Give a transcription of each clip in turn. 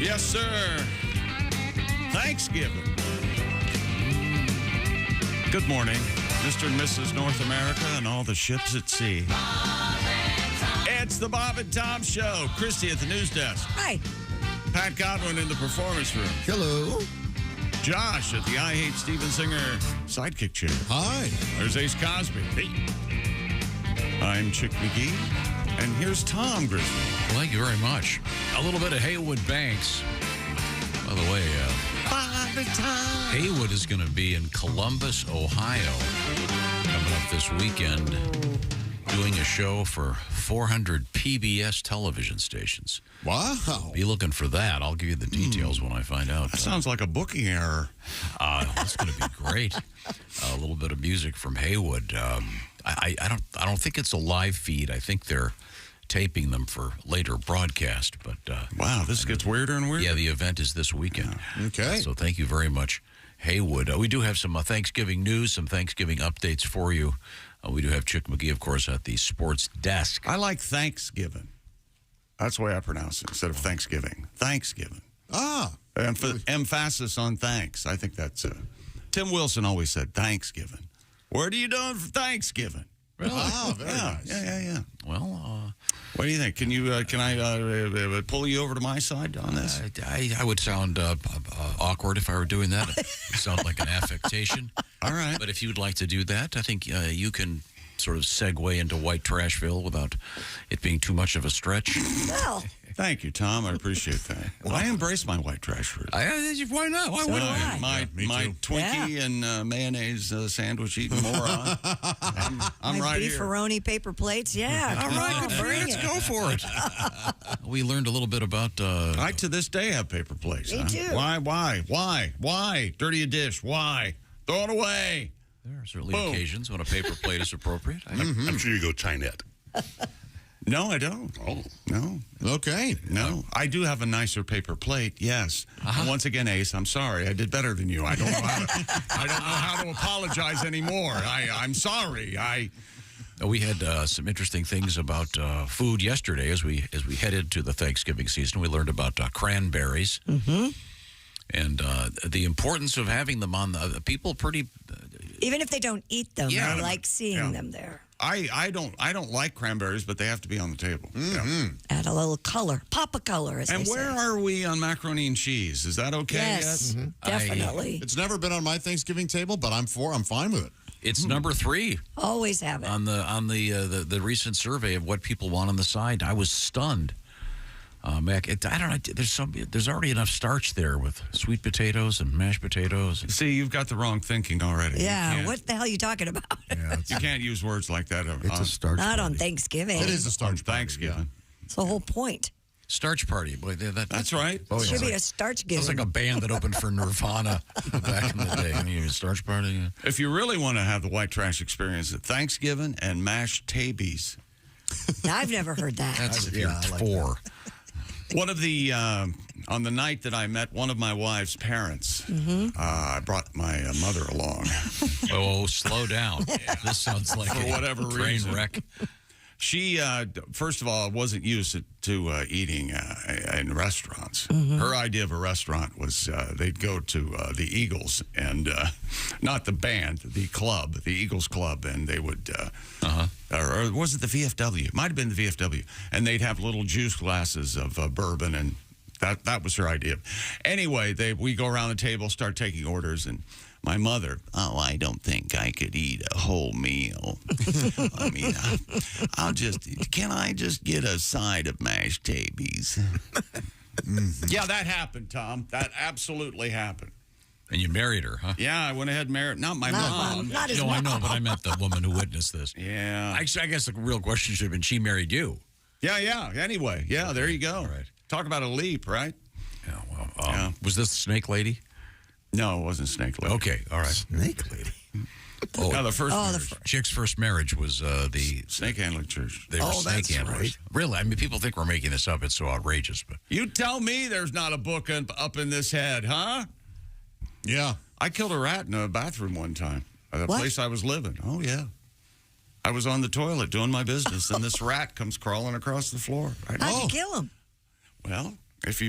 Yes, sir. Thanksgiving. Good morning, Mr. and Mrs. North America and all the ships at sea. It's the Bob and Tom Show. Christy at the news desk. Hi. Pat Godwin in the performance room. Hello. Josh at the I Hate Steven Singer sidekick chair. Hi. There's Ace Cosby. Hey. I'm Chick McGee. And here's Tom Grizzly. Well, thank you very much. A little bit of Haywood Banks. By the way, Haywood is going to be in Columbus, Ohio, coming up this weekend, doing a show for 400 PBS television stations. Wow. Be looking for that. I'll give you the details when I find out. That sounds like a booking error. It's going to be great. A little bit of music from Haywood. I don't think it's a live feed. I think they're taping them for later broadcast. But wow, this gets weirder and weirder. Yeah, the event is this weekend. Okay. So thank you very much, Haywood. We do have some Thanksgiving news, some Thanksgiving updates for you. We do have Chick McGee, of course, at the sports desk. I like Thanksgiving. That's the way I pronounce it, instead of Thanksgiving. Thanksgiving. Ah. Emphasis on thanks. I think that's... Tim Wilson always said Thanksgiving. What are you doing for Thanksgiving? Really? Wow, very nice. Yeah. Well, what do you think? Can I pull you over to my side on this? I would sound awkward if I were doing that. It sounds like an affectation. All right. But if you'd like to do that, I think you can sort of segue into White Trashville without it being too much of a stretch. Well, Thank you, Tom. I appreciate that. Well, I embrace my white trash fruit. Why not? Why wouldn't I? My Twinkie and mayonnaise sandwich eating moron. I'm my right here. beefaroni paper plates. Yeah. All right, good for you. Let's go for it. We learned a little bit about... I, to this day, have paper plates. Me too. Why? Dirty a dish. Why? Throw it away. There are certainly occasions when a paper plate is appropriate. I'm sure you go Chinette. No, I don't. Oh. No. Okay. No. I do have a nicer paper plate, yes. And once again, Ace, I'm sorry. I did better than you. I don't know how to apologize anymore. I'm sorry. We had some interesting things about food yesterday as we headed to the Thanksgiving season. We learned about cranberries and the importance of having them on the people. Even if they don't eat them, Yeah. I like seeing them there. I don't like cranberries, but they have to be on the table. Add a little color, pop a color, as And they where say. are we on macaroni and cheese? Is that okay Yes, yet? definitely. It's never been on my Thanksgiving table, but I'm fine with it. It's number 3 Always have it. on the recent survey of what people want on the side. I was stunned. Mac, I don't know. There's already enough starch there with sweet potatoes and mashed potatoes. See, you've got the wrong thinking already. Yeah, what the hell are you talking about? Yeah, You can't use words like that. it's a starch Not on party. Thanksgiving. It is a starch party, Thanksgiving. It's the whole point. Starch party, boy, That's right. It should be a starch Sounds like giving. a band that opened for Nirvana back in the day. I mean, a starch party. Yeah. If you really want to have the white trash experience at Thanksgiving and mashed tabies. I've never heard that. That's if Yeah, you're I like 4. One of the, on the night that I met one of my wife's parents, I brought my mother along. Oh, slow down. This sounds like For whatever train reason. wreck. She, first of all, wasn't used to eating in restaurants. Her idea of a restaurant was they'd go to the Eagles and not the band, the club, the Eagles Club, and they would, or was it the VFW? It might have been the VFW, and they'd have little juice glasses of bourbon, and that was her idea. Anyway, we go around the table, start taking orders, and my mother, I don't think I could eat a whole meal. I mean, can I just get a side of mashed tabies? Yeah, that happened, Tom. That absolutely happened. And you married her, huh? Yeah, I went ahead and married, not my mom. Not his No, I know, mom. but I meant the woman who witnessed this. Yeah. I guess the real question should have been, she married you. Yeah. Anyway, yeah, there you go. All right. Talk about a leap, right? Yeah, well, was this the snake lady? No, it wasn't Snake Lady. Okay, all right. Snake lady. No, the first Oh, marriage. Chick's first marriage was the Snake Handling Church. they were Oh, snake that's handlers. right. Really, I mean, people think we're making this up. It's so outrageous, but You tell me there's not a book up in this head, huh? Yeah. I killed a rat in a bathroom one time at a What? place I was living. Oh, yeah. I was on the toilet doing my business, and this rat comes crawling across the floor. Right? How'd you kill him? Well, if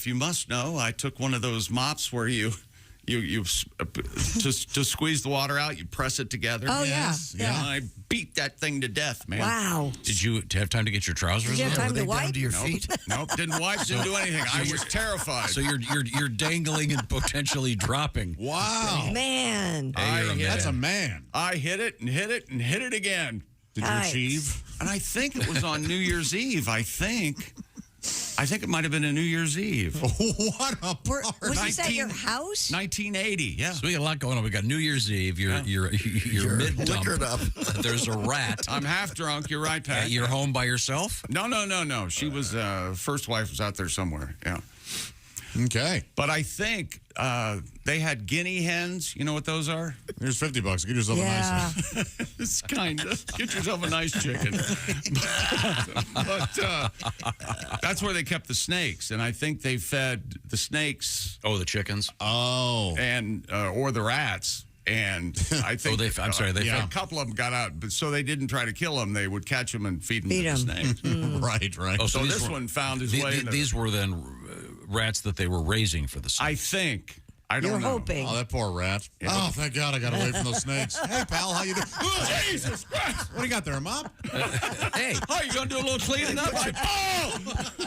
you must know, I took one of those mops where you to squeeze the water out, you press it together. Oh, Yes, yeah. And I beat that thing to death, man. Wow. Did you have time to get your trousers Did you have on? time to Down wipe? to your feet. Nope, didn't wipe, didn't do anything. I was terrified. So you're dangling and potentially dropping. Wow. Man. Hey, you're a That's a man. man. I hit it and hit it and hit it again. Did you Nice. achieve? And I think it was on New Year's Eve. I think it might have been a New Year's Eve. What a Was part. this at your house? 1980, yeah. So we got a lot going on. We got New Year's Eve. You're mid dump. liquored up. There's a rat. I'm half drunk. You're right, Pat. You're home by yourself. No. She was, first wife was out there somewhere, yeah. Okay. But I think they had guinea hens. You know what those are? Here's $50. Get yourself a nice Yeah. one. It's kind of. Get yourself a nice chicken. but that's where they kept the snakes. And I think they fed the snakes Oh, the chickens. Oh. and or the rats. And I think I'm sorry, they a fed. couple of them got out, but so they didn't try to kill them. They would catch them and feed them Feed to the 'em. snakes. Right. Oh, So these this were- one found his way into These were then rats that they were raising for the snakes. I think. I don't You're know. hoping. Oh, that poor rat. Oh, thank God I got away from those snakes. Hey, pal, how you doing? Oh, Jesus Christ! what do you got there, a mop? Hey, Oh, you gonna do a little cleaning up?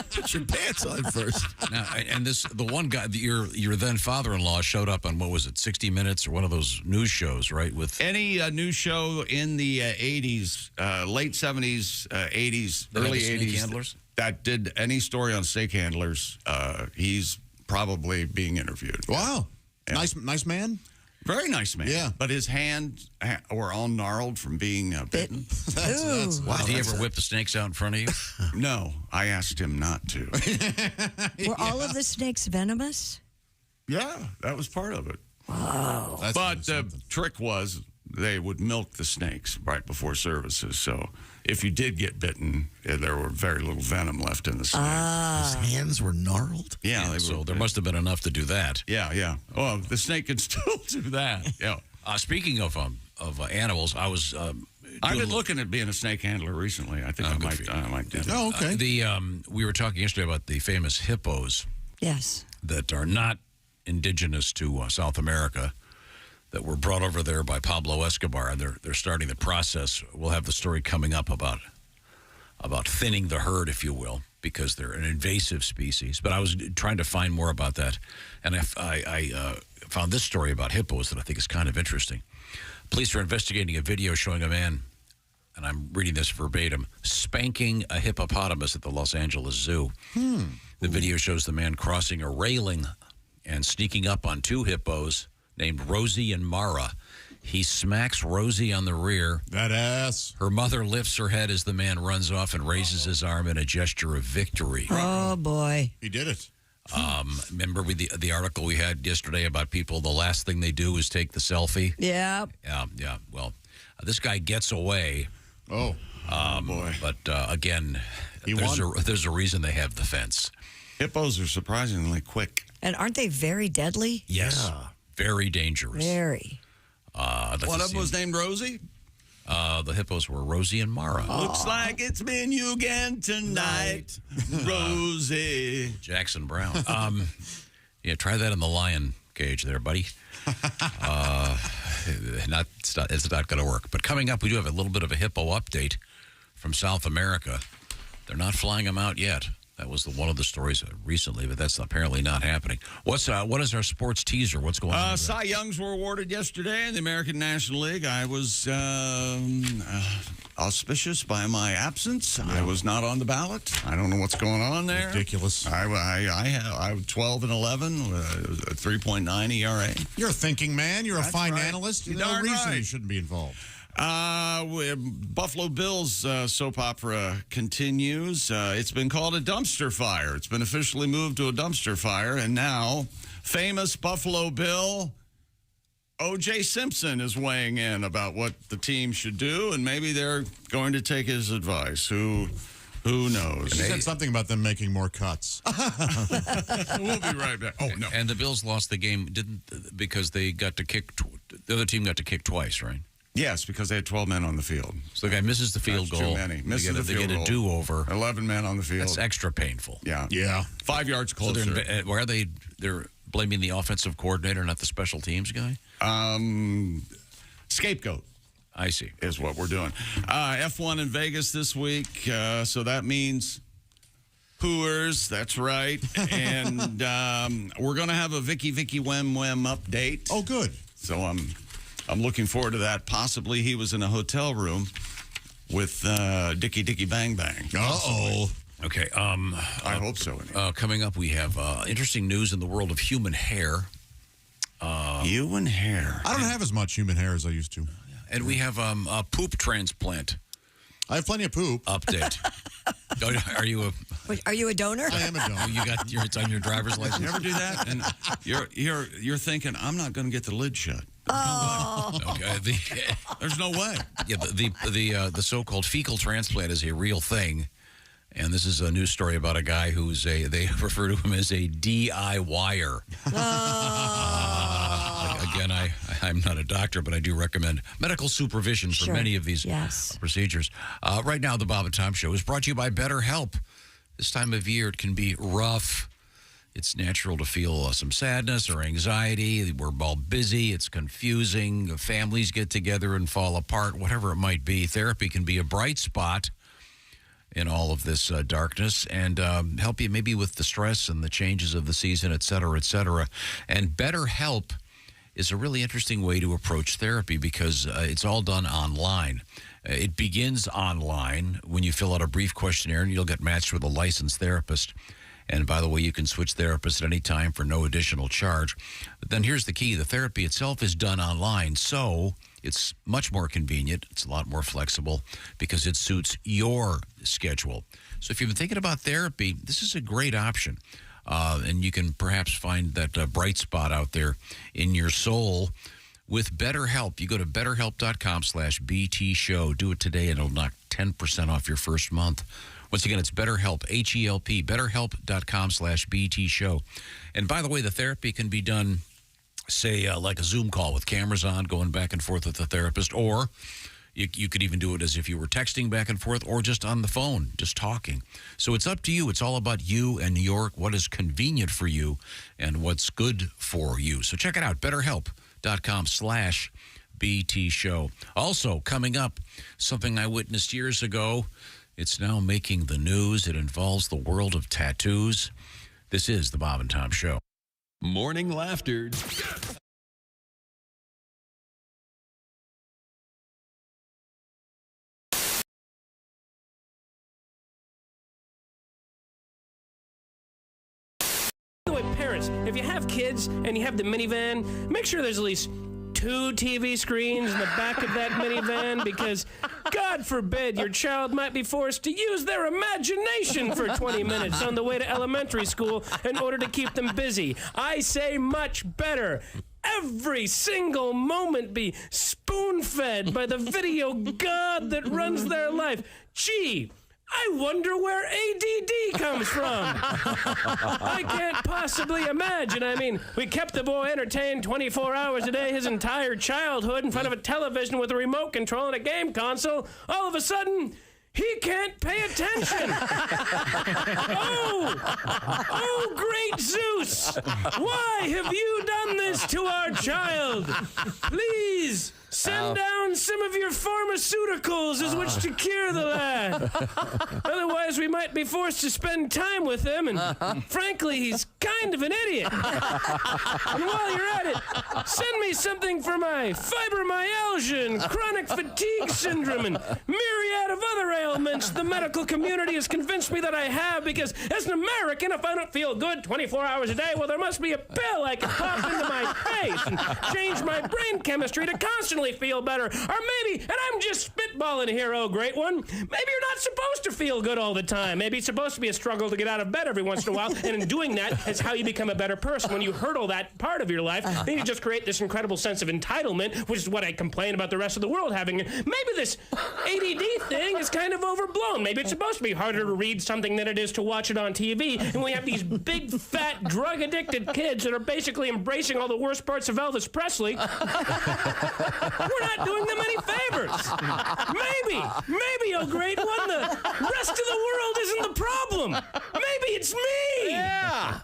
Put your pants on first. now, and the one guy, your then father-in-law showed up on, what was it, 60 Minutes or one of those news shows, right? With Any news show in the 80s, late 70s, 80s, That had early the snake 80s handlers? that did any story on snake handlers, he's probably being interviewed. Wow. Yeah. Nice man. Very nice man. Yeah. But his hands were all gnarled from being bitten. That's Ooh. wow. Did he ever whip the snakes out in front of you? No, I asked him not to. Were all of the snakes venomous? Yeah, that was part of it. That's But the something. trick was they would milk the snakes right before services. So if you did get bitten, there were very little venom left in the snake. His hands were gnarled. Yeah, they So were, there must have been enough to do that. Yeah. Oh, the snake can still do that. Yeah. Speaking of animals, I was. I've been looking at being a snake handler recently. I think I good for you. might do that. Oh, okay. We were talking yesterday about the famous hippos Yes. that are not indigenous to South America, that were brought over there by Pablo Escobar, and they're starting the process. We'll have the story coming up about thinning the herd, if you will, because they're an invasive species. But I was trying to find more about that, and I found this story about hippos that I think is kind of interesting. Police are investigating a video showing a man, and I'm reading this verbatim, spanking a hippopotamus at the Los Angeles Zoo. The video shows the man crossing a railing and sneaking up on two hippos named Rosie and Mara. He smacks Rosie on the rear. That ass. Her mother lifts her head as the man runs off and raises his arm in a gesture of victory. Oh, boy. He did it. Remember the article we had yesterday about people, the last thing they do is take the selfie? Yeah. Yeah. Well, this guy gets away. Oh. Boy. But again, He there's a reason they have the fence. Hippos are surprisingly quick. And aren't they very deadly? Yes. Very dangerous. Very. I'd like One to of see them was named Rosie. the hippos were Rosie and Mara. Looks like it's been you again tonight, Rosie. Jackson Brown. Yeah, try that in the lion cage there, buddy. It's not going to work. But coming up, we do have a little bit of a hippo update from South America. They're not flying them out yet. That was one of the stories recently, but that's apparently not happening. What is our sports teaser? What's going on? Cy Youngs were awarded yesterday in the American National League. I was auspicious by my absence. I was not on the ballot. I don't know what's going on there. Ridiculous. I was 12 and 11, a 3.9 ERA. You're a thinking man. You're a fine right. analyst. You're No darn reason right. you shouldn't be involved. Buffalo Bills soap opera continues. It's been called a dumpster fire. It's been officially moved to a dumpster fire, and now famous Buffalo Bill OJ Simpson is weighing in about what the team should do, and maybe they're going to take his advice. Who knows? He said something about them making more cuts. We'll be right back. Oh, no. And the Bills lost the game because they got to kick. The other team got to kick twice, right? Yes, because they had 12 men on the field. So the guy misses the field That's goal. too many. Misses the they field get a goal. do-over. 11 men on the field. That's extra painful. Yeah. Yeah. 5 yards So closer. where are they? They're blaming the offensive coordinator, not the special teams guy? Scapegoat I see. is what we're doing. F1 in Vegas this week, so that means Hooers, that's right. And we're going to have a Vicky Wem update. Oh, good. So I'm looking forward to that. Possibly he was in a hotel room with Dickie Bang Bang. Uh-oh. Okay. I hope so. Anyway. Coming up, we have interesting news in the world of human hair. Human hair. I don't have as much human hair as I used to. And we have a poop transplant I have plenty of poop. update. Are you a? Wait, are you a donor? I am a donor. You got your? It's on your driver's license. You ever do that? And you're thinking, I'm not going to get the lid shut. Okay. There's no way. Yeah, the so-called fecal transplant is a real thing, and this is a news story about a guy who's they refer to him as a DIYer. Again, I'm not a doctor, but I do recommend medical supervision for Sure. many of these Yes. procedures. Right now, the Bob and Tom Show is brought to you by BetterHelp. This time of year, it can be rough. It's natural to feel some sadness or anxiety. We're all busy. It's confusing. Families get together and fall apart, whatever it might be. Therapy can be a bright spot in all of this darkness and help you maybe with the stress and the changes of the season, et cetera, et cetera. And BetterHelp is a really interesting way to approach therapy because it's all done online. It begins online when you fill out a brief questionnaire and you'll get matched with a licensed therapist. And by the way, you can switch therapists at any time for no additional charge. But then here's the key. The therapy itself is done online, so it's much more convenient. It's a lot more flexible because it suits your schedule. So if you've been thinking about therapy, this is a great option. And you can perhaps find that bright spot out there in your soul with BetterHelp. You go to betterhelp.com/BT show. Do it today and it'll knock 10% off your first month. Once again, it's BetterHelp, H-E-L-P, betterhelp.com/BT show. And by the way, the therapy can be done, say, like a Zoom call with cameras on, going back and forth with the therapist, or you could even do it as if you were texting back and forth or just on the phone, just talking. So it's up to you. It's all about you and what is convenient for you and what's good for you. So check it out, betterhelp.com/BT show. Also, coming up, something I witnessed years ago. It's now making the news. It involves the world of tattoos. This is the Bob and Tom Show. Morning laughter. By the way, parents, if you have kids and you have the minivan, make sure there's at least 2 TV screens in the back of that minivan because, God forbid, your child might be forced to use their imagination for 20 minutes on the way to elementary school in order to keep them busy. I say much better. Every single moment be spoon-fed by the video god that runs their life. Gee, I wonder where ADD comes from. I can't possibly imagine. I mean, we kept the boy entertained 24 hours a day his entire childhood in front of a television with a remote control and a game console. All of a sudden, he can't pay attention. Oh, great Zeus. Why have you done this to our child? Please send down some of your pharmaceuticals as which to cure the lad. Otherwise, we might be forced to spend time with him, and frankly, he's kind of an idiot. And while you're at it, send me something for my fibromyalgia and chronic fatigue syndrome and myriad of other ailments the medical community has convinced me that I have, because as an American, if I don't feel good 24 hours a day, well, there must be a pill I can pop into my face and change my brain chemistry to constantly feel better. Or maybe, and I'm just spitballing here, oh great one, maybe you're not supposed to feel good all the time. Maybe it's supposed to be a struggle to get out of bed every once in a while, and in doing that, it's how you become a better person. When you hurdle that part of your life, then you just create this incredible sense of entitlement, which is what I complain about the rest of the world having. Maybe this ADD thing is kind of overblown. Maybe it's supposed to be harder to read something than it is to watch it on TV, and we have these big, fat, drug-addicted kids that are basically embracing all the worst parts of Elvis Presley. We're not doing them any favors. Maybe, oh great one, the rest of the world isn't the problem. Maybe it's me. Yeah.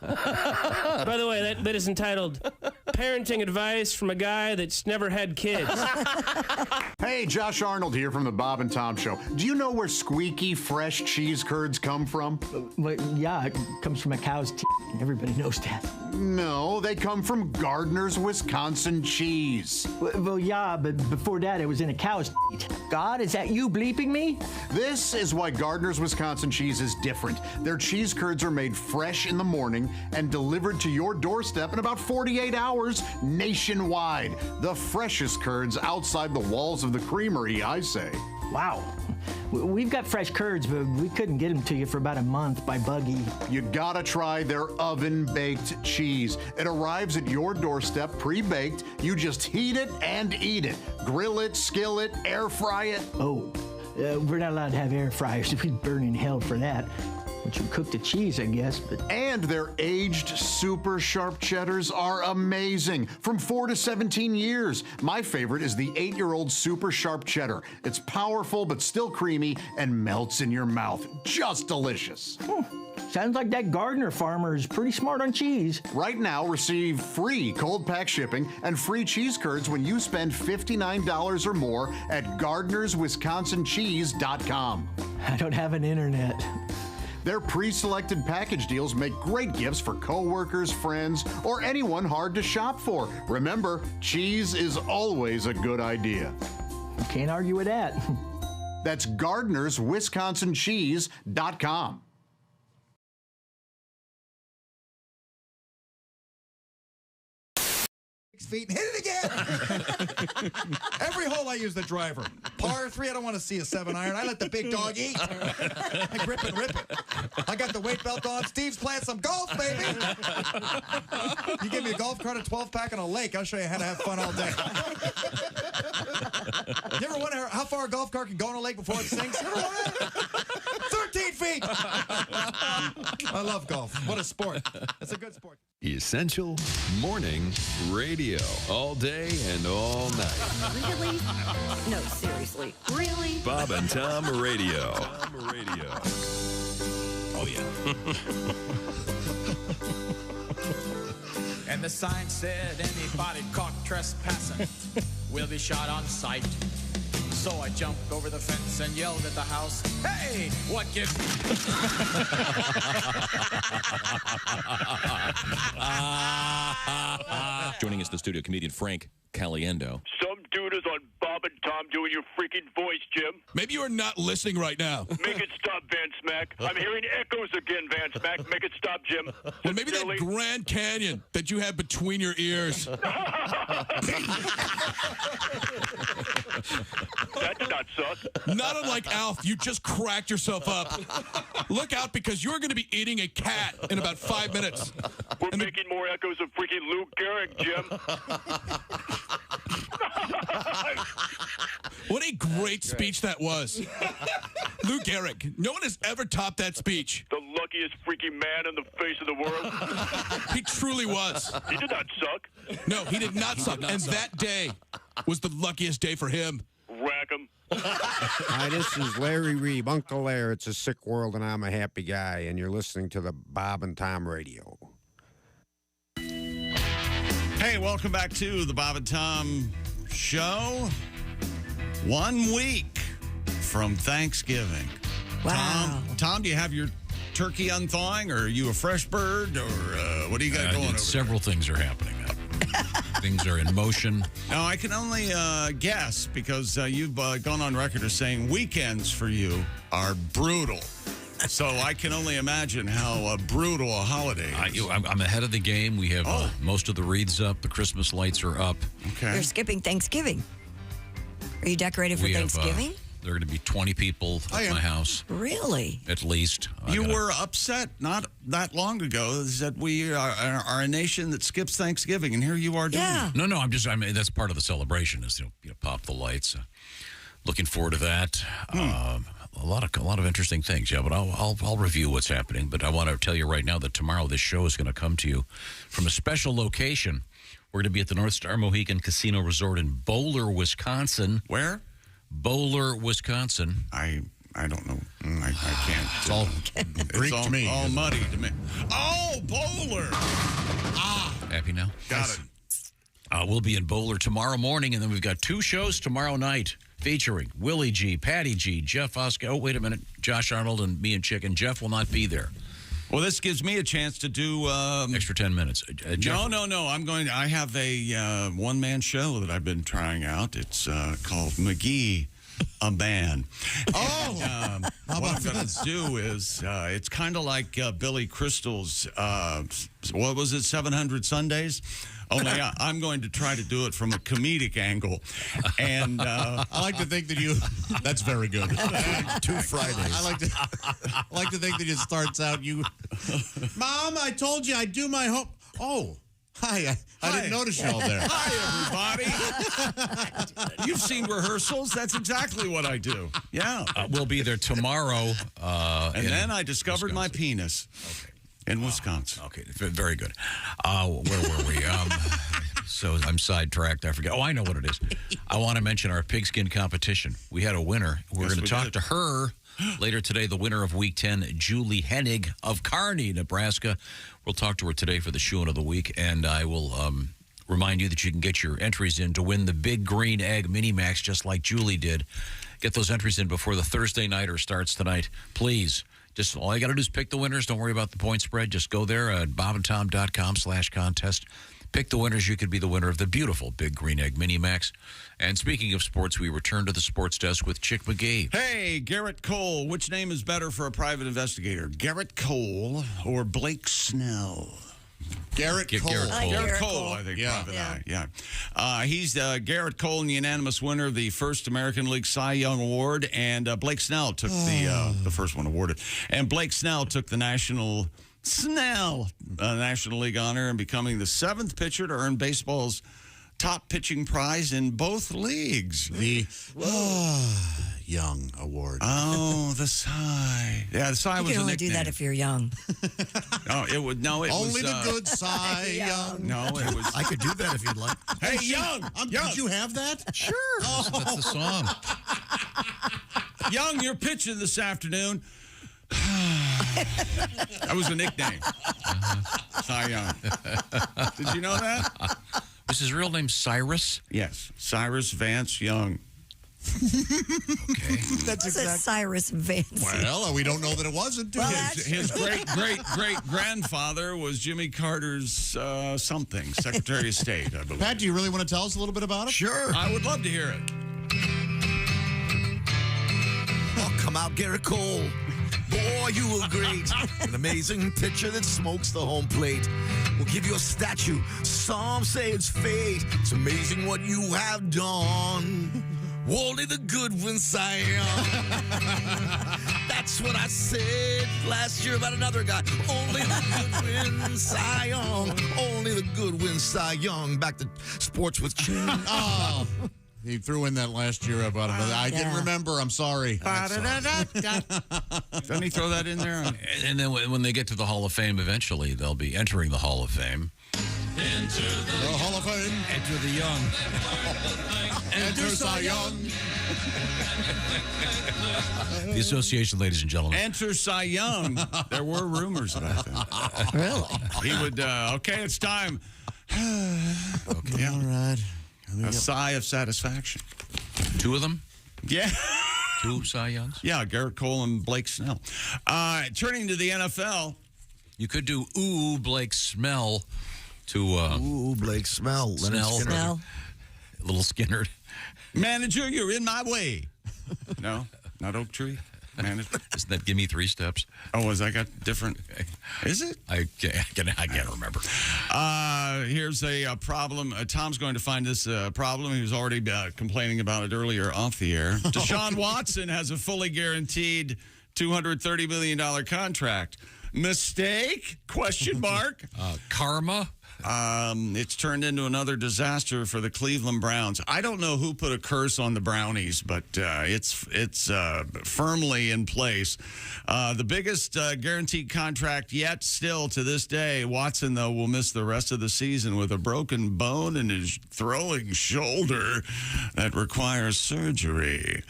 By the way, that bit is entitled Parenting Advice from a Guy That's Never Had Kids. Hey, Josh Arnold here from the Bob and Tom Show. Do you know where squeaky, fresh cheese curds come from? Well, yeah, it comes from a cow's teeth. Everybody knows that. No, they come from Gardner's Wisconsin cheese. Well, yeah, but before that, it was in a cow's teeth. God, is that you bleeping me? This is why Gardner's Wisconsin cheese is different. Their cheese curds are made fresh in the morning and delivered to your doorstep in about 48 hours nationwide. The freshest curds outside the walls of the creamery, I say. Wow. We've got fresh curds, but we couldn't get them to you for about a month by buggy. You gotta try their oven-baked cheese. It arrives at your doorstep pre-baked. You just heat it and eat it. Grill it, skill it, air fry it. Oh, we're not allowed to have air fryers. We'd burn in hell for that. But you cook the cheese, I guess. But And their aged super sharp cheddars are amazing. From 4 to 17 years. My favorite is the 8-year-old super sharp cheddar. It's powerful but still creamy and melts in your mouth. Just delicious. Sounds like that Gardner farmer is pretty smart on cheese. Right now, receive free cold pack shipping and free cheese curds when you spend $59 or more at GardnersWisconsinCheese.com. I don't have an internet. Their pre-selected package deals make great gifts for coworkers, friends, or anyone hard to shop for. Remember, cheese is always a good idea. You can't argue with that. That's GardnersWisconsinCheese.com. 6 feet and hit it again. Every hole I use the driver. Par 3, I don't want to see a 7-iron. I let the big dog eat. I grip and rip it. I got the weight belt on. Steve's playing some golf, baby. You give me a golf cart, a 12-pack, and a lake, I'll show you how to have fun all day. You ever wonder how far a golf cart can go in a lake before it sinks? You ever wonder that? 13 feet. I love golf. What a sport. It's a good sport. Essential Morning Radio. All day and all night. Really? No, seriously. Really? Bob and Tom Radio. Oh, yeah. And the sign said anybody caught trespassing will be shot on sight. So I jumped over the fence and yelled at the house, "Hey, what gives..." Joining us in the studio, comedian Frank Caliendo. Some dude is on Bob and Tom doing your freaking voice, Jim. Maybe you are not listening right now. Make it stop, Van Smack. I'm hearing echoes again, Van Smack. Make it stop, Jim. Well, maybe that Grand Canyon that you have between your ears. That did not suck. Not unlike Alf, you just cracked yourself up. Look out, because you're going to be eating a cat in about 5 minutes. We're making more echoes of freaking Lou Gehrig, Jim. What a great speech that was. Lou Gehrig. No one has ever topped that speech. The luckiest freaking man in the face of the world. He truly was. He did not suck. No, he did not suck. And that day was the luckiest day for him. Rack him. Hi, this is Larry Reeb, Uncle Larry. It's a sick world, and I'm a happy guy, and you're listening to the Bob and Tom Radio. Hey, welcome back to the Bob and Tom Show. 1 week from Thanksgiving. Wow. Tom, do you have your turkey unthawing, or are you a fresh bird, or what do you got going over Several things are happening. Things are in motion. Now, I can only guess, because you've gone on record as saying weekends for you are brutal. So I can only imagine how brutal a holiday is. I'm ahead of the game. We have most of the wreaths up. The Christmas lights are up. Okay. You're skipping Thanksgiving. Are you decorated for Thanksgiving? There are going to be 20 people at my house. Really? At least. You were upset not that long ago that we are a nation that skips Thanksgiving, and here you are doing it. No, I mean, that's part of the celebration is, pop the lights. Looking forward to that. A lot of interesting things, but I'll review what's happening. But I want to tell you right now that tomorrow this show is going to come to you from a special location. We're going to be at the North Star Mohegan Casino Resort in Bowler, Wisconsin. Where? Bowler, Wisconsin. I don't know. I can't. It's all Greek to me. All muddy to me. Oh, Bowler. Happy now? Got it. We'll be in Bowler tomorrow morning, and then we've got 2 shows tomorrow night featuring Willie G, Patty G, Jeff Oscar. Oh, wait a minute. Josh Arnold and me and Chicken. Jeff will not be there. Well, this gives me a chance to do extra 10 minutes. No. I have a one-man show that I've been trying out. It's called McGee, a Man. Oh, what I'm going to do is it's kind of like Billy Crystal's. What was it? 700 Sundays. Only I'm going to try to do it from a comedic angle. And I like to think that that's very good. 2 Fridays. I like to think that it starts out, Mom, I told you I'd do my home. Oh, hi. I didn't notice y'all there. Hi, everybody. You've seen rehearsals. That's exactly what I do. Yeah. We'll be there tomorrow. And then I discovered my penis. Okay. In Wisconsin. Okay, very good. Where were we? So I'm sidetracked. I forget. Oh, I know what it is. I want to mention our pigskin competition. We had a winner. We're going to talk to her later today, the winner of Week 10, Julie Hennig of Kearney, Nebraska. We'll talk to her today for the Shoein' of the Week, and I will remind you that you can get your entries in to win the Big Green Egg Mini Max just like Julie did. Get those entries in before the Thursday nighter starts tonight, please. Just all you got to do is pick the winners. Don't worry about the point spread. Just go there at bobandtom.com/contest. Pick the winners. You could be the winner of the beautiful Big Green Egg Mini Max. And speaking of sports, we return to the sports desk with Chick McGee. Hey, Garrett Cole. Which name is better for a private investigator? Garrett Cole or Blake Snell? Garrett Cole. Garrett Cole, I think. Yeah. He's Garrett Cole, the unanimous winner of the first American League Cy Young Award, and Blake Snell took the first one awarded. And Blake Snell took the National League honor and becoming the 7th pitcher to earn baseball's top pitching prize in both leagues. The Young Award. Oh, the Cy. Yeah, the Cy was a nickname. You can only do that if you're young. It was only the good Cy Young. No, it was. I could do that if you'd like. Hey, Young. Did you have that? Sure. That's the song. Young, you're pitching this afternoon. That was a nickname. Cy Young. Did you know that? Was his real name Cyrus? Yes, Cyrus Vance Young. Okay. That's exactly Cyrus Vance. Well, we don't know that it wasn't. His great-great-great-grandfather was Jimmy Carter's Secretary of State, I believe. Pat, do you really want to tell us a little bit about it? Sure. I would love to hear it. Oh, come out, Garrett Cole. Boy, you were great. An amazing pitcher that smokes the home plate. We'll give you a statue. Some say it's fate. It's amazing what you have done. Only the Godwin Cy Young. That's what I said last year about another guy. Only the Godwin Cy Young. Only the Godwin Cy Young. Back to sports with Chin. Oh. He threw in that last year about another. I didn't remember. I'm sorry. Doesn't he throw that in there? And then when they get to the Hall of Fame eventually, they'll be entering the Hall of Fame. Enter the Hall of Fame. Enter the young. Enter Cy Young. The association, ladies and gentlemen. Enter Cy Young. There were rumors about that. Really? He would, okay, it's time. Okay. All right. A sigh of satisfaction. 2 of them? Yeah. 2 Cy Youngs? Yeah, Garrett Cole and Blake Snell. Turning to the NFL. You could do Blake Smell to Blake Smell. Smell. Little Skinner. Manager, you're in my way. No, not Oak Tree. management. Isn't that Give Me 3 Steps? Oh, has that got different? Is it? I can't remember. Here's a problem. Tom's going to find this problem. He was already complaining about it earlier off the air. Deshaun Watson has a fully guaranteed $230 million contract. Mistake? Question mark. Karma? It's turned into another disaster for the Cleveland Browns. I don't know who put a curse on the Brownies, but it's firmly in place. The biggest guaranteed contract yet still to this day. Watson, though, will miss the rest of the season with a broken bone in his throwing shoulder that requires surgery.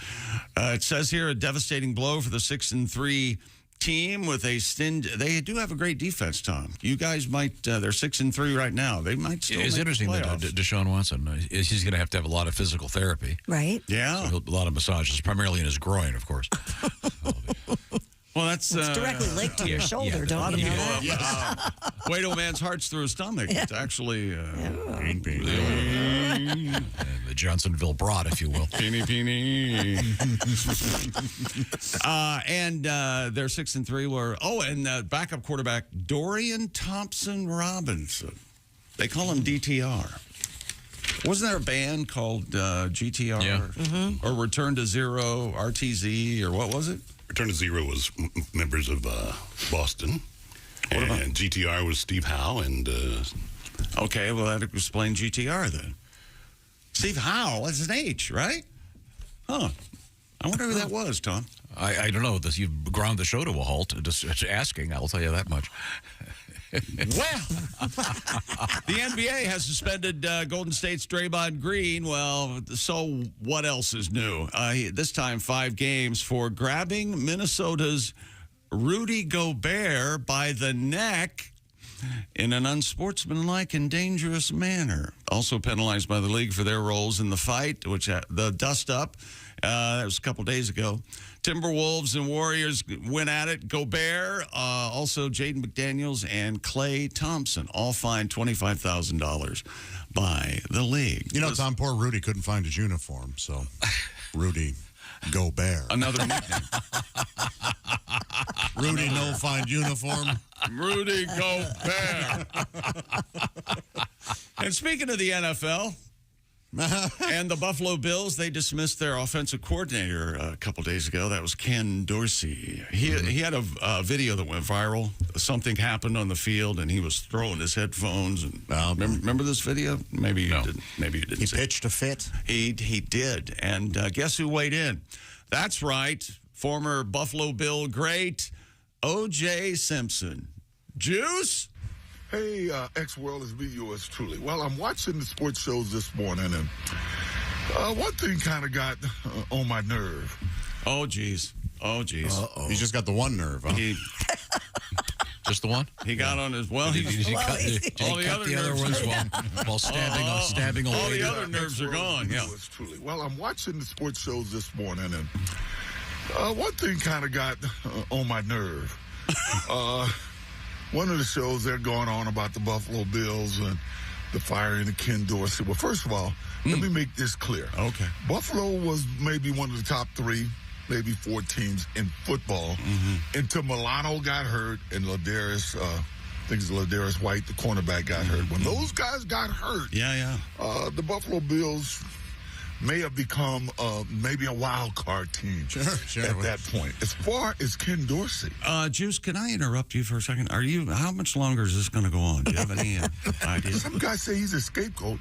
It says here a devastating blow for the 6-3 team with a they do have a great defense, Tom. You guys might they're 6-3 right now. They might still It's make interesting the that playoffs. Deshaun Watson, he's going to have a lot of physical therapy. Right. Yeah. So a lot of massages, primarily in his groin, of course. Well, that's It's directly linked to your shoulder, don't you know that? Weight of a man's heart's through his stomach. It's actually The Johnsonville broad, if you will. Peeny. And they're 6-3. And backup quarterback Dorian Thompson-Robinson. They call him DTR. Wasn't there a band called GTR? Yeah. Or Return to Zero, RTZ, or what was it? Return to Zero was members of Boston. And GTR was Steve Howe and... Okay, well, that explains GTR then. Steve Howe, that's an H, right? Huh. I wonder who that was, Tom. I don't know. You've ground the show to a halt. Just asking, I'll tell you that much. Well, the NBA has suspended Golden State's Draymond Green. Well, so what else is new? This time, 5 games for grabbing Minnesota's Rudy Gobert by the neck in an unsportsmanlike and dangerous manner. Also penalized by the league for their roles in the fight, which the dust-up, that was a couple days ago. Timberwolves and Warriors went at it. Gobert, also Jaden McDaniels and Klay Thompson, all fined $25,000 by the league. You know, Tom, poor Rudy couldn't find his uniform, so Rudy Gobert. Another nickname. Rudy no find uniform. Rudy Gobert. And speaking of the NFL and the Buffalo Bills, they dismissed their offensive coordinator a couple days ago. That was Ken Dorsey. He had a video that went viral. Something happened on the field, and he was throwing his headphones. And remember this video? Maybe you didn't. Maybe you didn't. He pitched a fit. He did. And guess who weighed in? That's right. Former Buffalo Bill great OJ Simpson. Juice? Hey, X-World, is me, yours truly. Well, I'm watching the sports shows this morning, and one thing kind of got on my nerve. Oh, geez. Uh-oh. He's just got the one nerve, huh? Just the one? He got on his... Well, Did he all cut the other ones while stabbing a all waiter? the other nerves are gone, yeah. Yours truly. Well, I'm watching the sports shows this morning, and one thing kind of got on my nerve. One of the shows, they're going on about the Buffalo Bills and the firing of Ken Dorsey. Well, first of all, let me make this clear. Okay. Buffalo was maybe one of the top 3, maybe 4 teams in football until Milano got hurt and Ladarius, I think it's Ladarius White, the cornerback, got hurt. When those guys got hurt, the Buffalo Bills may have become maybe a wild card team at that point. As far as Ken Dorsey. Juice, can I interrupt you for a second? How much longer is this going to go on? Do you have any idea? Some guys say he's a scapegoat.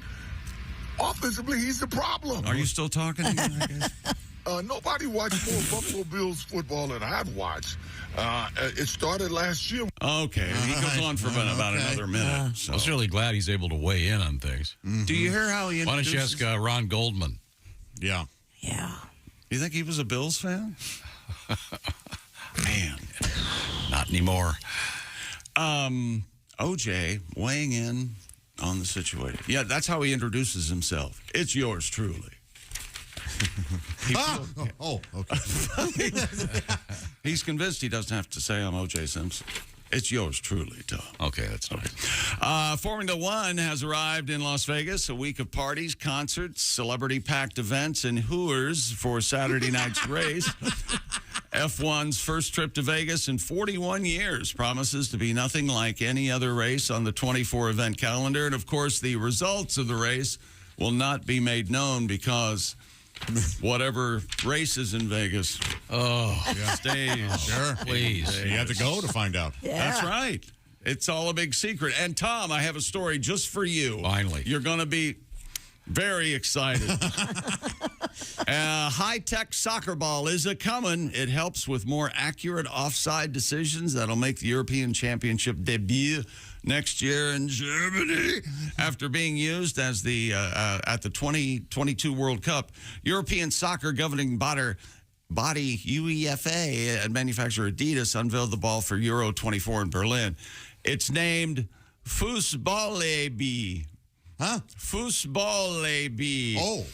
Offensively, he's the problem. Are you still talking? I guess? Nobody watched more Buffalo Bills football than I've watched. It started last year. Okay, he goes on for about another minute. So. I was really glad he's able to weigh in on things. Do you hear how he Why don't you introduces... ask Ron Goldman? Yeah. You think he was a Bills fan? Man. Not anymore. OJ weighing in on the situation. Yeah, that's how he introduces himself. It's yours truly. Okay. He's convinced he doesn't have to say I'm OJ Simpson. It's yours truly, Tom. Okay, that's nice. Formula One has arrived in Las Vegas. A week of parties, concerts, celebrity-packed events, and hooers for Saturday night's race. F1's first trip to Vegas in 41 years promises to be nothing like any other race on the 24-event calendar. And, of course, the results of the race will not be made known because whatever race is in Vegas stays. Sure. Please. You have to go to find out. Yeah. That's right. It's all a big secret. And, Tom, I have a story just for you. Finally. You're going to be very excited. High-tech soccer ball is a-coming. It helps with more accurate offside decisions. That'll make the European Championship debut next year in Germany. After being used as at the 2022 World Cup, European soccer governing body UEFA and manufacturer Adidas unveiled the ball for Euro 24 in Berlin. It's named Fußballbaby. Huh? Fußballbaby. Oh.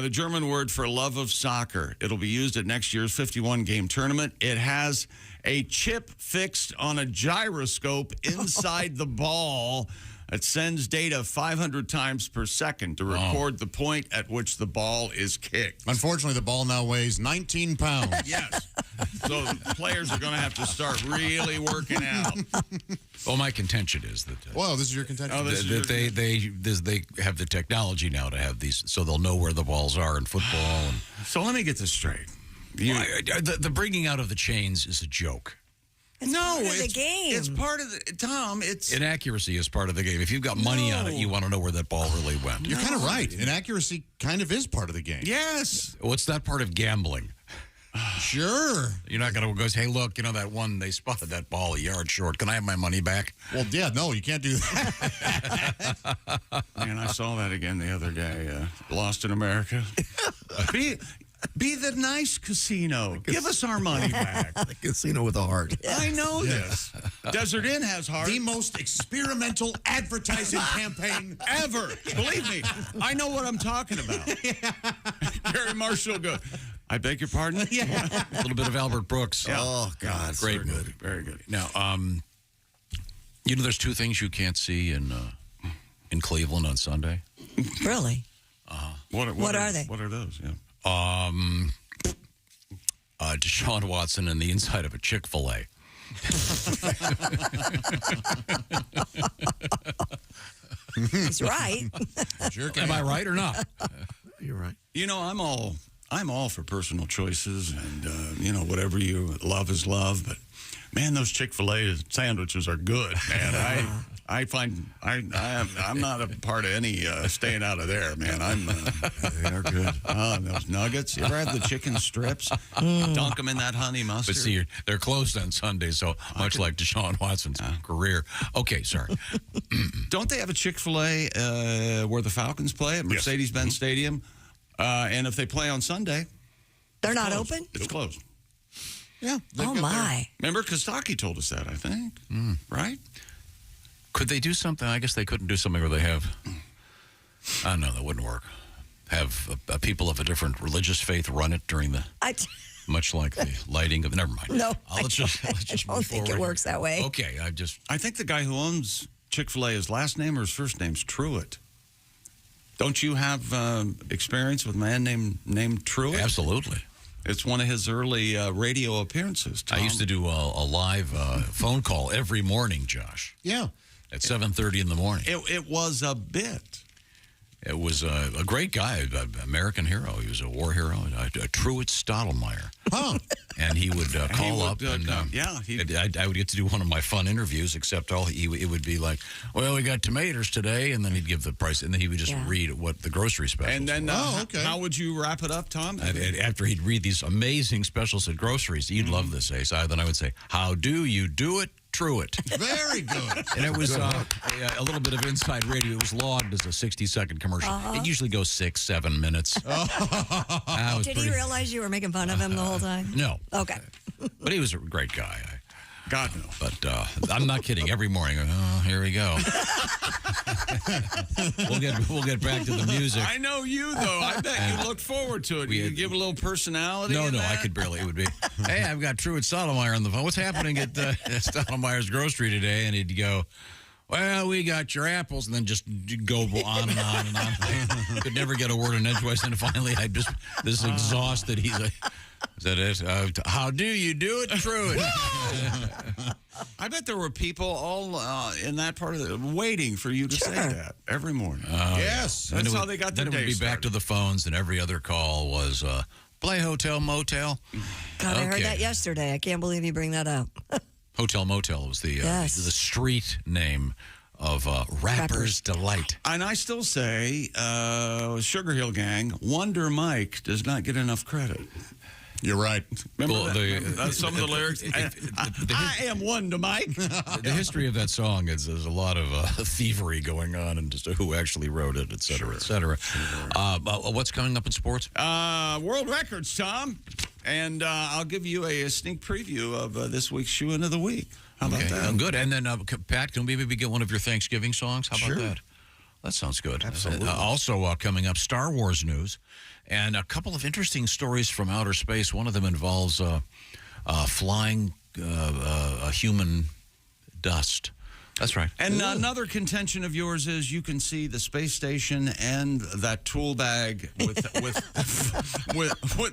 The German word for love of soccer. It'll be used at next year's 51-game tournament. It has a chip fixed on a gyroscope inside the ball that sends data 500 times per second to record the point at which the ball is kicked. Unfortunately, the ball now weighs 19 pounds. Yes. So players are going to have to start really working out. Well, my contention is that. Well, this is your contention. They have the technology now to have these, so they'll know where the balls are in football. And, so let me get this straight. The bringing out of the chains is a joke. It's part of the game. It's part of the Tom. It's inaccuracy is part of the game. If you've got money on it, you want to know where that ball really went. You're kind of right. Inaccuracy kind of is part of the game. Yes. What's that part of gambling? Sure. You're not going to go, hey, look, you know that one, they spotted that ball a yard short. Can I have my money back? Well, yeah, no, you can't do that. Man, I saw that again the other day. Lost in America. Be the nice casino. Give us our money back. The casino with a heart. I know this. Desert Inn has heart. The most experimental advertising campaign ever. Believe me, I know what I'm talking about. Gary Marshall goes, I beg your pardon? Yeah. A little bit of Albert Brooks. Yeah. Oh, God. Great movie. Very good. Now, you know there's two things you can't see in Cleveland on Sunday? Really? What are they? What are those? Yeah. Deshaun Watson and the inside of a Chick-fil-A. He's right. Sure Am I right or not? You're right. You know, I'm all for personal choices, and you know, whatever you love is love. But man, those Chick-fil-A sandwiches are good, man. I find I'm not a part of any staying out of there, man. They're good. Those nuggets. You ever have the chicken strips? Dunk them in that honey mustard. But see, they're closed on Sunday, so much like Deshaun Watson's career. Okay, sorry. Don't they have a Chick-fil-A where the Falcons play at Mercedes-Benz Stadium? And if they play on Sunday, they're not open? It's closed. Yeah. Oh, my. Remember, Kostaki told us that, I think. Right? Could they do something? I guess they couldn't do something where they have. I don't know. That wouldn't work. Have people of a different religious faith run it during the. Much like the lighting of. Never mind. No, let's just I don't think it works that way. Okay, I think the guy who owns Chick-fil-A, his last name or his first name's Truitt. Don't you have experience with a man named Truitt? Absolutely. It's one of his early radio appearances. Tom. I used to do a live phone call every morning, Josh. Yeah. At 7:30 in the morning. It was a bit. It was a great guy, an American hero. He was a war hero, a Truitt Stottlemyre. Huh. And he would call up, and I would get to do one of my fun interviews, except it would be like, well, we got tomatoes today, and then he'd give the price, and then he would just read what the grocery specials And then, okay. How would you wrap it up, Tom? After he'd read these amazing specials at groceries, you'd love this, Ace. Then I would say, how do you do it? Truitt. Very good. And it was a little bit of inside radio. It was logged as a 60-second commercial. It usually goes 6-7 minutes. Did he realize you were making fun of him the whole time? No. Okay. But he was a great guy. God, no. But I'm not kidding. Every morning, here we go. We'll get back to the music. I know you, though. I bet you look forward to it. You give a little personality. No, I could barely. It would be, hey, I've got Truitt Stottlemyre on the phone. What's happening at Stottlemyre's grocery today? And he'd go, well, we got your apples, and then just go on and on and on. Could never get a word in edgewise, and finally, I just this exhausted. Is that it? How do you do it, Truett? I bet there were people all in that part of the waiting for you to say that every morning. Yes. That's how they got their Then day it would be started. back to the phones, and every other call was play Hotel Motel. God, I heard that yesterday. I can't believe you bring that up. Hotel Motel was the the street name of Rapper's Delight. And I still say, Sugar Hill Gang, Wonder Mike does not get enough credit. You're right. Remember some of the lyrics? I am Wonder Mike. The history of that song is there's a lot of thievery going on and just who actually wrote it, et cetera, et cetera. What's coming up in sports? World records, Tom. And I'll give you a sneak preview of this week's Shoe In of the Week. How about that? Good. And then, Pat, can we maybe get one of your Thanksgiving songs? How about that? That sounds good. Absolutely. Also coming up, Star Wars news and a couple of interesting stories from outer space. One of them involves flying human dust. That's right. And another contention of yours is you can see the space station and that tool bag with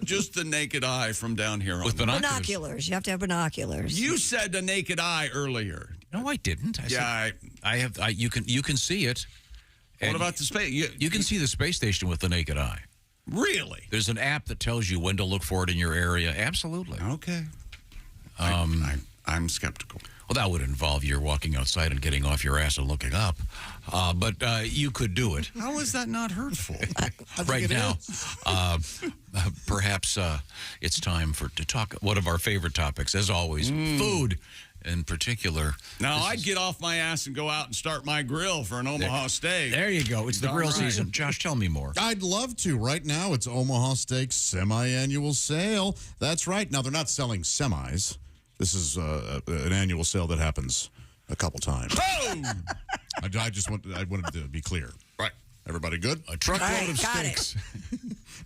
just the naked eye from down here. With binoculars. You have to have binoculars. You said the naked eye earlier. No, I didn't. I have. You can see it. What about the space? You can see the space station with the naked eye. Really? There's an app that tells you when to look for it in your area. Absolutely. Okay. I'm skeptical. Well, that would involve you walking outside and getting off your ass and looking up. But you could do it. How is that not hurtful? Right now, perhaps it's time to talk one of our favorite topics, as always, food in particular. Now, I'd get off my ass and go out and start my grill for an Omaha Steak. There you go. It's the grill season. Josh, tell me more. I'd love to. Right now, it's Omaha Steaks semi-annual sale. That's right. Now, they're not selling semis. This is an annual sale that happens a couple times. Boom! I wanted to be clear. Right. Everybody good? A truckload of steaks.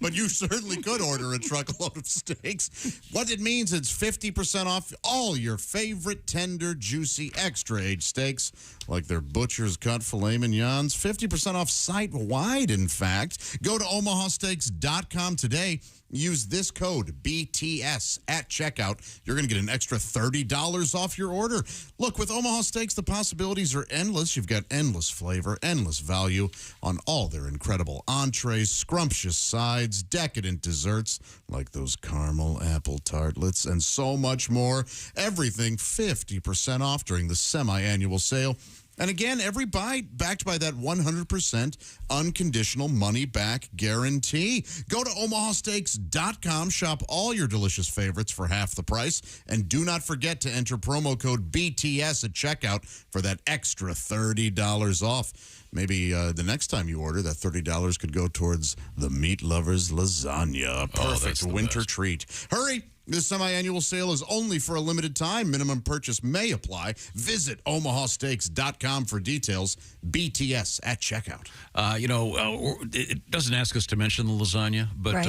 But you certainly could order a truckload of steaks. What it means, it's 50% off all your favorite tender, juicy, extra-aged steaks, like their butcher's cut filet mignons. 50% off site-wide, in fact. Go to omahasteaks.com today. Use this code, BTS, at checkout. You're going to get an extra $30 off your order. Look, with Omaha Steaks, the possibilities are endless. You've got endless flavor, endless value on all their incredible entrees, scrumptious sides, decadent desserts like those caramel apple tartlets, and so much more. Everything 50% off during the semi-annual sale. And again, every bite backed by that 100% unconditional money-back guarantee. Go to omahasteaks.com, shop all your delicious favorites for half the price, and do not forget to enter promo code BTS at checkout for that extra $30 off. Maybe the next time you order, that $30 could go towards the Meat Lovers Lasagna. A perfect winter treat. Hurry! This semi-annual sale is only for a limited time. Minimum purchase may apply. Visit omahasteaks.com for details. BTS at checkout. It doesn't ask us to mention the lasagna, but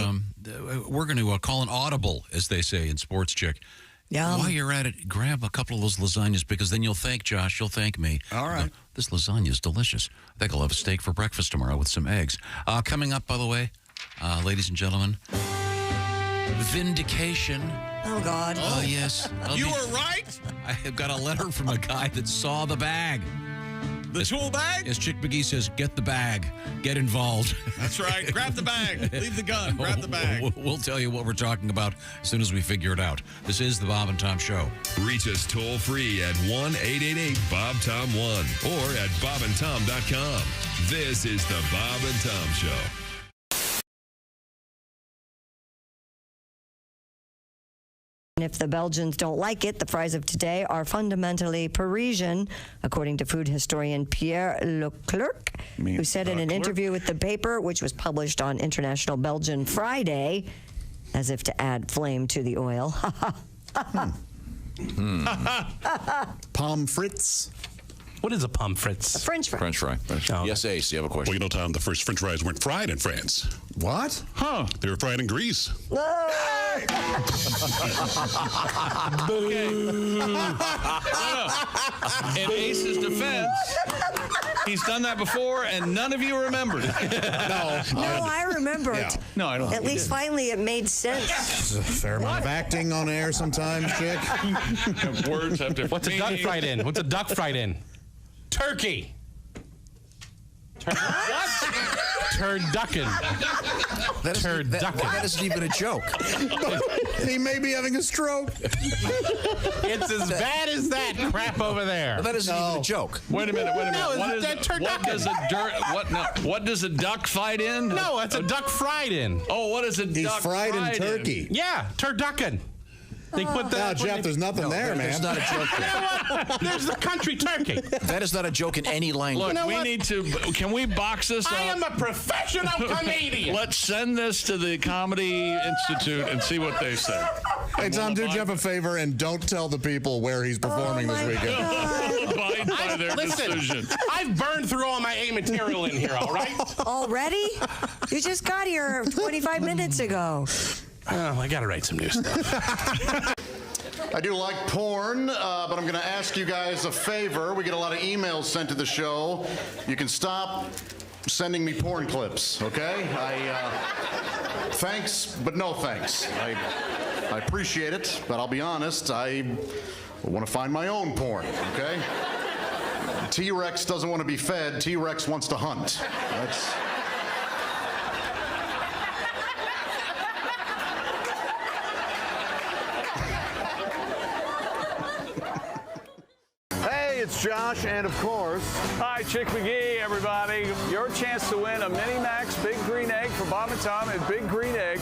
we're going to call an audible, as they say in Sports Chick. While you're at it, grab a couple of those lasagnas, because then you'll thank Josh, you'll thank me. All right. This lasagna is delicious. I think I'll have a steak for breakfast tomorrow with some eggs. Coming up, by the way, ladies and gentlemen, vindication. Oh, God. Oh, yes. You were right? I have got a letter from a guy that saw the bag. The tool bag? As Chick McGee says, get the bag. Get involved. That's right. Grab the bag. Leave the gun. Grab the bag. We'll tell you what we're talking about as soon as we figure it out. This is the Bob and Tom Show. Reach us toll free at 1-888-BOB-TOM-1 or at bobandtom.com. This is the Bob and Tom Show. If the Belgians don't like it, the fries of today are fundamentally Parisian, according to food historian Pierre Leclerc, who said in an interview with the paper, which was published on International Belgian Friday, as if to add flame to the oil. Pommes frites. What is a pommes frites? A French fry. French fry. Oh. Yes, Ace, you have a question. Well, you know, Tom, the first French fries weren't fried in France. What? Huh. They were fried in grease. In Ace's defense, He's done that before, and none of you remembered. No, I remember it. No, I don't. At least finally it made sense. There's a fair amount of acting on air sometimes, Chick. Words have different What's a duck fried in? What's a duck fried in? Turkey. What? Turducken. That isn't even a joke. He may be having a stroke. It's as bad as that crap over there. That isn't even a joke. Wait a minute. No, What does a duck fight in? No, it's a duck fried in. Oh, what is a duck fried in turkey. Yeah, turducken. They put that. Jeff, there's nothing there, man. There's not a joke there. You know what? There's the country turkey. That is not a joke in any language. Look, we need to. Can we box this up? I am a professional comedian. Let's send this to the Comedy Institute and see what they say. Hey, Tom, do Jeff a favor and don't tell the people where he's performing this weekend. Abide by their decision. I've burned through all my A material in here, all right? Already? You just got here 25 minutes ago. Oh, I got to write some new stuff. I do like porn, but I'm going to ask you guys a favor. We get a lot of emails sent to the show. You can stop sending me porn clips, okay? Thanks, but no thanks. I appreciate it, but I'll be honest, I want to find my own porn, okay? T-Rex doesn't want to be fed. T-Rex wants to hunt. That's... It's Josh, and of course... Hi, Chick McGee, everybody. Your chance to win a Mini Max Big Green Egg for Bob and Tom and Big Green Egg.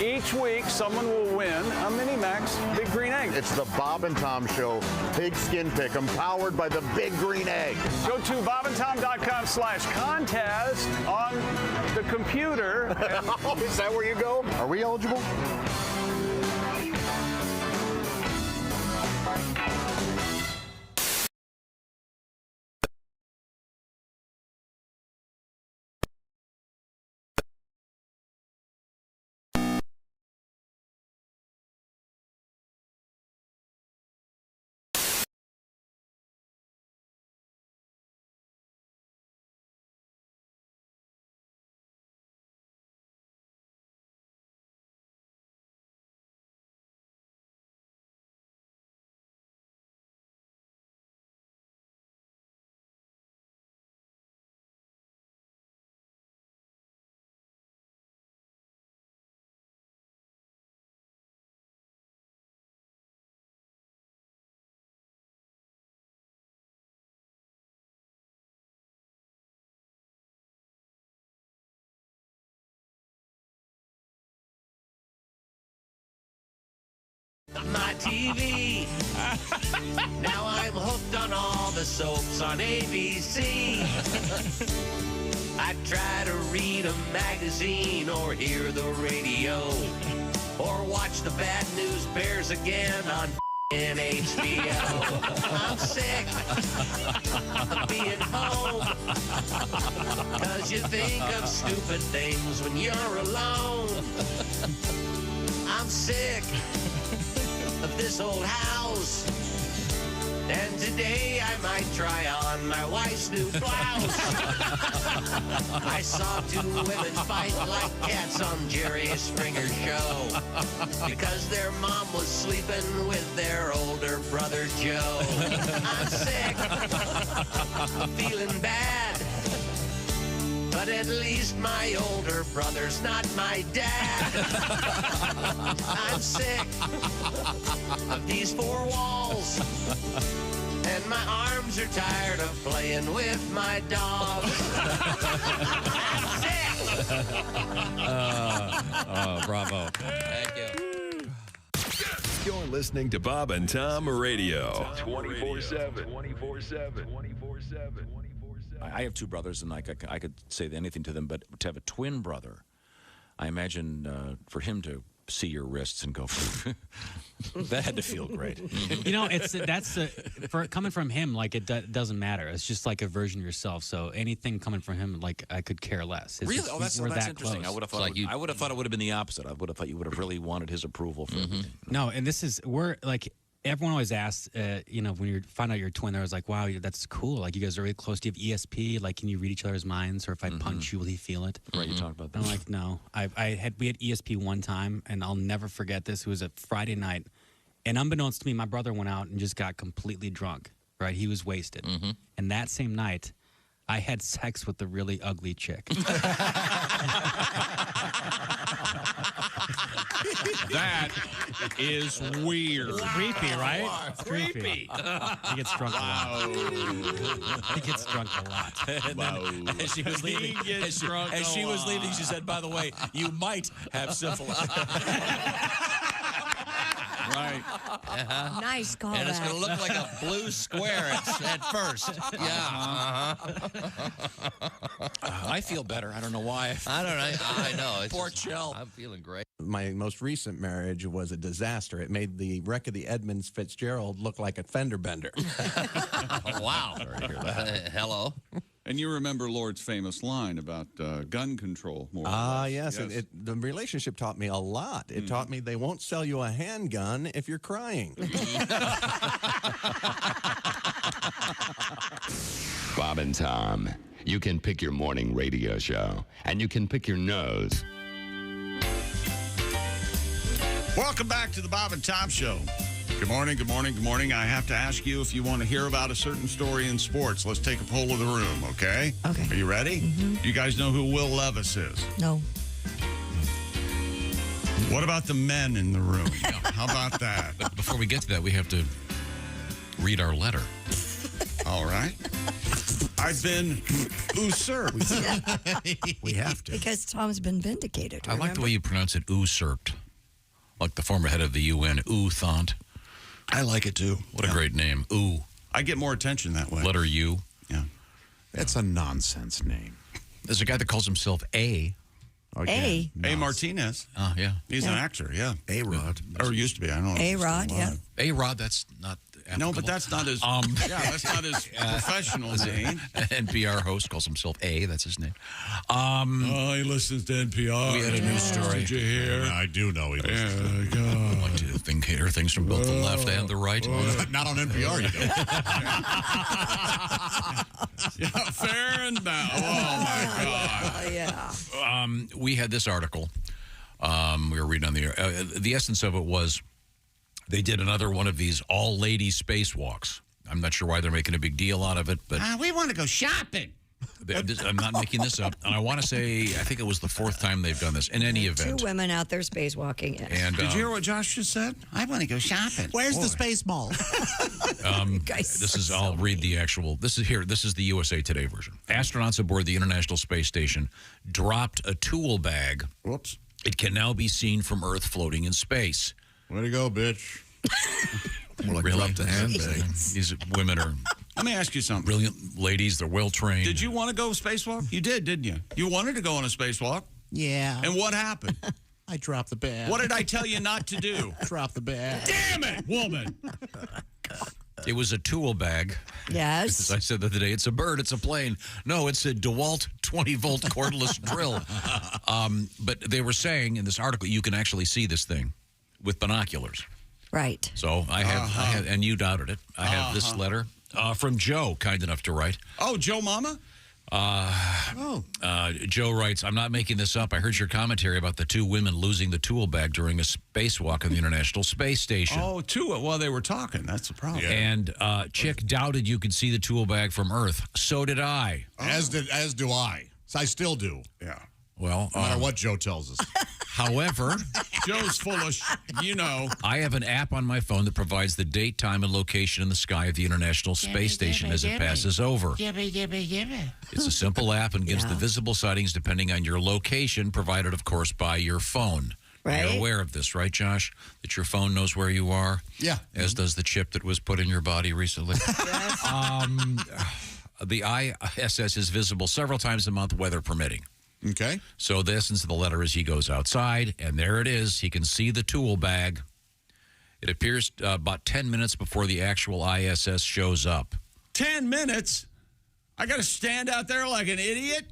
Each week, someone will win a Mini Max Big Green Egg. It's the Bob and Tom Show, Pigskin Pickem, powered by the Big Green Egg. Go to bobandtom.com/contest on the computer. Is that where you go? Are we eligible? My TV. Now I'm hooked on all the soaps on ABC. I try to read a magazine or hear the radio or watch the Bad News Bears again on HBO. I'm sick of being home, 'cause you think of stupid things when you're alone. I'm sick of this old house, and today I might try on my wife's new blouse. I saw two women fight like cats on Jerry Springer's show because their mom was sleeping with their older brother Joe. I'm sick of feeling bad, but at least my older brother's not my dad. I'm sick of these four walls, and my arms are tired of playing with my dogs. I'm sick. Bravo. Thank you. You're listening to Bob and Tom Radio. 24/7. 24/7. 24/7. I have two brothers, and I could say anything to them, but to have a twin brother, I imagine for him to see your wrists and go, that had to feel great. You know, for coming from him, like it doesn't matter. It's just like a version of yourself. So anything coming from him, like I could care less. It's Really? just, Oh, that's we're that interesting. close. I would have thought. I would have thought it would have been the opposite. I would have thought you would have really wanted his approval for everything. No, and we're like everyone always asks, when you find out you're a twin, they're always like, wow, that's cool. Like, you guys are really close. Do you have ESP? Like, can you read each other's minds? Or if I punch you, will he feel it? Right, you talked about that. I'm like, no. We had ESP one time, and I'll never forget this. It was a Friday night. And unbeknownst to me, my brother went out and just got completely drunk, right? He was wasted. And that same night, I had sex with a really ugly chick. That is weird. It's creepy, right? It's creepy. He gets drunk a lot. He gets drunk a lot. And then, as she was leaving, as she was leaving, she said, "By the way, you might have syphilis." Right. Nice call. And it's going to look like a blue square at first. Yeah. I feel better. I don't know why. I don't know. I know. It's Poor Chell. I'm feeling great. My most recent marriage was a disaster. It made the wreck of the Edmunds Fitzgerald look like a fender bender. Wow. Hello. And you remember Lord's famous line about gun control, more or less. Yes. The relationship taught me a lot. It taught me they won't sell you a handgun if you're crying. Bob and Tom, you can pick your morning radio show, and you can pick your nose. Welcome back to the Bob and Tom Show. Good morning, good morning, good morning. I have to ask you if you want to hear about a certain story in sports. Let's take a poll of the room, okay? Okay. Are you ready? You guys know who Will Levis is? No. What about the men in the room? How about that? But before we get to that, we have to read our letter. All right. I've been usurped. We have to. Because Tom's been vindicated. I like the way you pronounce it, usurped. Like the former head of the UN, Thant. I like it too. What a great name, Ooh. I get more attention that way. Letter U. Yeah. It's a nonsense name. There's a guy that calls himself A. A. A. Martinez. Oh, yeah. He's an actor, yeah. A-Rod. Or used to be. I don't know. A-Rod, yeah. A-Rod, that's not applicable. No, but that's not his, that's not his professional name. NPR host calls himself A. That's his name. He listens to NPR. We had a news story. Did you hear? Yeah, I do know he listens. I like to hear things from both the left and the right. Not on NPR, you don't. Yeah, fair and now. Oh, my God. Yeah. We had this article. We were reading on the air. The essence of it was they did another one of these all-ladies spacewalks. I'm not sure why they're making a big deal out of it, but we want to go shopping. I'm not making this up. And I want to say, I think it was the fourth time they've done this in any event. 2 women out there spacewalking. Yes. And, Did you hear what Josh just said? I want to go shopping. Where's the space mall? This is, I'll read the actual, this is the USA Today version. Astronauts aboard the International Space Station dropped a tool bag. Whoops. It can now be seen from Earth floating in space. Way to go, bitch. More like drop the handbag. These women are Let me ask you something. brilliant ladies. They're well-trained. Did you want to go spacewalk? You did, didn't you? You wanted to go on a spacewalk. Yeah. And what happened? I dropped the bag. What did I tell you not to do? Drop the bag. Damn it, woman. It was a tool bag. Yes. As I said the other day, it's a bird, it's a plane. No, it's a DeWalt 20-volt cordless drill. But they were saying in this article, you can actually see this thing with binoculars. Right. So I have, and you doubted it. I have this letter from Joe, kind enough to write. Oh, Joe Mama? Joe writes, I'm not making this up. I heard your commentary about the 2 women losing the tool bag during a spacewalk on the International Space Station. Oh, 2 while they were talking. That's the problem. Yeah. And Chick doubted you could see the tool bag from Earth. So did I. As do I. So I still do. Yeah. Well, no matter what Joe tells us. However, Joe's full of, I have an app on my phone that provides the date, time, and location in the sky of the International Space Station as it passes over. It's a simple app and gives the visible sightings depending on your location, provided, of course, by your phone. Right. You're aware of this, right, Josh? That your phone knows where you are? Yeah. As does the chip that was put in your body recently. The ISS is visible several times a month, weather permitting. Okay. So the essence of the letter is he goes outside, and there it is. He can see the tool bag. It appears about 10 minutes before the actual ISS shows up. 10 minutes? I got to stand out there like an idiot?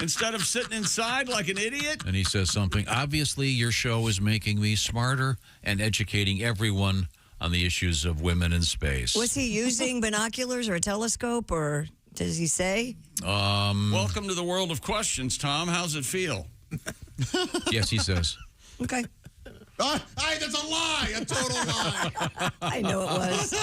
Instead of sitting inside like an idiot? And he says something, obviously your show is making me smarter and educating everyone on the issues of women in space. Was he using binoculars or a telescope, or does he say? Welcome to the world of questions, Tom. How's it feel? Yes, he says. Okay. Hey, that's a lie. A total lie. I know it was.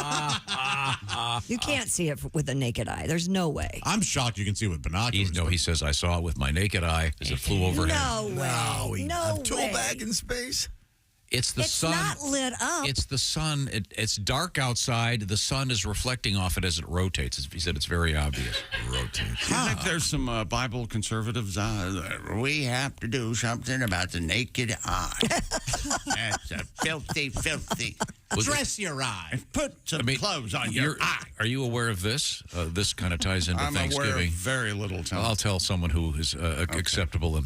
You can't see it with the naked eye. There's no way. I'm shocked you can see it with binoculars. He says, I saw it with my naked eye as it flew overhead. No way. No way. Tool bag in space. It's the sun. It's not lit up. It's the sun. It's dark outside. The sun is reflecting off it as it rotates. He said it's very obvious. It rotates. Do you think there's some Bible conservatives? We have to do something about the naked eye. That's a filthy. Dress your eye. And put some clothes on your eye. Are you aware of this? This kind of ties into I'm Thanksgiving. aware of very little, Tom. I'll tell someone who is acceptable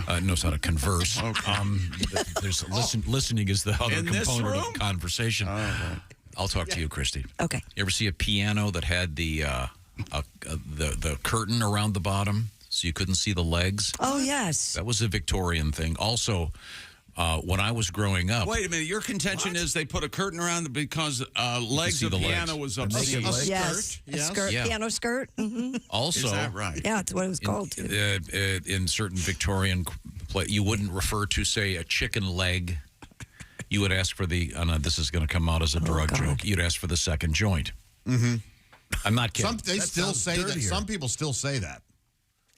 and knows how to converse. There's listening is the other In this component room? of conversation. I'll talk to you, Christy. Okay. You ever see a piano that had the curtain around the bottom so you couldn't see the legs? Oh, yes. That was a Victorian thing. Also, when I was growing up. Wait a minute. Your contention is they put a curtain around it because legs of piano was obscene. Yes. A skirt, piano skirt. Mm-hmm. Also, is that right? Yeah, that's what it was called, too. In certain Victorian play, you wouldn't refer to, say, a chicken leg. You would ask for the, this is going to come out as a drug joke, you'd ask for the second joint. Mm-hmm. I'm not kidding. They still say that. Some people still say that.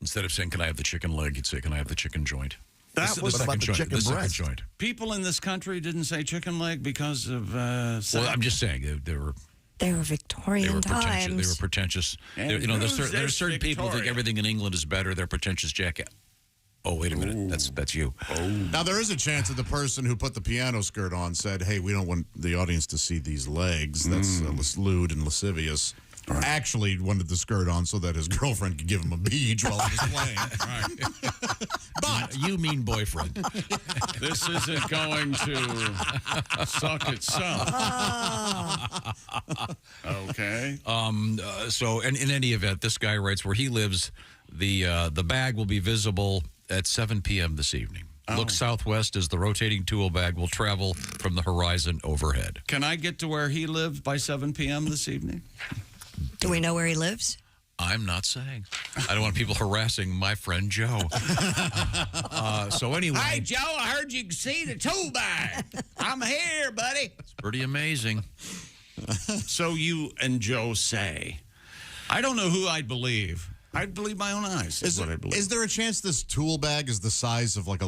Instead of saying, can I have the chicken leg, you'd say, can I have the chicken joint? That was the second joint. The second joint. People in this country didn't say chicken leg because of well, I'm just saying, they were Victorian times. They were pretentious. There's certain people who think everything in England is better. They're pretentious jackass. Oh, wait a minute. That's you. Now, there is a chance that the person who put the piano skirt on said, hey, we don't want the audience to see these legs. That's lewd and lascivious. Right. Actually wanted the skirt on so that his girlfriend could give him a beach while he was playing. Right. But you mean boyfriend. This isn't going to suck itself. Okay. So, and in any event, this guy writes where he lives, the bag will be visible at 7 p.m. this evening. Look southwest as the rotating tool bag will travel from the horizon overhead. Can I get to where he lived by 7 p.m. this evening? Do we know where he lives? I'm not saying. I don't want people harassing my friend Joe. So anyway. Hey, Joe, I heard you can see the tool bag. I'm here, buddy. It's pretty amazing. So you and Joe say. I don't know who I'd believe. I'd believe my own eyes. Is what I believe. Is there a chance this tool bag is the size of like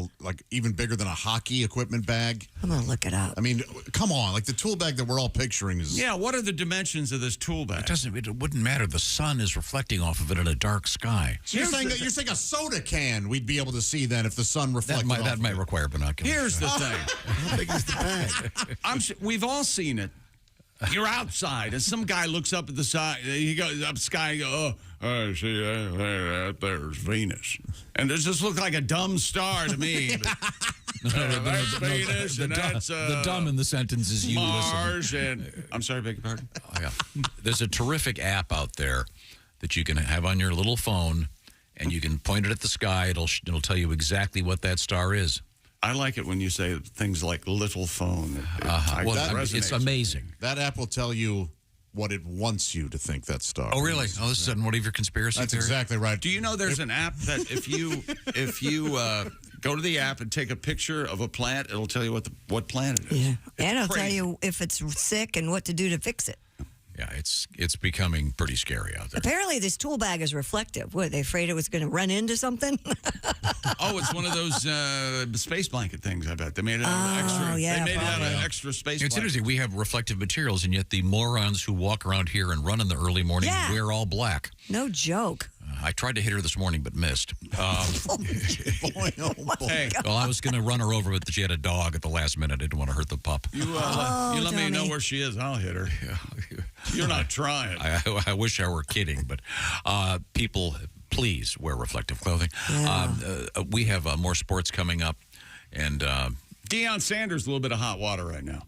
even bigger than a hockey equipment bag? I'm gonna look it up. I mean, come on, like the tool bag that we're all picturing is. Yeah, what are the dimensions of this tool bag? It wouldn't matter. The sun is reflecting off of it in a dark sky. So you're saying a soda can we'd be able to see then if the sun reflected off that might require binoculars. Here's the thing. How big is the bag? We've all seen it. You're outside, and some guy looks up at the side. He goes up the sky and goes, I see that there's Venus. And does this look like a dumb star to me? That's Venus, and that's the dumb in the sentence is you Mars, listen. and I'm sorry, beg your pardon? Oh, yeah. There's a terrific app out there that you can have on your little phone, and you can point it at the sky. It'll tell you exactly what that star is. I like it when you say things like little phone. It's amazing. That app will tell you what it wants you to think that star is. Oh, really? Oh, this is one of your conspiracy That's theories? exactly right. Do you know there's an app that if you go to the app and take a picture of a plant, it'll tell you what plant it is. Yeah. And it'll tell you if it's sick and what to do to fix it. Yeah, it's becoming pretty scary out there. Apparently, this tool bag is reflective. What, are they afraid it was going to run into something? Oh, it's one of those space blanket things, I bet. They made it out of extra. Yeah, they made it out of extra space It's blanket. interesting. We have reflective materials, and yet the morons who walk around here and run in the early morning wear all black. No joke. I tried to hit her this morning, but missed. Hey. Well, I was going to run her over, but she had a dog at the last minute. I didn't want to hurt the pup. You let me know where she is. I'll hit her. You're not trying. I wish I were kidding, but people, please wear reflective clothing. Yeah. We have more sports coming up, and Deion Sanders, a little bit of hot water right now.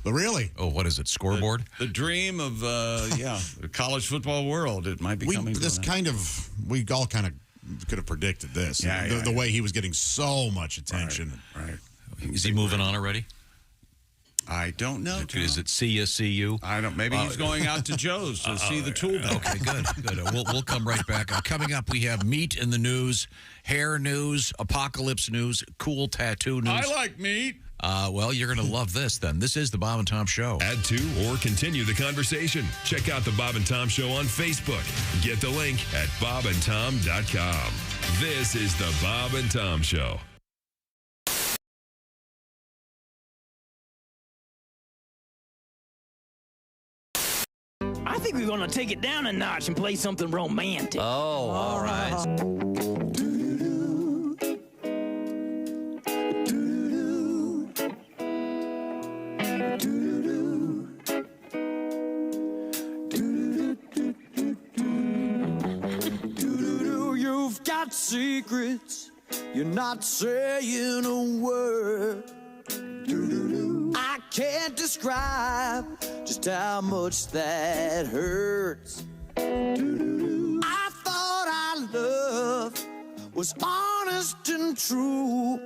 But really? Oh, what is it? Scoreboard? The dream of the college football world. It might be coming. We all kind of could have predicted this. The way he was getting so much attention. Right. Is he moving on already? I don't know. Is it see you? I don't. Maybe he's going out to Joe's to see the toolbags. Okay, good. We'll come right back. Coming up, we have meat in the news, hair news, apocalypse news, cool tattoo news. I like meat. Well, you're going to love this then. This is the Bob and Tom Show. Add to or continue the conversation. Check out the Bob and Tom Show on Facebook. Get the link at bobandtom.com. This is the Bob and Tom Show. I think we're gonna take it down a notch and play something romantic. Oh, all right. You've got secrets, you're not saying a word. I can't describe just how much that hurts. I thought our love was honest and true.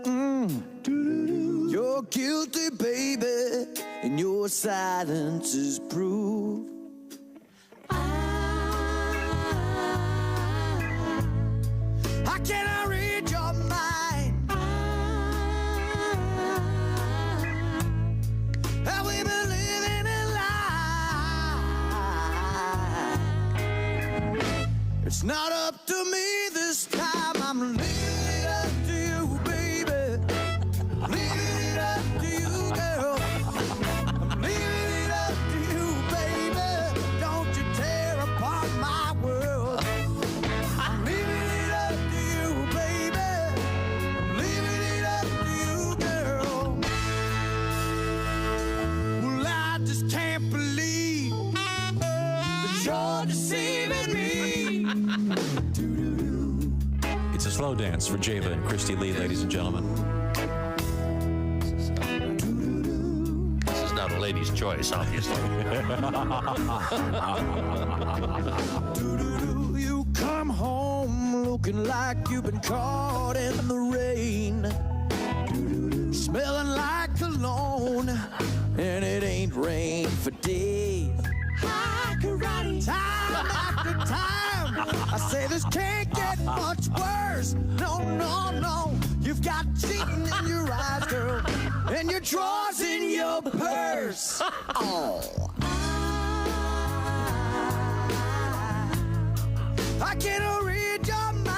You're guilty, baby, and your silence is proof. How can I read your mind? Have we been living a lie? It's not up to me this time. I'm leaving it up to you, baby. Leaving it up to you, girl. I'm leaving it up to you, baby. Don't you tear apart my world. I'm leaving it up to you, baby. I'm leaving it up to you, girl. Well, I just can't believe that you're deceiving me. It's a slow dance for Java and Christy Lee, ladies and gentlemen. This is not a lady's choice, obviously. You come home looking like you've been caught in the rain, smelling like cologne, and it ain't rained for days. Hi, karate. Time after time, I say this can't get much worse. No, no, no. You've got cheating in your eyes, girl, and your drawers in your purse. Oh. I can't read your mind.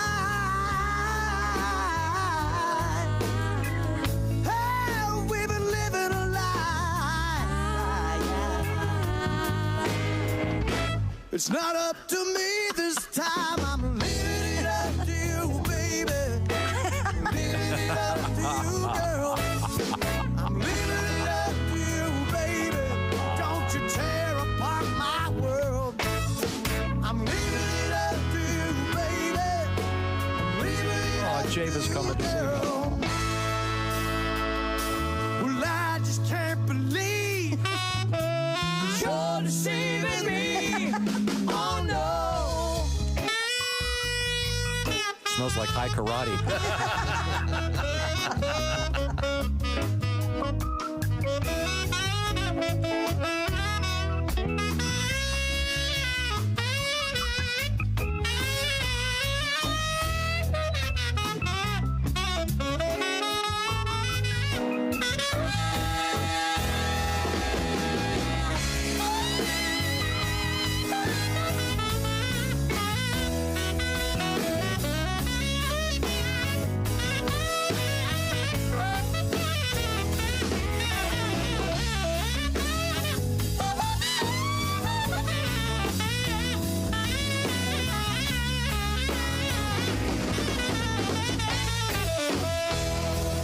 Hey, we've been living a lie. It's not up to me this time. I'm leaving it up to you, baby. I'm leaving it up to you, girl. I'm leaving it up to you, baby. Don't you tear apart my world. I'm leaving it up to you, baby. I'm leaving it up Java's coming to see me. Well, I just can't believe you're deceiving me. Oh, no. Smells like high karate.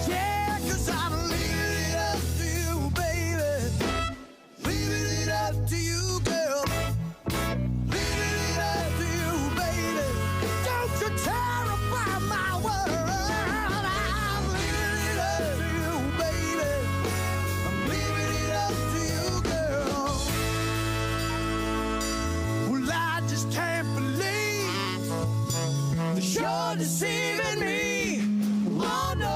Yeah, 'cause I'm leaving it up to you, baby. Leaving it up to you, girl. Leaving it up to you, baby. Don't you tear apart my world. I'm leaving it up to you, baby. I'm leaving it up to you, girl. Well, I just can't believe that you're deceiving me. Oh, no.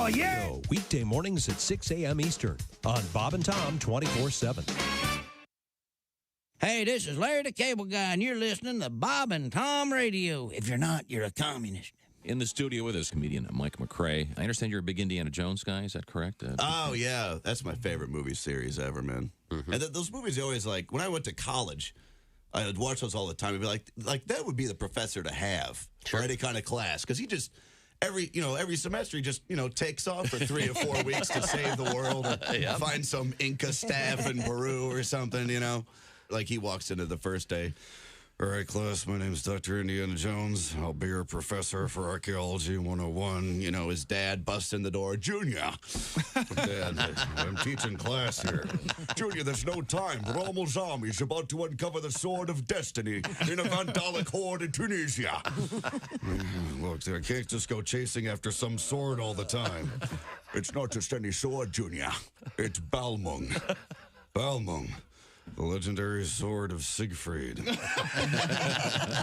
yeah! Weekday mornings at 6 a.m. Eastern on Bob and Tom 24/7. Hey, this is Larry the Cable Guy, and you're listening to Bob and Tom Radio. If you're not, you're a communist. In the studio with us, comedian Mike McRae. I understand you're a big Indiana Jones guy. Is that correct? Oh, yeah. That's my favorite movie series ever, man. Mm-hmm. And those movies are always like, when I went to college, I would watch those all the time. I'd be like that would be the professor to have for any kind of class. Because he just, every semester, he just, takes off for 3 or 4 weeks to save the world or find some Inca staff in Peru or something, Like he walks into the first day. All right, class, my name's Dr. Indiana Jones. I'll be your professor for Archaeology 101. His dad busts in the door. Junior, Dad, I'm teaching class here. Junior, there's no time. We're almost zombies about to uncover the sword of destiny in a Vandalic horde in Tunisia. Look, I can't just go chasing after some sword all the time. It's not just any sword, Junior. It's Balmung. Balmung. The legendary sword of Siegfried,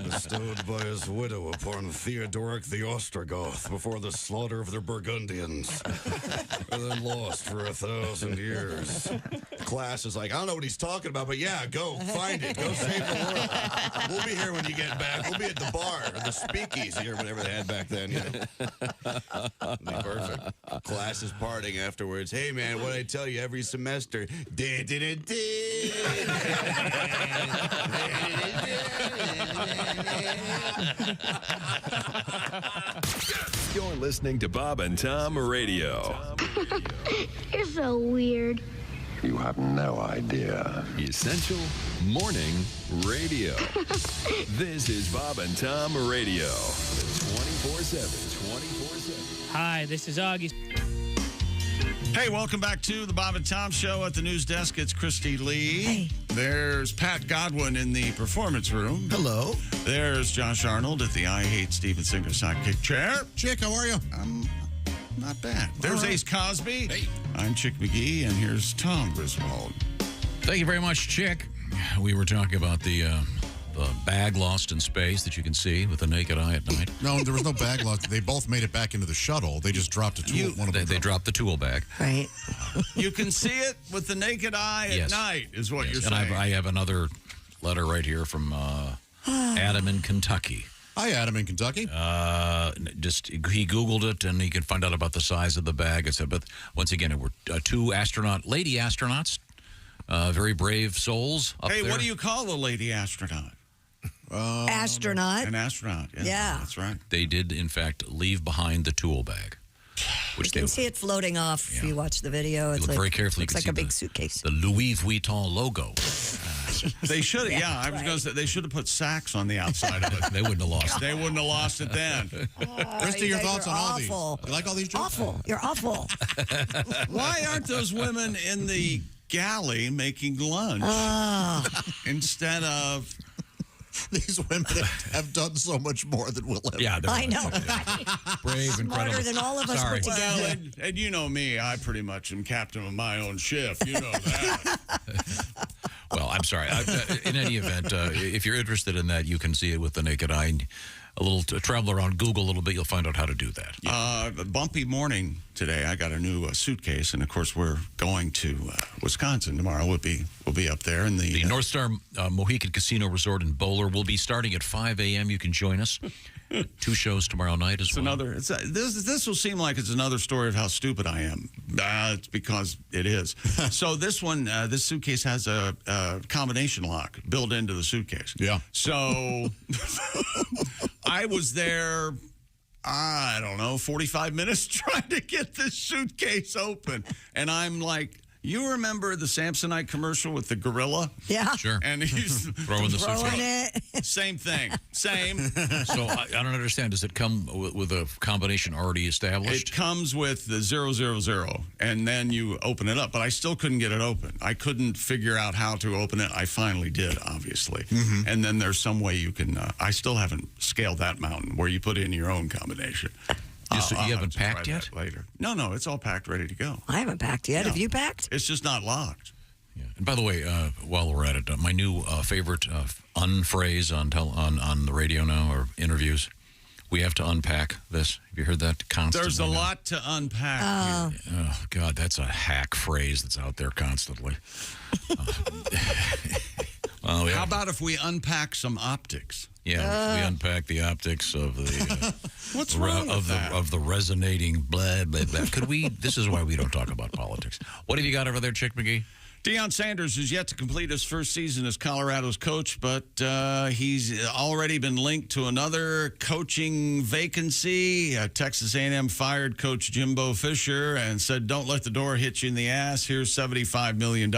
bestowed by his widow upon Theodoric the Ostrogoth before the slaughter of the Burgundians, and then lost for 1,000 years. Class is like, I don't know what he's talking about, but yeah, go find it. Go save the world. We'll be here when you get back. We'll be at the bar, or the speakeasy, or whatever they had back then. Perfect. Class is partying afterwards. Hey, man, what did I tell you every semester? You're listening to Bob and Tom Radio. You're so weird. You have no idea. Essential Morning Radio. This is Bob and Tom Radio. 24/7. Hi, this is Augie. Hey, welcome back to the Bob and Tom Show. At the news desk, it's Christy Lee. Hey. There's Pat Godwin in the performance room. Hello. There's Josh Arnold at the I Hate Steven Singer sidekick chair. Chick, how are you? I'm not bad. There's Ace Cosby. Hey. I'm Chick McGee, and here's Tom Griswold. Thank you very much, Chick. We were talking about the bag lost in space that you can see with the naked eye at night. No, there was no bag lost. They both made it back into the shuttle. They just dropped a tool. They dropped the tool bag. Right. You can see it with the naked eye at night, is what you're saying. And I have another letter right here from Adam in Kentucky. Hi, Adam in Kentucky. He Googled it, and he could find out about the size of the bag. But once again, it were two lady astronauts, very brave souls up there. Hey, what do you call a lady astronaut? Astronaut. An astronaut. Yeah. That's right. They did, in fact, leave behind the tool bag. You can see it floating off if you watch the video. It's look very carefully. Looks like a big suitcase. The Louis Vuitton logo. They should have, I was going to say, they should have put sacks on the outside of it. They wouldn't have lost it. They wouldn't have lost it then. Christy, your thoughts on all these? You like all these jokes? Awful. You're awful. Why aren't those women in the galley making lunch instead of... These women have done so much more than we'll ever. Yeah, I know. Brave, Smarter incredible. than all of us put together. Well, and you know me, I pretty much am captain of my own ship. You know that. Well, I'm sorry. In any event, if you're interested in that, you can see it with the naked eye. A little travel around Google a little bit, you'll find out how to do that. A bumpy morning today. I got a new suitcase, and of course we're going to Wisconsin tomorrow. We'll be up there in the North Star Mohican Casino Resort in Bowler. We'll be starting at 5 a.m. You can join us. 2 shows tomorrow night as well. This will seem like it's another story of how stupid I am. It's because it is. So this suitcase has a combination lock built into the suitcase. Yeah. So I was there, I don't know, 45 minutes trying to get this suitcase open. And I'm like, you remember the Samsonite commercial with the gorilla? Yeah. Sure. And he's throwing it. Same thing. Same. So I don't understand. Does it come with a combination already established? It comes with the 000, and then you open it up. But I still couldn't get it open. I couldn't figure out how to open it. I finally did, obviously. Mm-hmm. And then there's some way you can, I still haven't scaled that mountain where you put in your own combination. You haven't packed yet? Later. No, it's all packed, ready to go. I haven't packed yet. No. Have you packed? It's just not locked. Yeah. And by the way, while we're at it, my new favorite unphrase on the radio now or interviews, We have to unpack this. Have you heard that constantly? There's a lot to unpack here. Oh, God, that's a hack phrase that's out there constantly. Well, How about if we unpack some optics? Yeah, we unpack the optics of the What's wrong with that? of the resonating blah blah blah. Could we? This is why we don't talk about politics. What have you got over there, Chick McGee? Deion Sanders is yet to complete his first season as Colorado's coach, but he's already been linked to another coaching vacancy. Texas A&M fired Coach Jimbo Fisher and said, "Don't let the door hit you in the ass. Here's $75 million."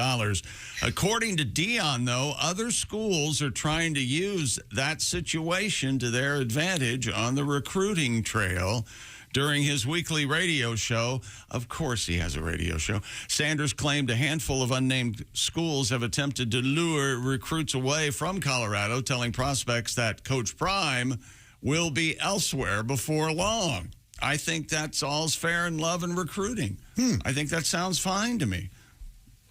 According to Deion, though, other schools are trying to use that situation to their advantage on the recruiting trail. During his weekly radio show, of course he has a radio show, Sanders claimed a handful of unnamed schools have attempted to lure recruits away from Colorado, telling prospects that Coach Prime will be elsewhere before long. I think that's all's fair in love and recruiting. I think that sounds fine to me.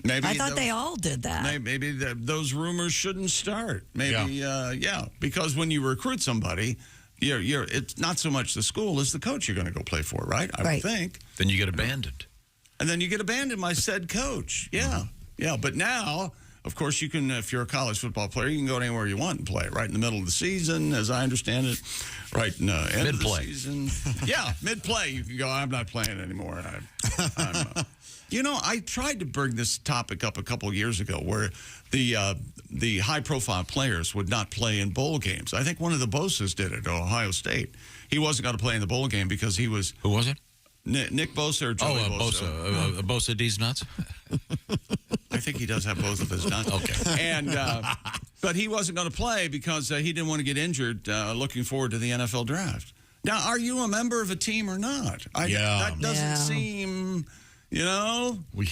Maybe I thought they all did that. Maybe those rumors shouldn't start. Maybe, because when you recruit somebody, it's not so much the school as the coach you're going to go play for, right? I would think. Then you get abandoned. And then you get abandoned by said coach. Yeah. Yeah. But now, of course, you can, if you're a college football player, you can go anywhere you want and play. Right in the middle of the season, as I understand it. Right in the end of the season. Yeah, mid-play. You can go, I'm not playing anymore. I tried to bring this topic up a couple of years ago where the high-profile players would not play in bowl games. I think one of the Bosa's did it at Ohio State. He wasn't going to play in the bowl game because he was... Who was it? Nick Bosa or Joey Bosa. Bosa D's nuts? I think he does have both of his nuts. Okay. And but he wasn't going to play because he didn't want to get injured looking forward to the NFL draft. Now, are you a member of a team or not? That doesn't seem... He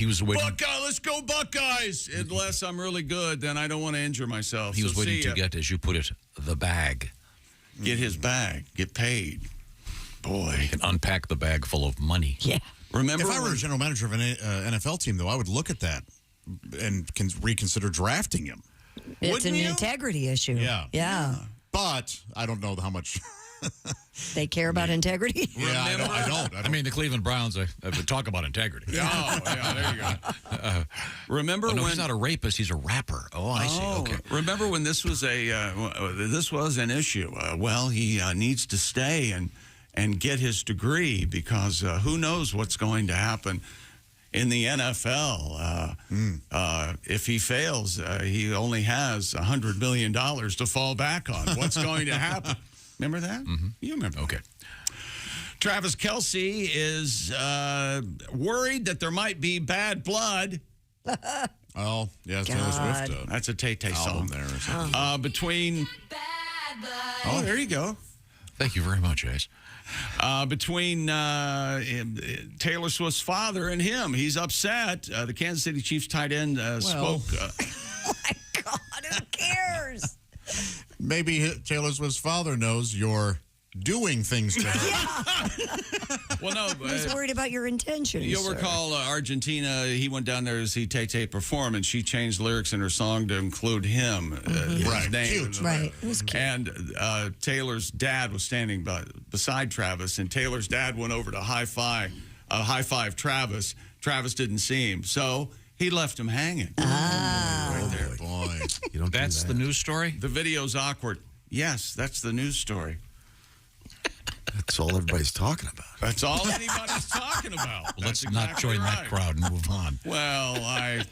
was waiting. Buckeye, let's go Buckeyes! Unless I'm really good, then I don't want to injure myself. He was waiting to get, as you put it, the bag. Get his bag. Get paid. Boy. He can unpack the bag full of money. Yeah. Remember, if I were a general manager of an NFL team, though, I would look at that and reconsider drafting him. It's an integrity issue. Yeah. But I don't know how much... They care about integrity? Yeah, I don't. I mean, the Cleveland Browns, I talk about integrity. There you go. Remember when... he's not a rapist, he's a rapper. Oh, I see. Okay. Remember when this was an issue? He needs to stay and get his degree because who knows what's going to happen in the NFL. If he fails, he only has $100 million to fall back on. What's going to happen? Remember that? Mm-hmm. You remember. Okay. Travis Kelce is worried that there might be bad blood. Oh, yeah, Taylor Swift. That's a Tay-Tay song there. Or something. Between... Oh, there you go. Thank you very much, Ace. Between Taylor Swift's father and him. He's upset. The Kansas City Chiefs tight end spoke... oh, my God, who cares? Maybe Taylor Swift's father knows you're doing things to her. Well, no. He's worried about your intentions. You'll recall Argentina, he went down there to see Tay-Tay perform, and she changed lyrics in her song to include him. His name. Cute. Right. It was cute. And Taylor's dad was standing beside Travis, and Taylor's dad went over to high-five Travis. Travis didn't see him, so he left him hanging. Right there. Boy. That's the news story? The video's awkward. Yes, that's the news story. That's all everybody's talking about. That's all anybody's talking about. Let's not join that crowd and move on. Well,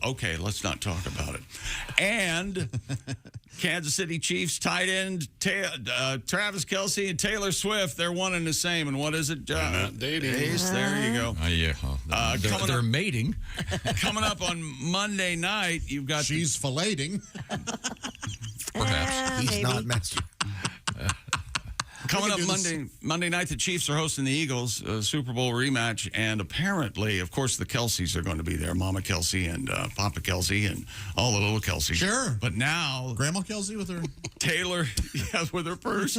okay, let's not talk about it. And Kansas City Chiefs tight end Travis Kelce and Taylor Swift, they're one and the same. And what is it? Not dating. Ace, there you go. They're mating. Coming up on Monday night, you've got... She's filleting. Perhaps. He's not master. Coming up Monday night, the Chiefs are hosting the Eagles, Super Bowl rematch, and apparently, of course, the Kelceys are going to be there. Mama Kelce and Papa Kelce and all the little Kelceys. Sure. But now... Grandma Kelce with her... Taylor, with her purse.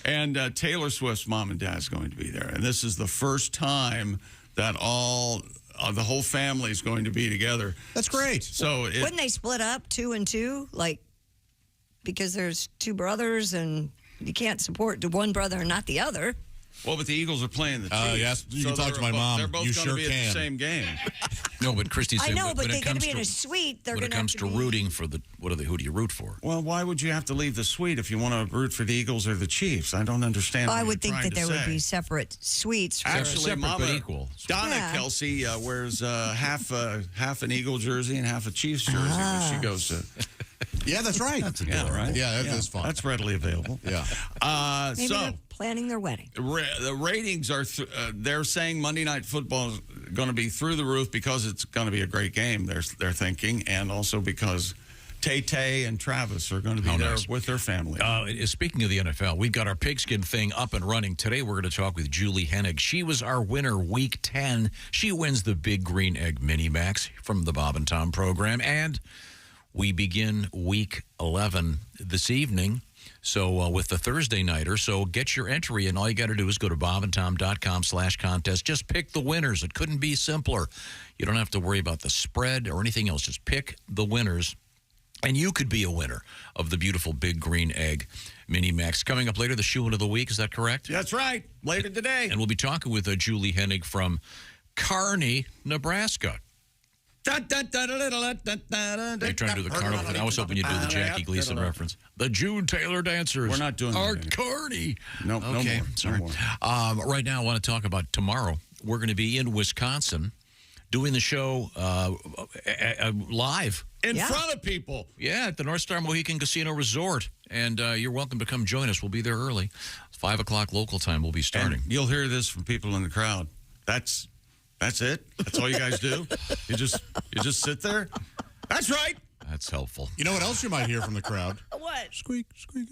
And Taylor Swift's mom and dad is going to be there. And this is the first time that the whole family is going to be together. That's great. So wouldn't they split up 2 and 2? Like, because there's 2 brothers and... You can't support one brother and not the other. Well, but the Eagles are playing the Chiefs. Yes, you can talk to my mom. They're both You going to sure be at can. the same game. No, but Christy's I saying know, but when they're it going comes to be in a suite. They're when going it comes to rooting for the who do you root for? Well, why would you have to leave the suite if you want to root for the Eagles or the Chiefs? I don't understand. I what would you're think trying that to there would say. be separate suites. For Actually, separate Mama, but equal. Donna Yeah. Kelsey wears half an Eagle jersey and half a Chiefs jersey when she goes to. Yeah, that's right. Yeah, right. Yeah, that is fun. That's readily available. Yeah. Maybe So they're planning their wedding. the ratings are. They're saying Monday Night Football is going to be through the roof because it's going to be a great game. They're thinking, and also because Tay and Travis are going to be there with their family. Speaking of the NFL, we've got our pigskin thing up and running. Today we're going to talk with Julie Hennig. She was our winner week 10. She wins the Big Green Egg Mini Max from the Bob and Tom program. And we begin week 11 this evening. So with the Thursday nighter. So get your entry, and all you got to do is go to bobandtom.com/contest. Just pick the winners. It couldn't be simpler. You don't have to worry about the spread or anything else. Just pick the winners. And you could be a winner of the beautiful Big Green Egg Mini Max. Coming up later, the shoe of the week. Is that correct? That's right. Later today. And we'll be talking with Julie Hennig from Kearney, Nebraska. Are you trying to do the carnival thing? I was hoping you'd do the Jackie Gleason reference. The June Taylor dancers. We're not doing that Art Kearney. No, okay, no more. sorry. No more. Right now, I want to talk about tomorrow. We're going to be in Wisconsin doing the show live. In front of people. Yeah, at the North Star Mohican Casino Resort. And you're welcome to come join us. We'll be there early. 5 o'clock local time, we'll be starting. And you'll hear this from people in the crowd. That's it? That's all you guys do? You just sit there? That's right. That's helpful. You know what else you might hear from the crowd? What? Squeak, squeaky.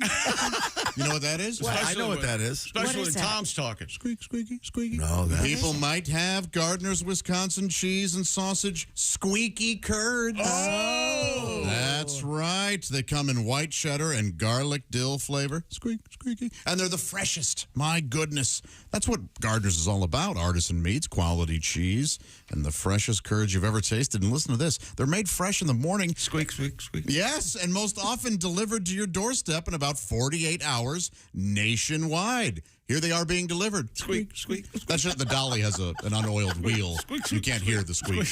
You know what that is? I know what that is. Especially when Tom's talking. Squeak, squeaky, squeaky. No, that People might have Gardner's Wisconsin cheese and sausage squeaky curds. Oh! That's right. They come in white cheddar and garlic dill flavor. Squeak, squeaky. And they're the freshest. My goodness. That's what Gardner's is all about. Artisan meats, quality cheese, and the freshest curds you've ever tasted. And listen to this. They're made fresh in the morning. Squeak, squeak, squeak. Yes, and most often delivered to your doorstep in about 48 hours nationwide. Here they are being delivered. Squeak, squeak. That's just the dolly has an unoiled wheel. You can't hear the squeak.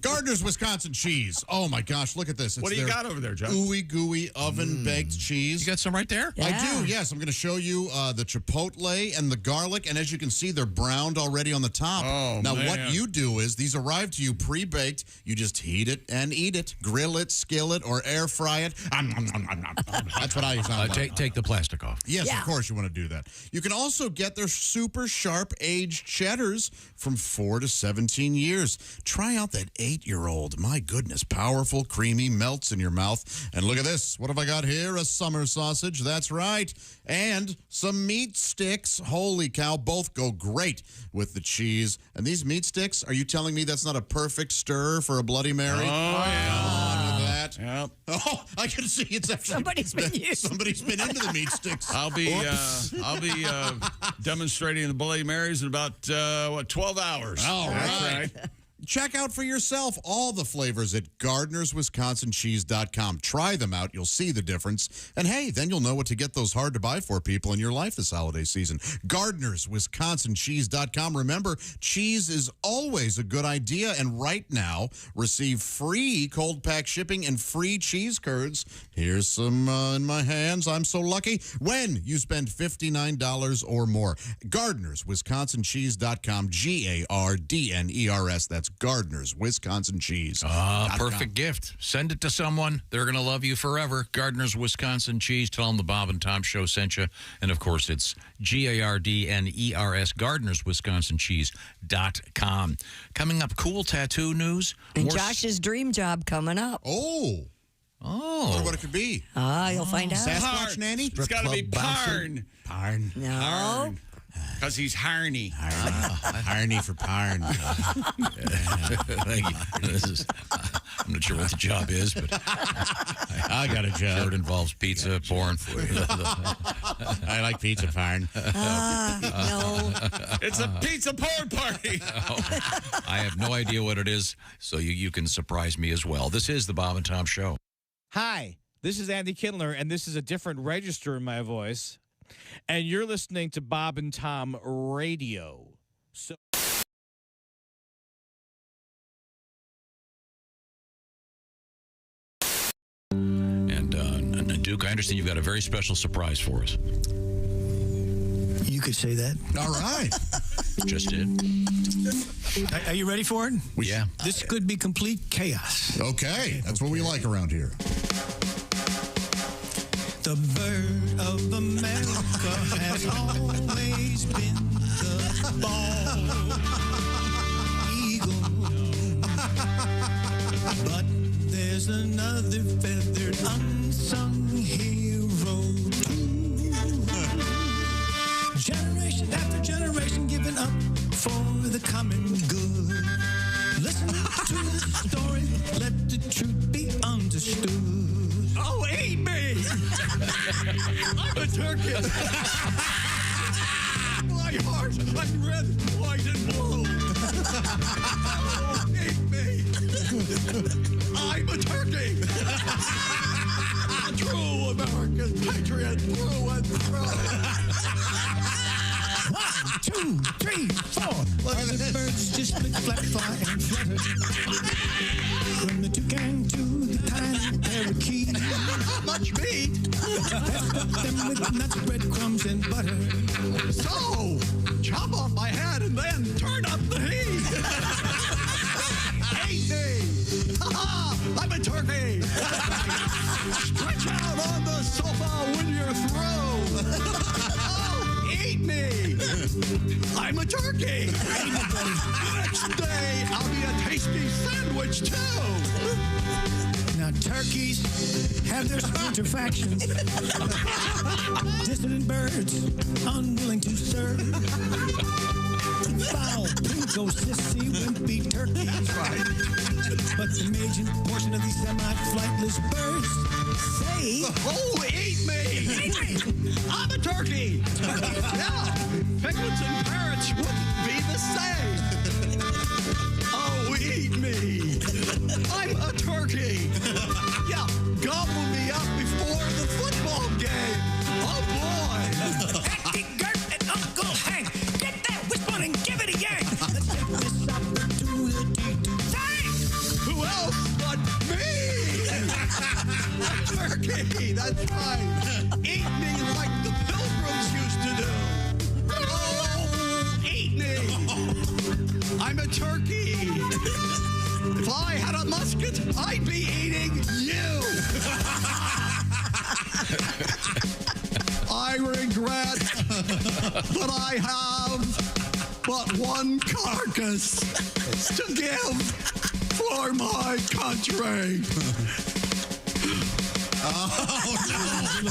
Gardner's Wisconsin cheese. Oh my gosh, look at this. It's What do you got over there, John? Ooey gooey oven baked cheese. You got some right there? I do, yes. I'm going to show you the chipotle and the garlic, and as you can see, they're browned already on the top. Oh, now, man. what you do is these arrive to you pre-baked. You just heat it and eat it, grill it, skillet, or air fry it. That's what I sound like. Take the plastic off. Yes, of course you want to do that. You can also get their super sharp aged cheddars from 4 to 17 years. Try out that 8-year-old. My goodness, powerful, creamy, melts in your mouth. And look at this. What have I got here? A summer sausage. That's right. And some meat sticks. Holy cow, both go great with the cheese. And these meat sticks, are you telling me that's not a perfect stir for a Bloody Mary? Oh, yeah. Come on with that. Yep. Oh, I can see it's actually Somebody's been into the meat sticks. I'll be demonstrating the Bloody Marys in about 12 hours. All right. Check out for yourself all the flavors at GardnersWisconsinCheese.com. Try them out. You'll see the difference. And hey, then you'll know what to get those hard-to-buy-for people in your life this holiday season. GardnersWisconsinCheese.com. Remember, cheese is always a good idea. And right now, receive free cold pack shipping and free cheese curds. Here's some in my hands. I'm so lucky. When you spend $59 or more. GardnersWisconsinCheese.com. GARDNERS. That's Gardner's Wisconsin Cheese. Perfect gift. Send it to someone. They're going to love you forever. Gardner's Wisconsin Cheese. Tell them the Bob and Tom Show sent you. And, of course, it's GARDNERS, GardnersWisconsinCheese.com. Coming up, cool tattoo news. And Josh's dream job coming up. Oh. I wonder what it could be. You'll find out. Sasquatch nanny? It's got to be Parn. Parn. No. Because he's Harney. Harney for Parn. Thank you. I'm not sure what the job is, but I got a job. Sure it involves pizza, porn. I like pizza, Parn. No. It's a pizza porn party. I have no idea what it is, so you can surprise me as well. This is the Bob and Tom Show. Hi, This is Andy Kindler, and this is a different register in my voice. And you're listening to Bob and Tom Radio. So. And Duke, I understand you've got a very special surprise for us. You could say that. All right. Just did. Are you ready for it? Yeah. This could be complete chaos. Okay. That's what we like around here. The bird of America has always been the bald eagle. But there's another feathered unsung hero too. Generation after generation giving up for the common good. Listen to the story, let the truth be understood. Oh, eat me! I'm a turkey. My heart, I'm red, white, and blue. Oh, eat me! I'm a turkey. A true American patriot through and through. 1, 2, 3, 4. The birds just split, flap, fly, and flutter. From the toucan to the tiny parakeet. Much meat. Them with nuts, breadcrumbs, and butter. So, chop off my head and then turn up the heat. Eat me. Ha-ha, I'm a turkey. Stretch out on the sofa when you're through. Oh, eat me. I'm a turkey. The next day, I'll be a tasty sandwich, too. Now, turkeys have their splinter factions. Dissident birds, unwilling to serve. Foul, pinko, sissy, wimpy turkeys. Right. But the major portion of these semi-flightless birds say, oh, eat me! Eat me! I'm a turkey! Yeah, penguins and parrots wouldn't be the same. Oh, eat me! I'm a turkey! Yeah, gobble me up before the football game! Oh, boy! Auntie Gert and Uncle Hank, get that whistle and give it a yank! Let's take this opportunity to thank! Who else but me? A turkey, that's right! Eat me like the Pilgrims used to do! Oh, eat me! I'm a turkey! If I had a musket, I'd be eating you! I regret that I have but one carcass to give for my country. Oh, no.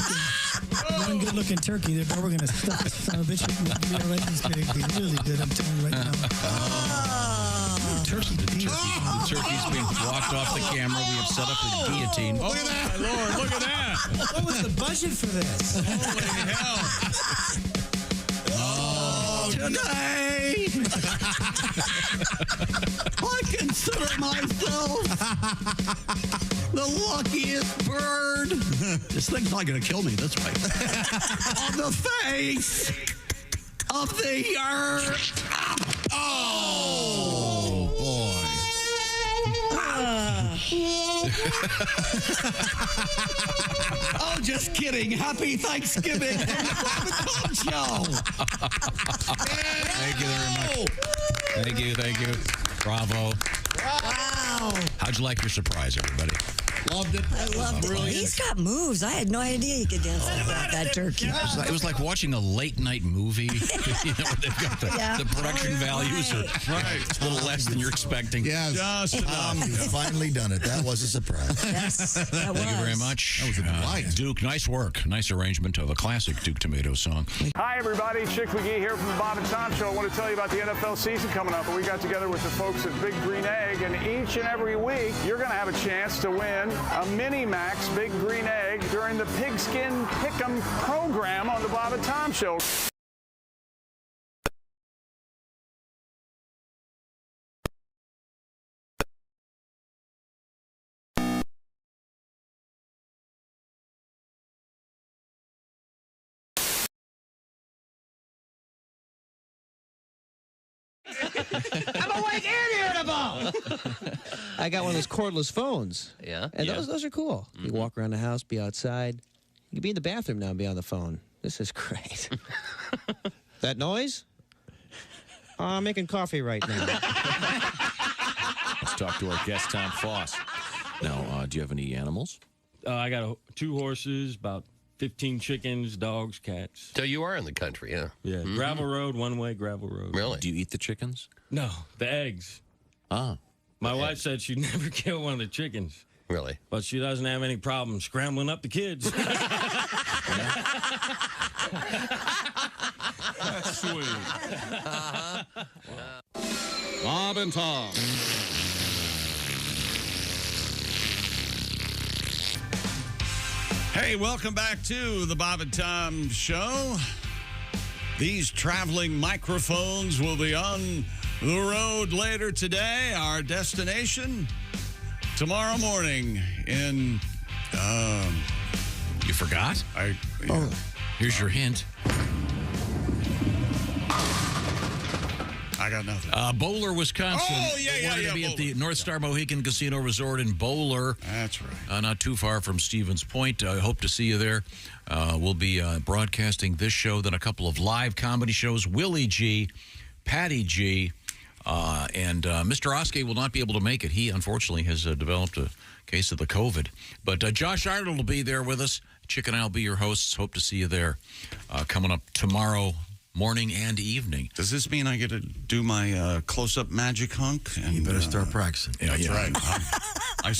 One good-looking turkey, but we're going to stuff this son of a bitch. It's going to be really good, I'm telling you right now. Turkey. The turkey's being walked off the camera. We have set up a guillotine. Oh, my Lord, look at that. What was the budget for this? Holy hell. Oh, today, I consider myself the luckiest bird. This thing's not going to kill me, that's right. On the face of the earth. Oh, boy. Oh, just kidding. Happy Thanksgiving from the Bob and Tom Show. Thank you very much. Thank you. Bravo. Wow. How'd you like your surprise, everybody? Loved it. I loved it. He's got moves. I had no idea he could dance like that turkey. It was like watching a late-night movie. You know, they've got the production values are a little less than you're expecting. Yes. Just enough. You've finally done it. That was a surprise. Yes, that was. Thank you very much. That was a delight. Duke, nice work. Nice arrangement of a classic Duke Tomato song. Hi, everybody. Chick McGee here from the Bob and Tom Show. I want to tell you about the NFL season coming up. We got together with the folks at Big Green Egg, and each and every week, you're going to have a chance to win a Mini Max Big Green Egg during the Pigskin Pickem program on the Bob and Tom Show. I'm awake and irritable. I got one of those cordless phones. Yeah. And those are cool. You walk around the house, be outside. You can be in the bathroom now and be on the phone. This is great. That noise? Oh, I'm making coffee right now. Let's talk to our guest, Tom Foss. Now, do you have any animals? I got 2 horses, about 15 chickens, dogs, cats. So you are in the country, yeah? Yeah, gravel road, one-way gravel road. Really? Do you eat the chickens? No, the eggs. Ah. My wife said she'd never kill one of the chickens. Really? But she doesn't have any problem scrambling up the kids. That's sweet. Bob and Tom. Hey, welcome back to the Bob and Tom Show. These traveling microphones will be on the road later today. Our destination tomorrow morning in. You forgot? Here's your hint. I got nothing. Bowler, Wisconsin. Oh, yeah, We're going to be at the North Star Mohican Casino Resort in Bowler. That's right. Not too far from Stevens Point. I hope to see you there. We'll be broadcasting this show, then a couple of live comedy shows. Willie G, Patty G, and Mr. Oskey will not be able to make it. He, unfortunately, has developed a case of the COVID. But Josh Arnold will be there with us. Chick and I will be your hosts. Hope to see you there coming up tomorrow morning and evening. Does this mean I get to do my close-up magic hunk? And, You better start practicing. Yeah, that's right. I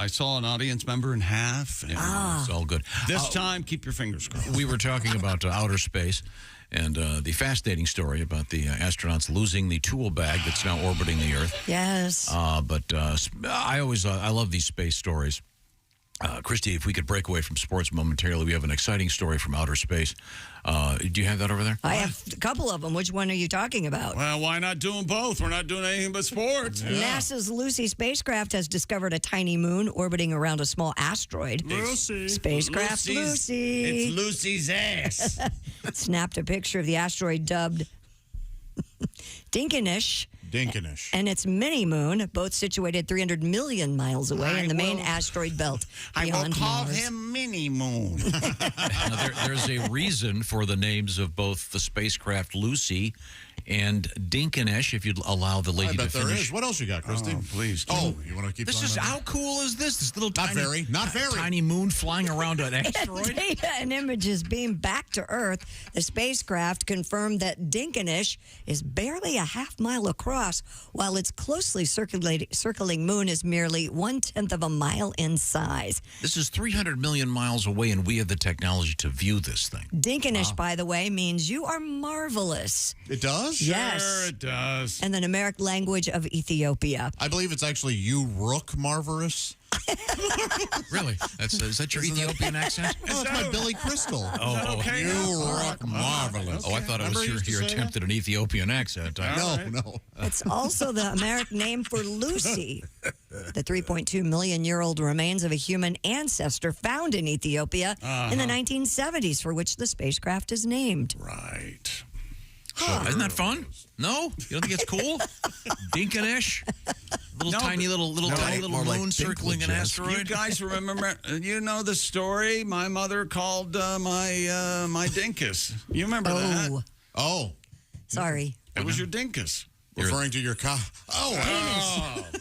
saw an audience member in half. And It's all good. This time, keep your fingers crossed. We were talking about outer space and the fascinating story about the astronauts losing the tool bag that's now orbiting the Earth. Yes. But I love these space stories. Christy, if we could break away from sports momentarily, we have an exciting story from outer space. Do you have that over there? I have a couple of them. Which one are you talking about? Well, why not do them both? We're not doing anything but sports. NASA's Lucy spacecraft has discovered a tiny moon orbiting around a small asteroid. Lucy. Spacecraft Lucy. It's Lucy's ass. Snapped a picture of the asteroid dubbed Dinkinish. And its mini moon, both situated 300 million miles away in the main asteroid belt I beyond will call Mars. him Mini Moon. Now, there's a reason for the names of both the spacecraft Lucy and Dinkinish, if you'd allow the lady I bet to finish. there is. What else you got, Christy? Oh, please. Oh, you want to keep This talking is about how cool is this? This little Not very. tiny moon flying around an asteroid. Data and images beamed back to Earth. The spacecraft confirmed that Dinkinish is barely a half mile across, while its closely circling moon is merely 1/10 of a mile in size. This is 300 million miles away, and we have the technology to view this thing. Dinkinish, by the way, means you are marvelous. It does? Yes. Sure it does. And the Numeric language of Ethiopia. I believe it's actually you rook marvelous. Really? Is that your Ethiopian accent? Oh, that's my Billy Crystal. Oh, okay? You rock marvelous. Oh, I thought it Remember was you used to your say attempt at an Ethiopian accent. No. It's also the American name for Lucy, the 3.2 million-year-old remains of a human ancestor found in Ethiopia in the 1970s, for which the spacecraft is named. Right. Isn't that fun? No? You don't think it's cool? Dinkinish? Tiny little moon circling an asteroid? You guys remember, you know the story my mother called my dinkus. You remember that? Oh. Sorry. It was your dinkus. Referring to your car.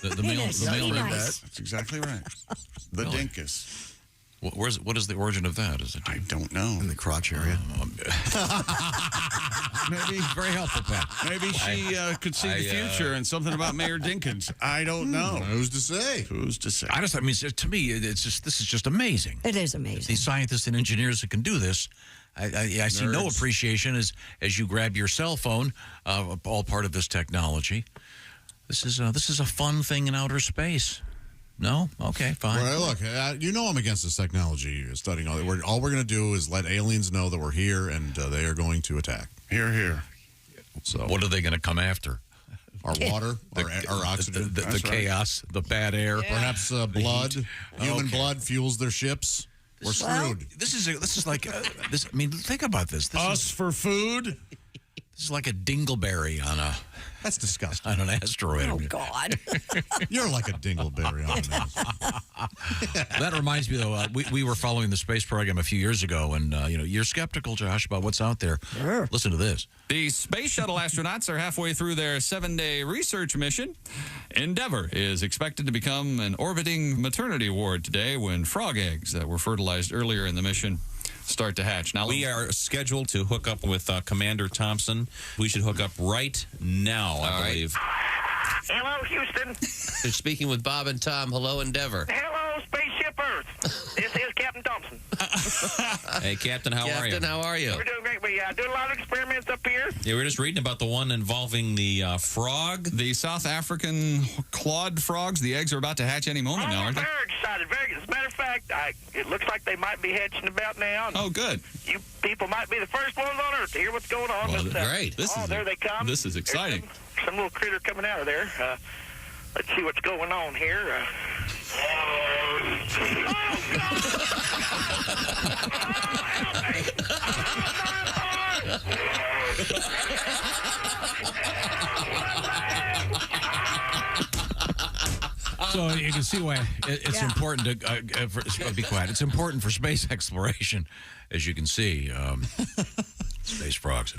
The male heard that. That's exactly right. The dinkus. What is the origin of that? Is it? I don't know. In the crotch area. Maybe very helpful, Pat. Maybe she could see the future and something about Mayor Dinkins. I don't know. Who's to say? Who's to say? I mean, to me, this is just amazing. It is amazing. These scientists and engineers that can do this. I see no appreciation as you grab your cell phone, all part of this technology. This is a fun thing in outer space. No? Okay, fine. Well, look, you know I'm against this technology studying all that. All we're going to do is let aliens know that we're here and they are going to attack. Here. So, what are they going to come after? Our water, our oxygen, the chaos, the bad air, perhaps blood. Human blood fuels their ships. We're screwed. This is like this. I mean, think about this. Us for food. This is like a dingleberry on a... That's disgusting. On an asteroid. Oh, God. You're like a dingleberry on an That reminds me, though, we were following the space program a few years ago, and, you're skeptical, Josh, about what's out there. Sure. Listen to this. The Space Shuttle astronauts are halfway through their 7-day research mission. Endeavour is expected to become an orbiting maternity ward today when frog eggs that were fertilized earlier in the mission start to hatch. Now we are scheduled to hook up with Commander Thompson. We should hook up right now, I believe. Hello, Houston. They're speaking with Bob and Tom. Hello, Endeavor. Hello, Spaceship Earth. This is Captain Thompson. Hey, Captain, how are you? Captain, how are you? We're doing great. We do a lot of experiments up here. Yeah, we're just reading about the one involving the frog. The South African clawed frogs. The eggs are about to hatch any moment now, aren't they? Very excited. Very good. As a matter of fact, it looks like they might be hatching about now. Oh, good. You people might be the first ones on Earth to hear what's going on. Well, Great. There they come. This is exciting. Some little critter coming out of there. Let's see what's going on here. So you can see why it's important to be quiet. It's important for space exploration, as you can see. Space frogs.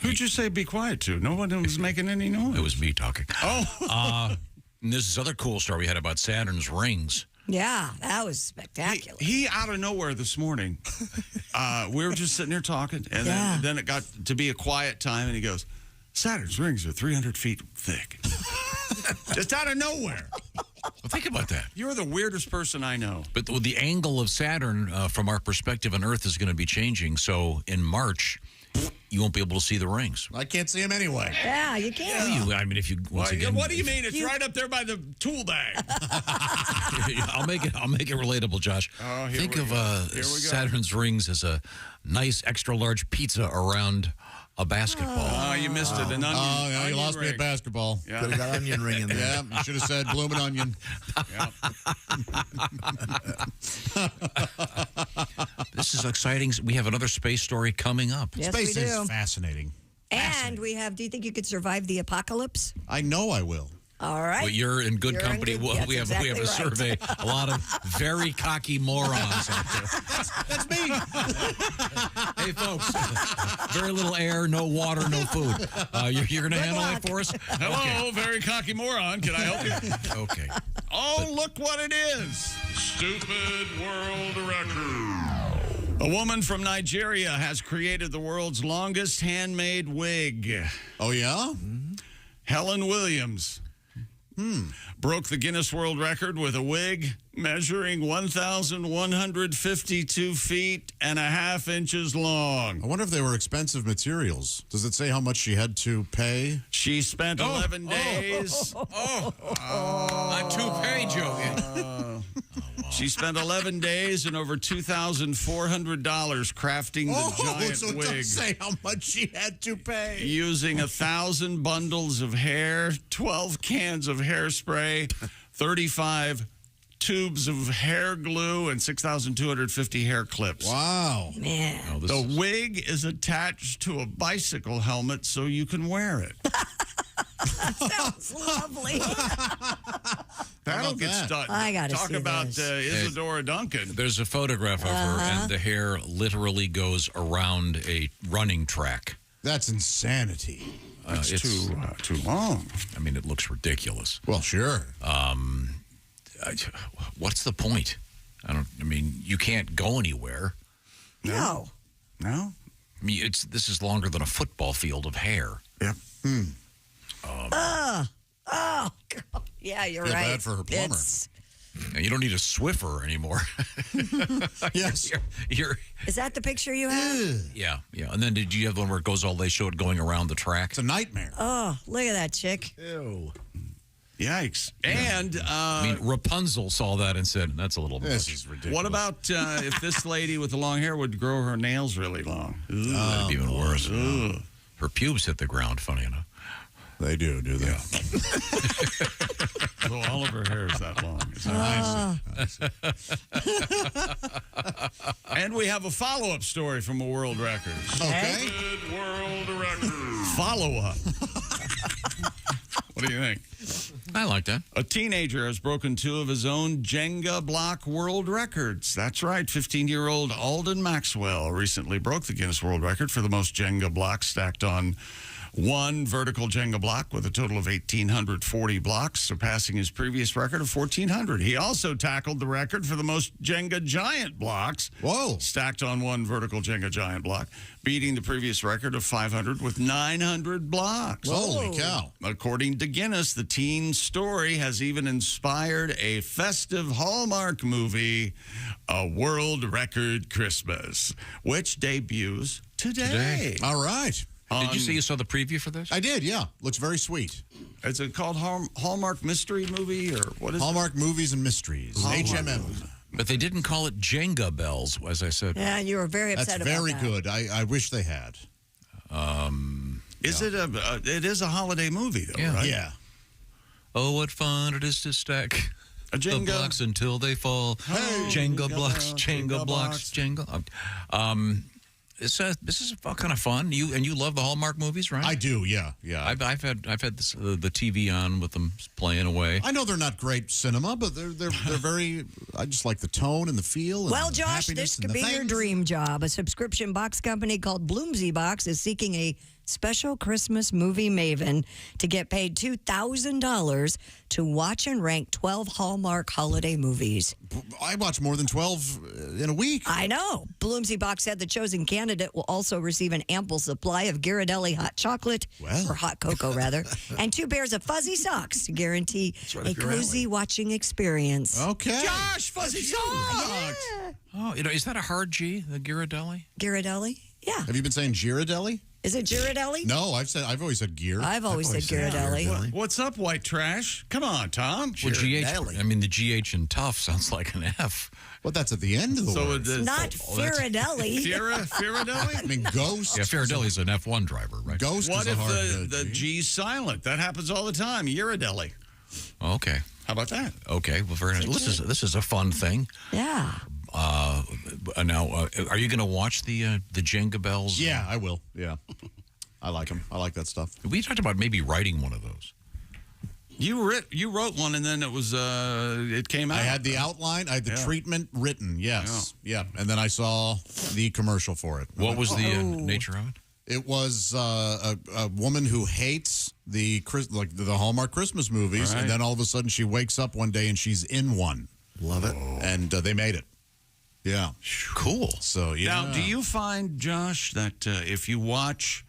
Who'd you say be quiet to? No one was making any noise. It was me talking. Oh. And this is other cool story we had about Saturn's rings. Yeah, that was spectacular. He out of nowhere this morning, we were just sitting there talking, and then it got to be a quiet time, and he goes, Saturn's rings are 300 feet thick. Just out of nowhere. Well, think about that. You're the weirdest person I know. But the angle of Saturn, from our perspective on Earth, is going to be changing. So in March, you won't be able to see the rings. I can't see them anyway. Yeah, you can. I mean, if you once again, what do you mean? It's right up there by the tool bag. I'll make it relatable, Josh. Oh, Think of Saturn's rings as a nice extra large pizza around a basketball. Oh, you missed it. An onion. Oh, yeah, you lost ring. me at basketball. Yeah. Could have got onion ring in there. Yeah, you should have said bloomin' onion. This is exciting. We have another space story coming up. Yes, Space we do. is fascinating. And we have, do you think you could survive the apocalypse? I know I will. All right. Well, you're in good company. Yes, we have a survey. A lot of very cocky morons out there. That's me. Hey, folks. Very little air, no water, no food. You're going to handle that for us? Hello, very cocky moron. Can I help you? Okay. Oh, look what it is. Stupid world record. A woman from Nigeria has created the world's longest handmade wig. Oh, yeah? Helen Williams broke the Guinness World Record with a wig measuring 1,152 feet and a half inches long. I wonder if they were expensive materials. Does it say how much she had to pay? She spent 11 days. A toupee joke. She spent 11 days and over $2,400 crafting the giant so it wig. doesn't say how much she had to pay. Using 1,000 bundles of hair, 12 cans of hairspray, 35 tubes of hair glue, and 6,250 hair clips. Wow. Man. The wig is attached to a bicycle helmet so you can wear it. Sounds lovely. That'll get stuck. I gotta Talk see about this. Isadora Duncan. There's a photograph of her, and the hair literally goes around a running track. That's insanity. It's too long. I mean, it looks ridiculous. Well, sure. What's the point? I mean, you can't go anywhere. No. No? I mean, this is longer than a football field of hair. Yep. Oh, God. Yeah, you're Feel right. bad for her plumber. And you don't need a Swiffer anymore. Yes. Is that the picture you have? Yeah. And then did you have the one where it goes all, they show it going around the track? It's a nightmare. Oh, look at that chick. Ew. Yikes. And I mean, Rapunzel saw that and said, that's a little This much. is ridiculous. what about if this lady with the long hair would grow her nails really long? That'd be even worse. Her pubes hit the ground, funny enough. They do they? Yeah. So all of her hair is that long. And we have a follow-up story from a world record. Okay. World record. Follow-up. What do you think? I like that. A teenager has broken 2 of his own Jenga block world records. That's right. 15-year-old Alden Maxwell recently broke the Guinness World Record for the most Jenga blocks stacked on one vertical Jenga block with a total of 1,840 blocks, surpassing his previous record of 1,400. He also tackled the record for the most Jenga giant blocks stacked on one vertical Jenga giant block, beating the previous record of 500 with 900 blocks. Holy cow. According to Guinness, the teen story has even inspired a festive Hallmark movie, A World Record Christmas, which debuts today. All right. Did you say you saw the preview for this? I did, yeah. Looks very sweet. Is it called Hallmark Mystery Movie, or what is Hallmark Movies and Mysteries, HMM. But they didn't call it Jenga bells, as I said. Yeah, you were very upset That's about very that. good. I wish they had. It is a holiday movie, though, right? Yeah. Oh, what fun it is to stack a Jenga. The blocks until they fall. Hey, Jenga blocks, Jenga blocks, Jenga. This is kind of fun. You love the Hallmark movies, right? I do, yeah. I've had this, the TV on with them playing away. I know they're not great cinema, but they're very. I just like the tone and the feel. And Well, the Josh, happiness this and could the be your things. dream job. A subscription box company called Bloomsy Box is seeking a special Christmas movie maven to get paid $2,000 to watch and rank 12 Hallmark holiday movies. I watch more than 12 in a week. I know. Bloomsy Box said the chosen candidate will also receive an ample supply of Ghirardelli hot chocolate, or hot cocoa rather, and 2 pairs of fuzzy socks to guarantee a cozy watching experience. Okay. Josh, fuzzy socks. Oh, is that a hard G, the Ghirardelli? Ghirardelli? Yeah. Have you been saying Ghirardelli? Is it Ghirardelli? No, I've always said gear. I've always said Ghirardelli. What's up, white trash? Come on, Tom. Well, GH, I mean, the GH in tough sounds like an F. Well, that's at the end of the word. Not Ghirardelli. Ghirardelli? I mean, Ghost. Yeah, Ghirardelli's an F1 driver, right? Ghost What is a if hard the G's silent? That happens all the time. Ghirardelli. Okay. How about that? Okay, well, very nice. This is a fun thing. Yeah. Now, are you going to watch the Jenga bells? Yeah, I will. Yeah. I like them. I like that stuff. We talked about maybe writing one of those. You wrote one, and then it came out. I had the outline. I had the treatment written. Yes. Yeah. And then I saw the commercial for it. What was the nature of it? It was a woman who hates the Hallmark Christmas movies, Right. and then all of a sudden she wakes up one day and she's in one. Love it. And they made it. Yeah. Cool. So, yeah. Now, do you find, Josh, that if you watch,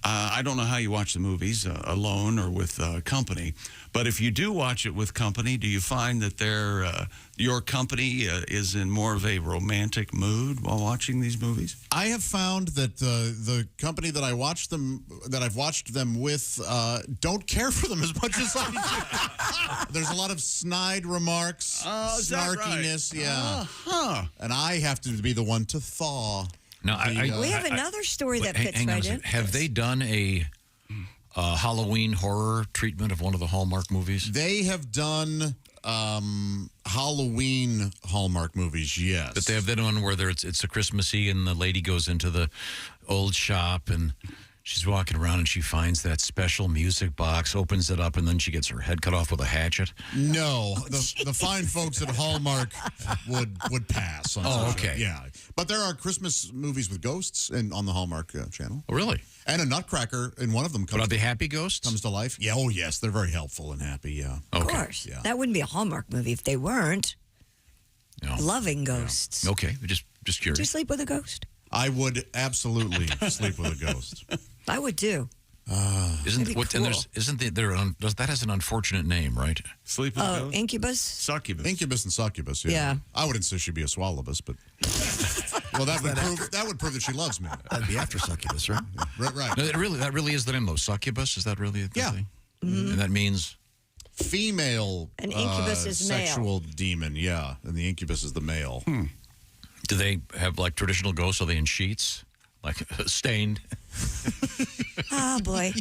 I don't know how you watch the movies, alone or with company, but if you do watch it with company, do you find that your company is in more of a romantic mood while watching these movies? I have found that the company that I've watched them with don't care for them as much as I do. There's a lot of snide remarks, snarkiness, yeah. And I have to be the one to thaw. Now, we have another story that fits right in. Have they done a Halloween horror treatment of one of the Hallmark movies? They have done Halloween Hallmark movies, yes. But they have that one where it's a Christmassy and the lady goes into the old shop and she's walking around and she finds that special music box, opens it up, and then she gets her head cut off with a hatchet. No, the fine folks at Hallmark would pass. On Oh, such a- okay. yeah, but there are Christmas movies with ghosts on the Hallmark channel. Oh, really? And a Nutcracker in one of them. But are they happy ghosts? Comes to life. Yeah. Oh, yes. They're very helpful and happy. Yeah. Of course. Yeah. That wouldn't be a Hallmark movie if they weren't No. loving ghosts. Okay, just curious. Do you sleep with a ghost? I would absolutely sleep with a ghost. I would too. Isn't That'd be what? And cool. that has an unfortunate name, right? Sleep with a ghost? Incubus? Succubus. Incubus and succubus. Yeah. Yeah. I would insist she'd be a swallowbus, but well, that would prove that she loves me. That'd be after succubus, right? Right. No, that really is the name though. Succubus, is that really the thing? Mm-hmm. And that means Female. An incubus is male. Sexual demon. Yeah, and the incubus is the male. do they have like traditional ghosts? Are they in sheets, like stained? Oh boy.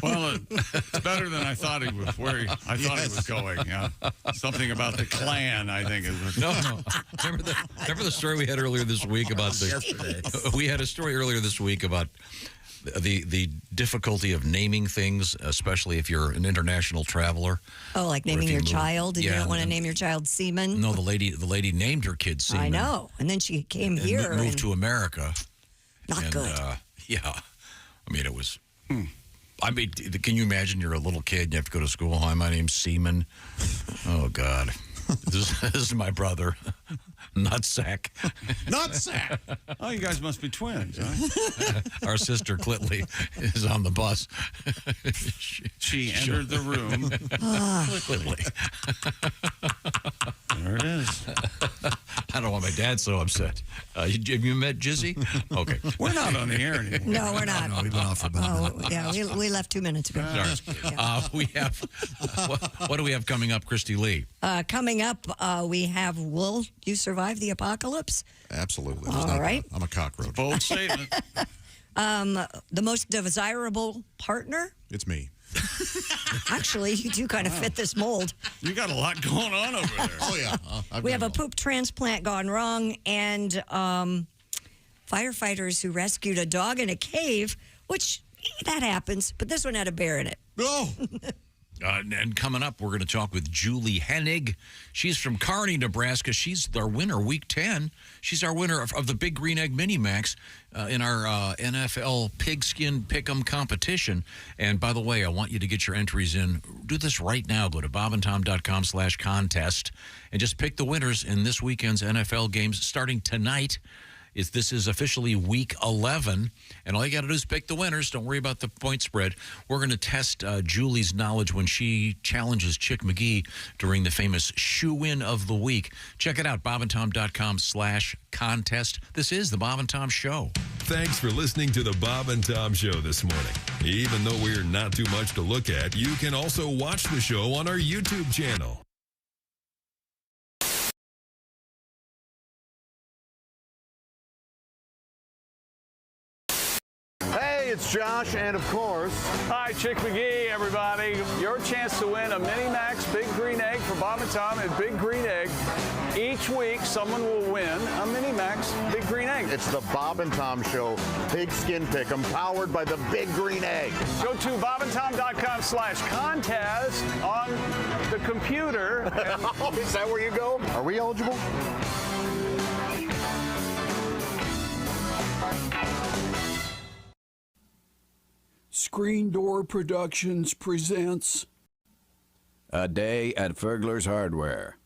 Well, it's better than I thought he was. I thought he was going. Yeah, something about the Klan. I think is no. Remember the story we had earlier this week about we had a story earlier this week about the difficulty of naming things, especially if you're an international traveler. Oh, like naming your child, and you don't want to name your child Seaman? No, the lady named her kid Seaman. I know, and then she came here and moved to America. Not good. Yeah, I mean it was. I mean, can you imagine? You're a little kid and you have to go to school. Hi, my name's Seaman. Oh God, this is my brother. Nutsack. Nutsack. Oh, you guys must be twins, huh? Our sister Clitley is on the bus. She entered the room. Clitley. There it is. I don't want my dad so upset. Have you met Jizzy? Okay. We're not on the air anymore. No, we're not. No, we've been off for about a minute. Yeah, we left 2 minutes ago. We have, what do we have coming up, Christy Lee? Coming up, we have Will You Survive the Apocalypse? Absolutely. All right. I'm a cockroach. Bold statement. The most desirable partner? It's me. Actually, you do kind of fit this mold. You got a lot going on over there. Oh, yeah. We have a poop transplant gone wrong and firefighters who rescued a dog in a cave, which that happens, but this one had a bear in it. Oh! And coming up, we're going to talk with Julie Hennig. She's from Kearney, Nebraska. She's our winner, Week 10. She's our winner of the Big Green Egg Mini Max in our NFL Pigskin Pickem competition. And by the way, I want you to get your entries in. Do this right now. Go to bobandtom.com/contest and just pick the winners in this weekend's NFL games starting tonight. This is officially Week 11, and all you got to do is pick the winners. Don't worry about the point spread. We're going to test Julie's knowledge when she challenges Chick McGee during the famous Shoe-In of the Week. Check it out, bobandtom.com/contest. This is the Bob and Tom Show. Thanks for listening to the Bob and Tom Show this morning. Even though we're not too much to look at, you can also watch the show on our YouTube channel. It's Josh, and of course, hi, Chick McGee, everybody. Your chance to win a Mini Max Big Green Egg for Bob and Tom at Big Green Egg. Each week, someone will win a Mini Max Big Green Egg. It's the Bob and Tom Show Pigskin Pickem, powered by the Big Green Egg. Go to bobandtom.com/contest on the computer. Is that where you go? Are we eligible? Screen Door Productions presents A Day at Fergler's Hardware.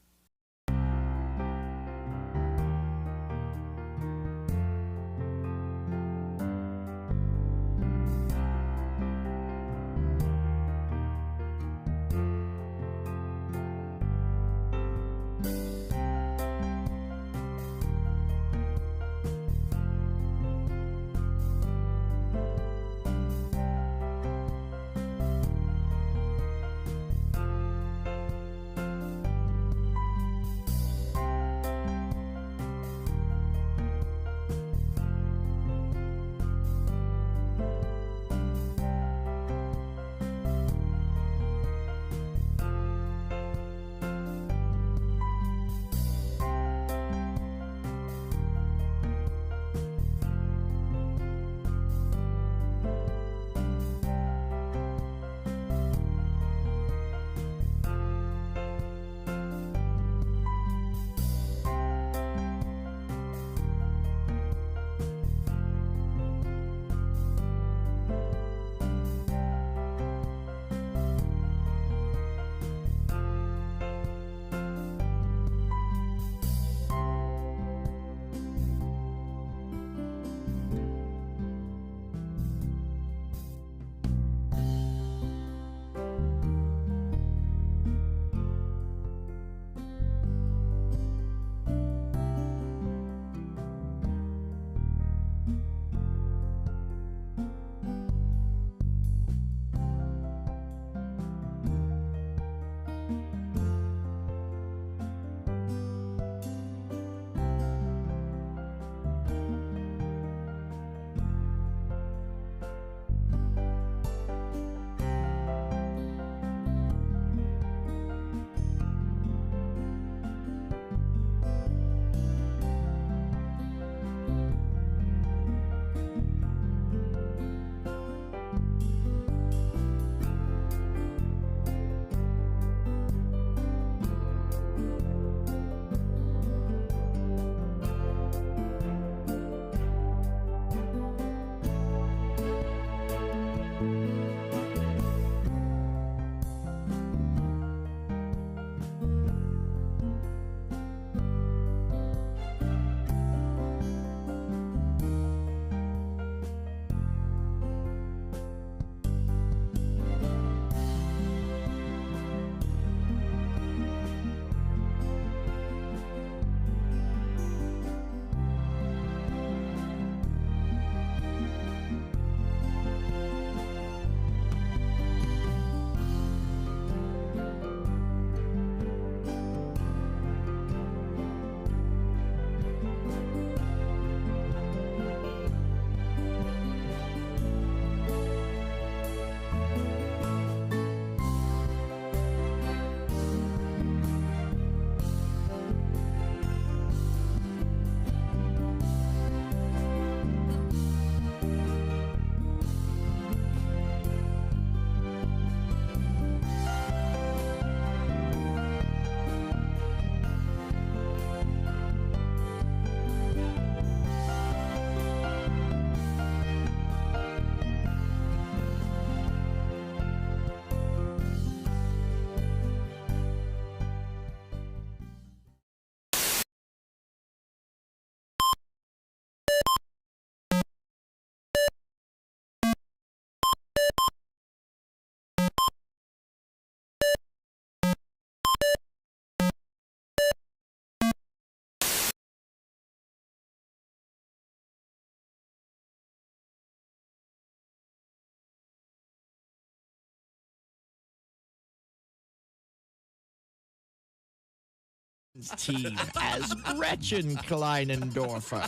team as Gretchen Kleinendorfer.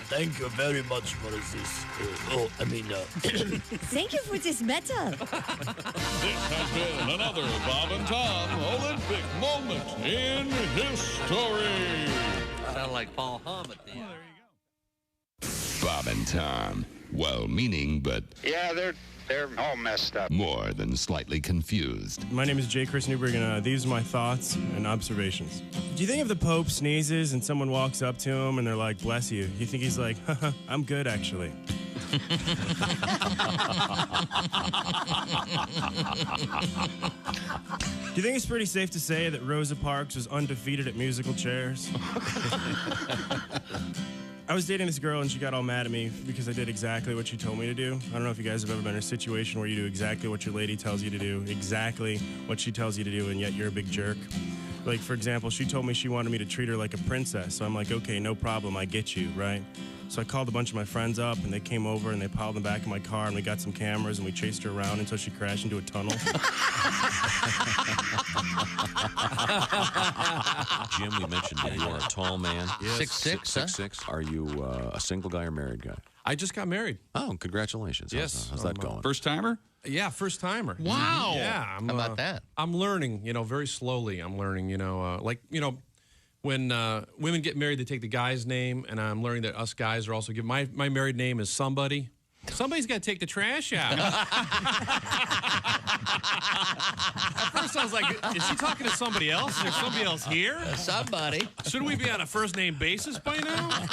Thank you very much for this. Thank you for this medal. This has been another Bob and Tom Olympic moment in history. Sound like Paul Hammett then. Bob and Tom, well-meaning, but Yeah, they're all messed up. more than slightly confused. My name is J. Chris Newberg, and these are my thoughts and observations. Do you think if the Pope sneezes and someone walks up to him and they're like, bless you, you think he's like, haha, I'm good, actually? Do you think it's pretty safe to say that Rosa Parks was undefeated at musical chairs? I was dating this girl and she got all mad at me because I did exactly what she told me to do. I don't know if you guys have ever been in a situation where you do exactly what your lady tells you to do, exactly what she tells you to do, and yet you're a big jerk. Like, for example, she told me she wanted me to treat her like a princess. So I'm like, okay, no problem, I get you, right? So I called a bunch of my friends up, and they came over, and they piled in the back of my car, and we got some cameras, and we chased her around until she crashed into a tunnel. Jim, we mentioned that you are a tall man. Yes. 6'6", huh? 6'6". Are you a single guy or married guy? I just got married. Oh, congratulations. Yes. How's that going? First timer? Yeah, first timer. Wow. Yeah. How about that? I'm learning, very slowly. I'm learning, when women get married, they take the guy's name, and I'm learning that us guys are also my married name is somebody. Somebody's got to take the trash out. At first, I was like, is he talking to somebody else? Is there somebody else here? Somebody. Shouldn't we be on a first name basis by now?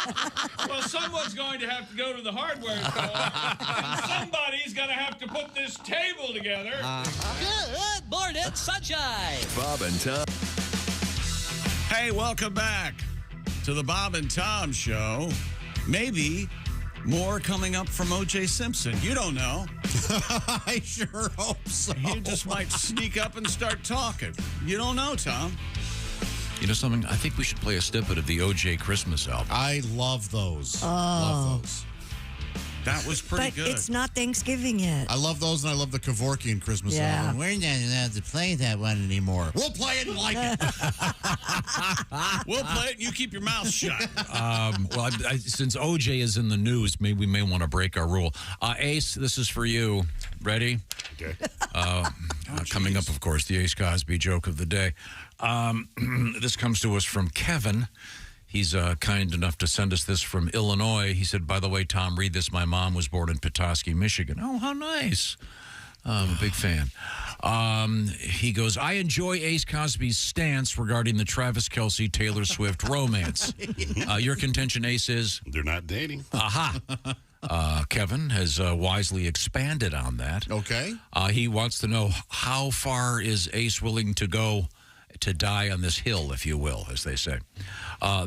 Well, someone's going to have to go to the hardware store, and somebody's going to have to put this table together. Good morning, sunshine. Bob and Tom. Hey, welcome back to the Bob and Tom Show. Maybe more coming up from OJ Simpson. You don't know. I sure hope so. He just might sneak up and start talking. You don't know, Tom. You know something? I think we should play a snippet of the OJ Christmas album. I love those. Oh. Love those. That was pretty But good. it's not Thanksgiving yet. I love those, and I love the Kevorkian Christmas Yeah. album. We're not allowed to play that one anymore. We'll play it and like it. We'll play it and you keep your mouth shut. Since OJ is in the news, maybe we may want to break our rule. Ace, this is for you. Ready? Okay. Coming up, of course, the Ace Cosby joke of the day. This comes to us from Kevin. He's kind enough to send us this from Illinois. He said, by the way, Tom, read this. My mom was born in Petoskey, Michigan. Oh, how nice. I'm a big fan. He goes, I enjoy Ace Cosby's stance regarding the Travis Kelce, Taylor Swift romance. Your contention, Ace, is? They're not dating. Aha. Kevin has wisely expanded on that. Okay. He wants to know, how far is Ace willing to go to die on this hill, if you will, as they say.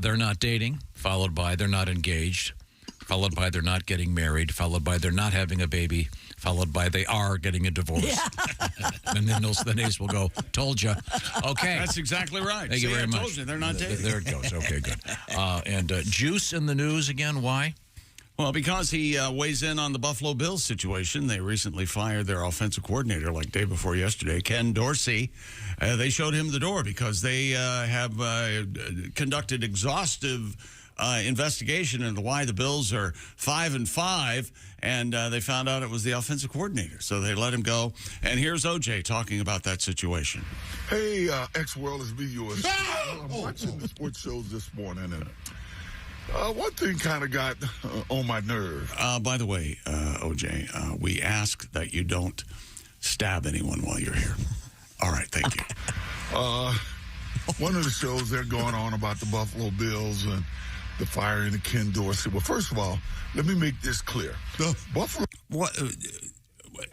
They're not dating, followed by they're not engaged, followed by they're not getting married, followed by they're not having a baby, followed by they are getting a divorce. Yeah. And then Ace will go, told you. Okay. That's exactly right. Thank you very much. Told you, they're not dating. There it goes. Okay, good. And Juice in the news again. Why? Well, because he weighs in on the Buffalo Bills situation. They recently fired their offensive coordinator like day before yesterday, Ken Dorsey. They showed him the door because they have conducted exhaustive investigation into why the Bills are 5-5, and they found out it was the offensive coordinator. So they let him go. And here's OJ talking about that situation. Hey, X-World, it's me, yours. I'm watching the sports shows this morning, and one thing kind of got on my nerve. By the way, OJ, we ask that you don't stab anyone while you're here. All right, thank you. One of the shows, they're going on about the Buffalo Bills and the firing of Ken Dorsey. Well, first of all, let me make this clear. The Buffalo... What...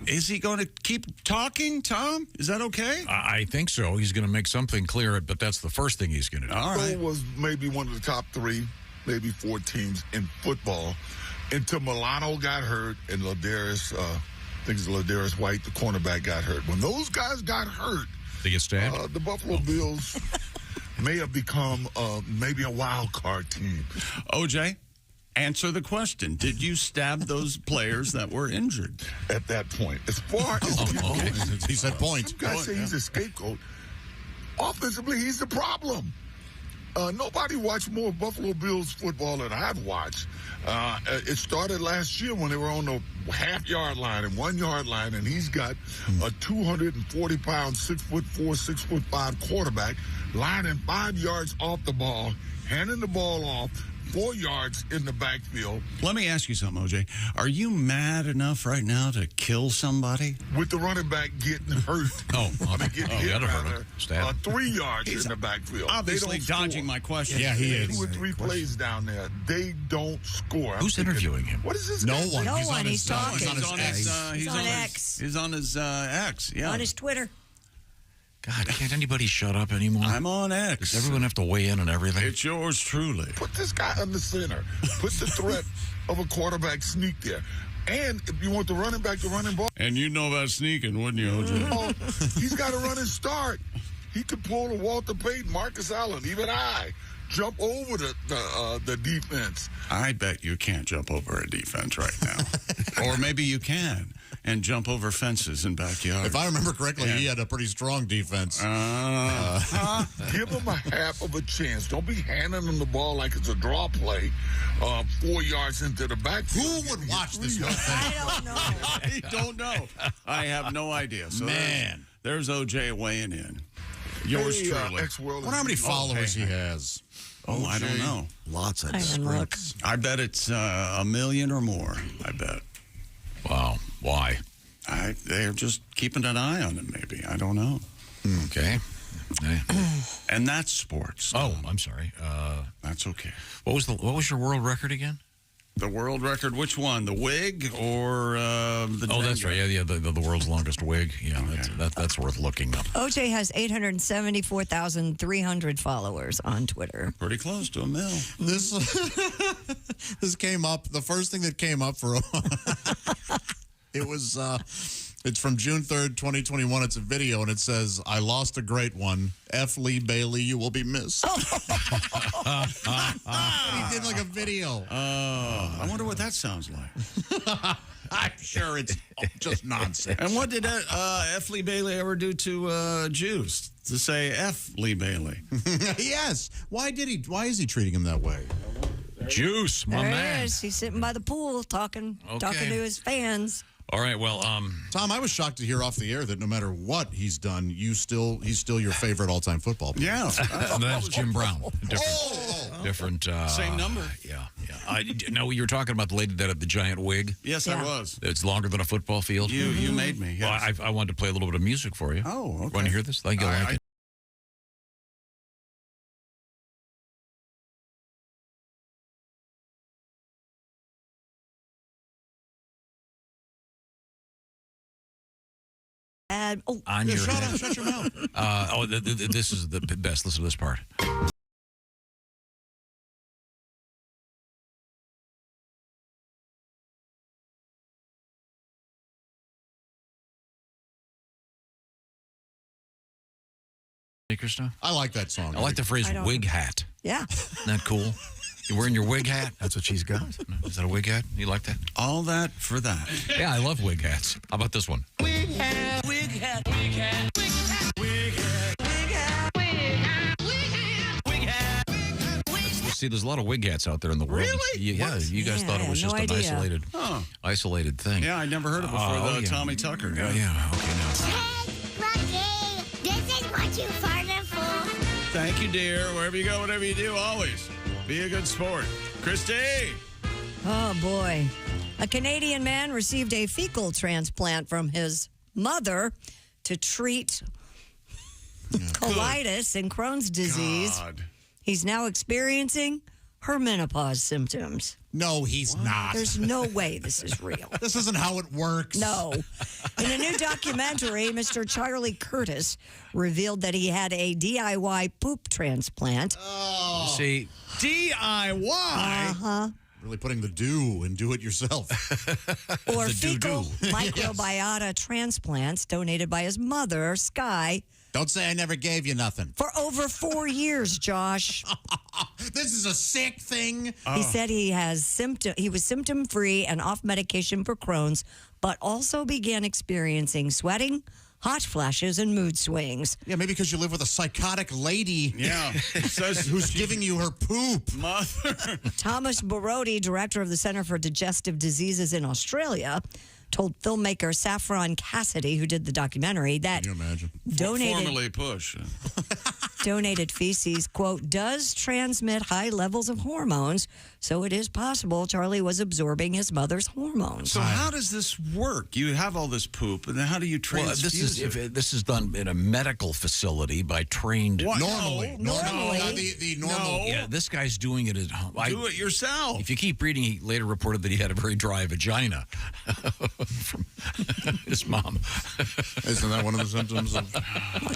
Is he going to keep talking, Tom? Is that okay? I think so. He's going to make something clear, but that's the first thing he's going to do. All right. was maybe one of the top 3, maybe 4 teams in football until Milano got hurt and Ladarius, I think it's Ladarius White, the cornerback, got hurt. When those guys got hurt, they get stabbed? The Buffalo Bills may have become maybe a wild card team. OJ, answer the question. Did you stab those players that were injured? At that point. As far as he said point. Some guys say he's a scapegoat. Offensively, he's the problem. Nobody watched more Buffalo Bills football than I've watched. It started last year when they were on the half-yard line and 1 yard line, and he's got a 240-pound, 6'4", 6'5" quarterback lining 5 yards off the ball, handing the ball off 4 yards in the backfield. Let me ask you something, OJ. Are you mad enough right now to kill somebody? With the running back getting hurt. Getting hit rather, 3 yards in the backfield. Obviously dodging my question. Yeah, he is. 2 or 3 plays down there. They don't score. Who's interviewing him? What is this? No one. He's talking. He's on his X. He's on X. He's on his X, yeah. On his Twitter. God, can't anybody shut up anymore? I'm on X. Does everyone have to weigh in on everything? It's yours truly. Put this guy on the center. Put the threat of a quarterback sneak there. And if you want the running back to run and ball. And you know about sneaking, wouldn't you, OJ? He's got to run and start. He could pull a Walter Payton, Marcus Allen, even I. Jump over the defense. I bet you can't jump over a defense right now. Or maybe you can and jump over fences in backyards. If I remember correctly, he had a pretty strong defense. Give him a half of a chance. Don't be handing him the ball like it's a draw play 4 yards into the backfield. Who would watch this whole thing? I don't know. I don't know. I have no idea. So Man. There's OJ weighing in. Yours truly. I wonder how many followers he has. Oh, I don't know. Lots of look. I bet it's 1 million or more. I bet. Wow. Why? They're just keeping an eye on him, maybe. I don't know. Okay. And that's sports. Oh, I'm sorry. That's okay. What was your world record again? The world record, which one? The wig or the Jenga? Oh, that's right. Yeah, the world's longest wig. Yeah, okay. that's worth looking up. OJ has 874,300 followers on Twitter. Pretty close to 1 mil. This came up. The first thing that came up for it was it's from June 3rd, 2021. It's a video, and it says, "I lost a great one. F. Lee Bailey, you will be missed." He did like a video. I wonder what that sounds like. I'm sure it's just nonsense. And what did F. Lee Bailey ever do to Jews to say F. Lee Bailey? Yes. Why is he treating him that way? Juice, my there man. He is. He's sitting by the pool talking to his fans. All right, well, Tom, I was shocked to hear off the air that no matter what he's done, he's still your favorite all-time football player. Yeah, that's Jim Brown. Different. Same number. Yeah. No, you were talking about the lady that had the giant wig. Yes, I was. It's longer than a football field. You made me. Yes. Well, I wanted to play a little bit of music for you. Oh, okay. Want to hear this? I think you'll like it. On your head. Shut your mouth. This is the best. Listen to this part. Stuff. I like that song. I like the phrase wig hat. Yeah. Isn't that cool? You're wearing your wig hat? That's what she's got. Is that a wig hat? You like that? All that for that. Yeah, I love wig hats. How about this one? Wig hat, wig hat, wig hat, wig hat, wig hat, wig hat, wig hat, wig hat, wig hat. See, there's a lot of wig hats out there in the world. Really? Yeah, you guys thought it was just an isolated thing. Yeah, I never heard it before. Tommy Tucker. Yeah, okay, now. This is what you farted for. Thank you, dear. Wherever you go, whatever you do, always be a good sport. Christy! Oh, boy. A Canadian man received a fecal transplant from his mother to treat colitis and Crohn's disease. God. He's now experiencing her menopause symptoms. No, he's not. There's no way this is real. This isn't how it works. No. In a new documentary, Mr. Charlie Curtis revealed that he had a DIY poop transplant. Oh. See, DIY? Uh-huh. Really putting the do and do it yourself. Or fecal microbiota transplants donated by his mother, Sky. Don't say I never gave you nothing. For over 4 years, Josh. This is a sick thing. He said he was symptom-free and off medication for Crohn's, but also began experiencing sweating, hot flashes, and mood swings. Yeah, maybe because you live with a psychotic lady. Yeah. Who's giving you her poop. Mother. Thomas Borody, director of the Center for Digestive Diseases in Australia, told filmmaker Saffron Cassidy, who did the documentary, that Can you imagine? Formerly Push. donated feces, quote, does transmit high levels of hormones, so it is possible Charlie was absorbing his mother's hormones. So how does this work? You have all this poop, and then how do you transfuse it? This is done in a medical facility by trained... What? Normally. No. The normal. Yeah, this guy's doing it at home. Do it yourself. If you keep reading, he later reported that he had a very dry vagina from his mom. Isn't that one of the symptoms of...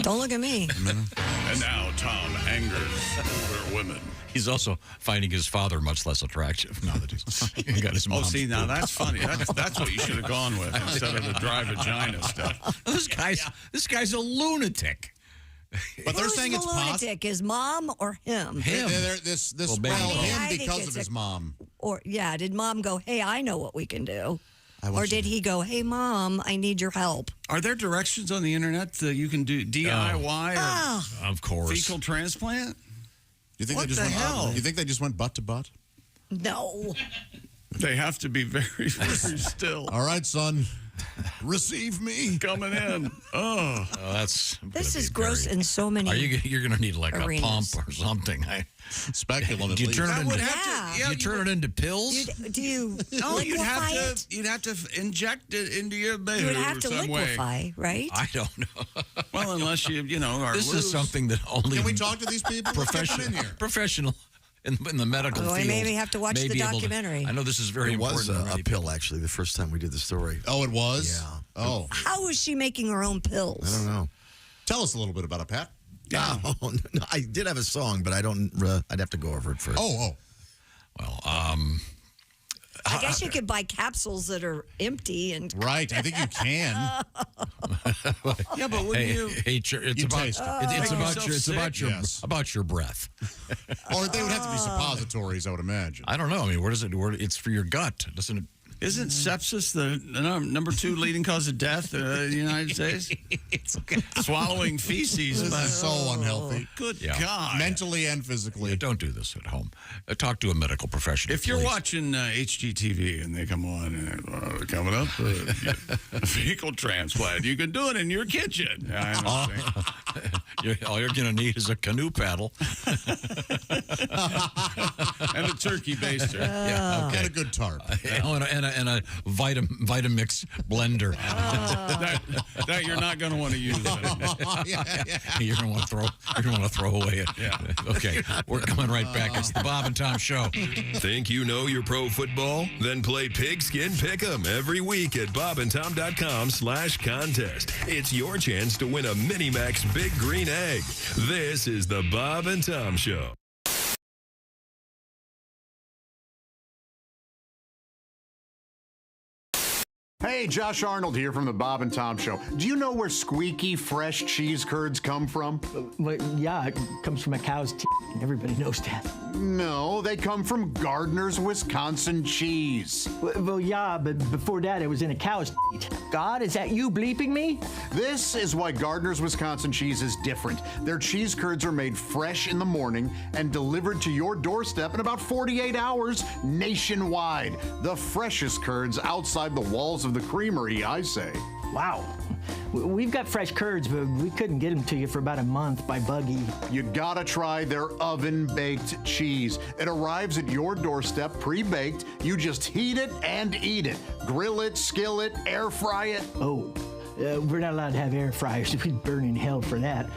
Don't look at me. And now Tom angers over women. He's also finding his father much less attractive now that he's got his mom. Oh, see, now that's funny. That's what you should have gone with instead of the dry vagina stuff. This guy's a lunatic. But they're Who's saying the it's possible. lunatic? His mom or him? Him. I think because it's of his mom. Or, yeah, did mom go, hey, I know what we can do? I want Or you did he go, hey, Mom, I need your help? Are there directions on the internet that you can do DIY or of course fecal transplant? You think What they just the went, hell? You think they just went butt to butt? No. They have to be very, very still. All right, son. Receive me. Coming in. Oh, that's... This is gross in so many You're going to need like arenas. a pump or something. Speculum. Do you turn it into... Yeah. Do you turn it into pills? Do you no, liquefy it? you'd have to inject it into your baby. You would have to some liquefy, way. right? I don't know. Well, unless you are This loose. is something that only... Can we talk to these people? Let's get them in here. Professional in the medical Oh, field. we maybe have to watch may the be able to- documentary. I know this is very It important. was to many a pill, actually, the first time we did the story. Oh, it was? Yeah. Oh. How is she making her own pills? I don't know. Tell us a little bit about it, Pat. No, I did have a song, but I don't. I'd have to go over it first. Oh. Well, I guess you could buy capsules that are empty and Right, I think you can. Yeah, but when hey, you it's You about taste it. it's Make about yourself your it's about sick. your Yes. about your breath. Or they would have to be suppositories, I would imagine. I don't know. I mean, where does it? It's for your gut, doesn't it? Isn't sepsis the number 2 leading cause of death in the United States? It's okay. Swallowing feces. This is so unhealthy. Good Yeah. God. Mentally and physically. Yeah, don't do this at home. Talk to a medical professional. If you're please. watching HGTV and they come on, coming up, fecal transplant, you can do it in your kitchen. I understand. all you're going to need is a canoe paddle And a turkey baster. yeah, okay. And a good tarp. and a Vitamix blender. That you're not going to want to use. You're going to want to throw away it. Yeah. Okay, we're coming right back. It's the Bob and Tom Show. Think you know your pro football? Then play Pigskin Pickem every week at bobandtom.com/contest. It's your chance to win a Minimax Big Green Egg. This is the Bob and Tom Show. Hey, Josh Arnold here from the Bob and Tom Show. Do you know where squeaky, fresh cheese curds come from? Well, yeah, it comes from a cow's teeth. Everybody knows that. No, they come from Gardner's Wisconsin cheese. Well, yeah, but before that, it was in a cow's teeth. God, is that you bleeping me? This is why Gardner's Wisconsin cheese is different. Their cheese curds are made fresh in the morning and delivered to your doorstep in about 48 hours nationwide. The freshest curds outside the walls of the creamery, I say. Wow. We've got fresh curds, but we couldn't get them to you for about a month by buggy. You gotta try their oven-baked cheese. It arrives at your doorstep pre-baked. You just heat it and eat it. Grill it, skill it, air fry it. Oh, we're not allowed to have air fryers. We'd burn in hell for that.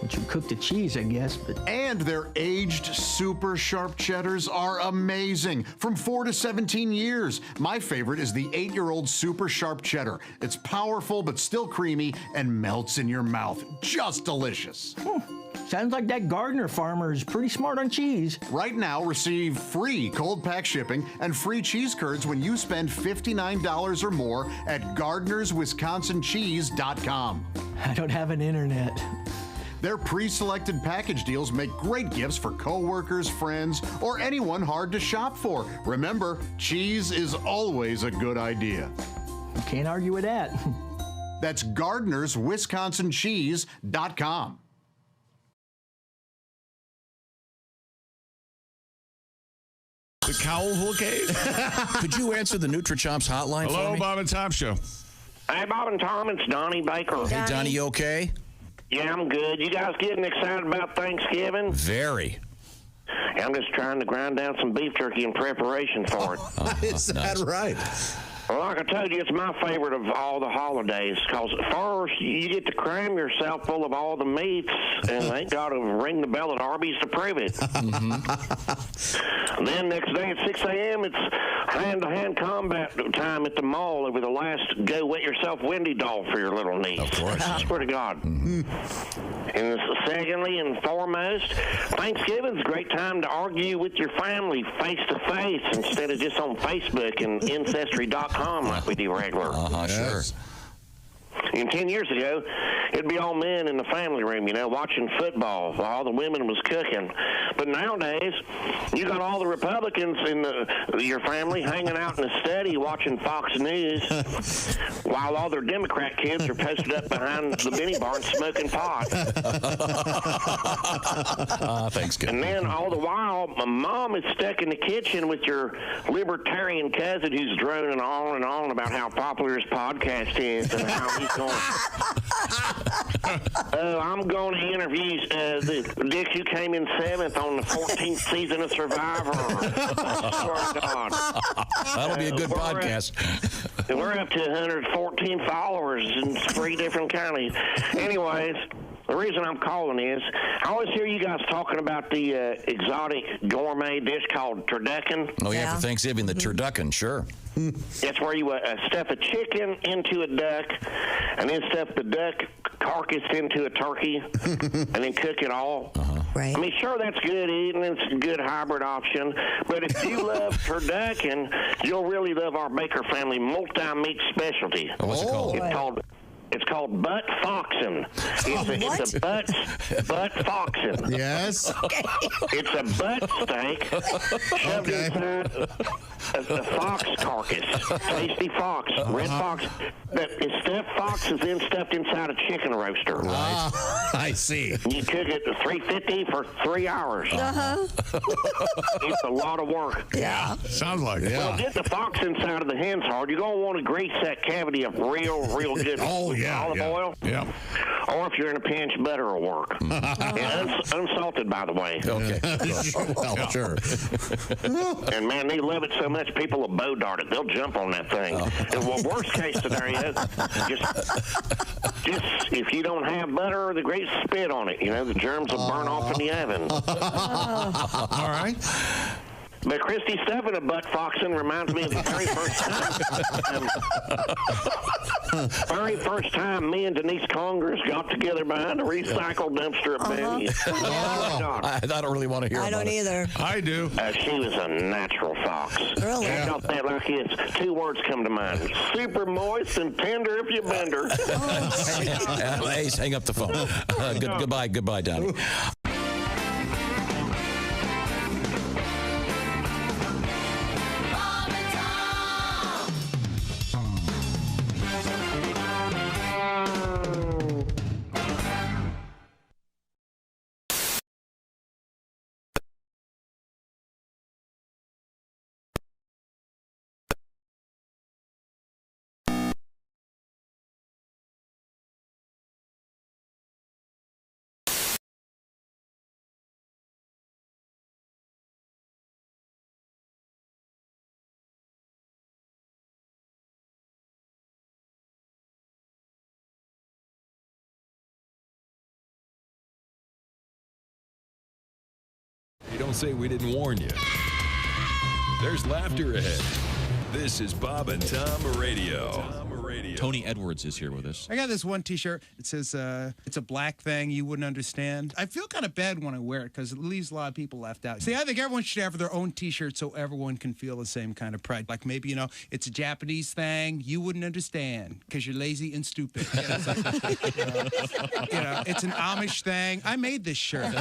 But you cook the cheese, I guess, but... And their aged super sharp cheddars are amazing. From 4 to 17 years. My favorite is the 8-year-old super sharp cheddar. It's powerful but still creamy and melts in your mouth. Just delicious. Sounds like that Gardner farmer is pretty smart on cheese. Right now, receive free cold pack shipping and free cheese curds when you spend $59 or more at GardnersWisconsinCheese.com. I don't have an internet. Their pre-selected package deals make great gifts for coworkers, friends, or anyone hard to shop for. Remember, cheese is always a good idea. Can't argue with that. That's GardnersWisconsinCheese.com. The Cowell case? Could you answer the NutriChops hotline for Hello, me? Bob and Tom Show. Hey, Bob and Tom, it's Donnie Baker. Hey, Donnie, you okay? Yeah, I'm good. You guys getting excited about Thanksgiving? Very. I'm just trying to grind down some beef jerky in preparation for it. Is that right? Well, like I told you, it's my favorite of all the holidays because first you get to cram yourself full of all the meats, and they got to ring the bell at Arby's to prove it. And then next day at 6 a.m., it's hand-to-hand combat time at the mall over the last go wet yourself windy doll for your little niece. Of course. I swear to God. And secondly and foremost, Thanksgiving's a great time to argue with your family face-to-face instead of just on Facebook and Ancestry.com like we do regular. Sure. And 10 years ago, it'd be all men in the family room, watching football while all the women was cooking. But nowadays, you got all the Republicans in your family hanging out in the study watching Fox News while all their Democrat kids are posted up behind the mini barn smoking pot. Thanks, good. And then all the while, my mom is stuck in the kitchen with your libertarian cousin who's droning on and on about how popular his podcast is and how he's going. I'm going to interview the Dick who came in 7th on the 14th season of Survivor. Swear to God. That'll be a good podcast. We're up to 114 followers in 3 different counties. Anyways, the reason I'm calling is I always hear you guys talking about the exotic gourmet dish called turducken. Oh, yeah, for Thanksgiving, the turducken, sure. That's where you stuff a chicken into a duck and then stuff the duck carcass into a turkey and then cook it all. Right. I mean, sure, that's good eating. It's a good hybrid option. But if you love turducken, you'll really love our Baker family multi-meat specialty. Oh, what's it called? It's called butt foxin'. It's a butt foxin'. Yes. It's a butt steak shoved inside a fox carcass. Tasty fox, red fox. Fox is then stuffed inside a chicken roaster. Right. I see. You cook it at 350 for 3 hours. It's a lot of work. Yeah. Sounds like it. Well, get the fox inside of the hen's hard. You're going to want to grease that cavity up real good. Olive oil. Yeah. Or if you're in a pinch, butter will work. And unsalted, by the way. Okay. Sure. And man, they love it so much, people will bow dart it. They'll jump on that thing. And well, worst case scenario, just if you don't have butter, the great spit on it. The germs will burn off in the oven. All right. But Christy stuffing a butt foxin' reminds me of the very first time me and Denise Congress got together behind a recycle dumpster at Benny's. I don't really want to hear I don't either. I do. She was a natural fox. Really? I got that like this. 2 words come to mind. Super moist and tender if you bend her. Ace, hang up the phone. Goodbye, Donnie. You don't say we didn't warn you. There's laughter ahead. This is Bob and Tom Radio. Tony Edwards is here with us. I got this one T-shirt. It says, it's a black thing you wouldn't understand. I feel kind of bad when I wear it because it leaves a lot of people left out. See, I think everyone should have their own T-shirt so everyone can feel the same kind of pride. Like maybe, it's a Japanese thing you wouldn't understand because you're lazy and stupid. It's like, it's an Amish thing. I made this shirt.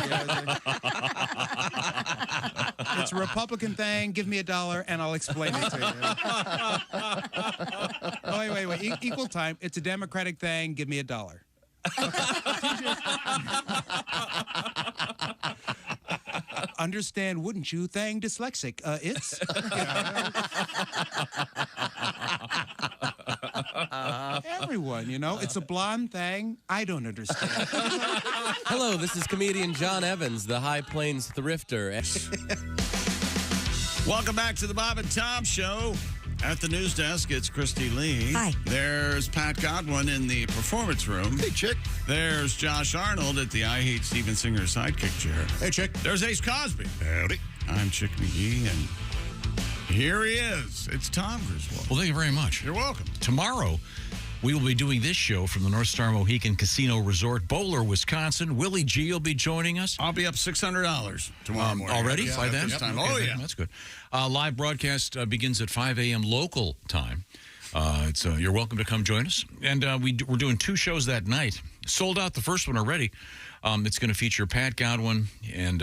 It's a Republican thing. Give me $1 and I'll explain it to you. Oh, wait. Equal time. It's a democratic thing. Give me $1. Understand, wouldn't you? Thing dyslexic. It's. Everyone, it's a blonde thing. I don't understand. Hello, this is comedian John Evans, the High Plains Thrifter. Welcome back to the Bob and Tom Show. At the news desk, it's Christy Lee. Hi. There's Pat Godwin in the performance room. Hey, Chick. There's Josh Arnold at the I Hate Steven Singer sidekick chair. Hey, Chick. There's Ace Cosby. Howdy. I'm Chick McGee, and here he is. It's Tom Griswold. Well, thank you very much. You're welcome. Tomorrow, we will be doing this show from the North Star Mohican Casino Resort, Bowler, Wisconsin. Willie G will be joining us. I'll be up $600 tomorrow morning. Already? By then? This time. Okay, Oh, yeah. That's good. Live broadcast begins at 5 a.m. local time. You're welcome to come join us. And we're doing 2 shows that night. Sold out the first one already. It's going to feature Pat Godwin and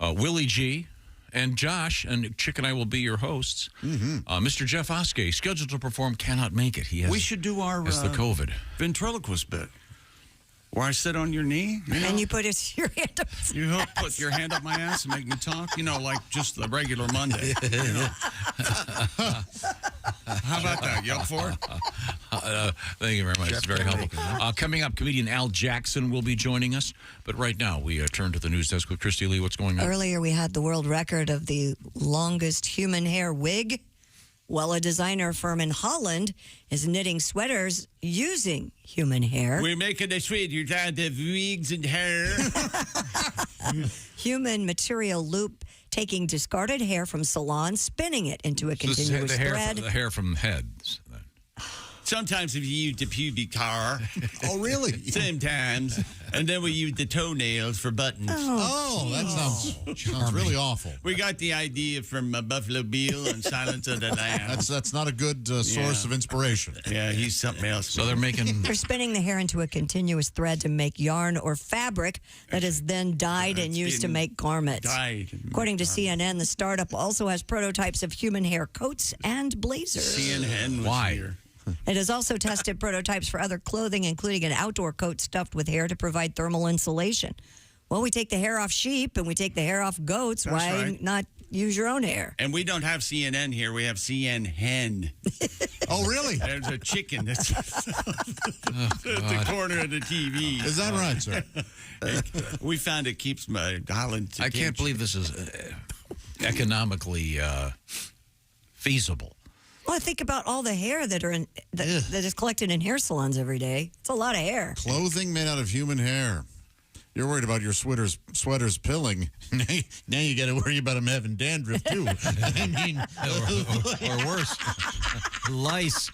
Willie G. And Josh and Chick and I will be your hosts. Mm-hmm. Mr. Jeff Oskey, scheduled to perform, cannot make it. We should do our the COVID ventriloquist bit, where I sit on your knee. And you put your hand up. You put your hand up my ass and make me talk, like just the regular Monday. How about that? You up for it? Thank you very much. It's very helpful. Coming up, comedian Al Jackson will be joining us. But right now, we turn to the news desk with Christy Lee. What's going on? Earlier, we had the world record of the longest human hair wig. Well, a designer firm in Holland is knitting sweaters using human hair. We're making a sweater out of wigs and hair. Human material loop, taking discarded hair from salons, spinning it into a continuous thread. The hair from heads. Sometimes we use the pubic hair. Oh, really? Sometimes. And then we use the toenails for buttons. Oh, that sounds really awful. We got the idea from Buffalo Bill and Silence of the Lambs. That's not a good source of inspiration. Yeah, he's something else. So they're spinning the hair into a continuous thread to make yarn or fabric that is then dyed and used to make garments. According to CNN, the startup also has prototypes of human hair coats and blazers. CNN was here. It has also tested prototypes for other clothing, including an outdoor coat stuffed with hair to provide thermal insulation. Well, we take the hair off sheep and we take the hair off goats. That's Why right. not use your own hair? And we don't have CNN here. We have CNN hen. Oh, really? There's a chicken that's at the corner of the TV. Is that right, sir? We found it keeps my Holland. I can't believe this is economically feasible. Well, think about all the hair that is collected in hair salons every day. It's a lot of hair. Clothing made out of human hair. You're worried about your sweaters pilling. Now you got to worry about them having dandruff, too. I mean, or worse, lice.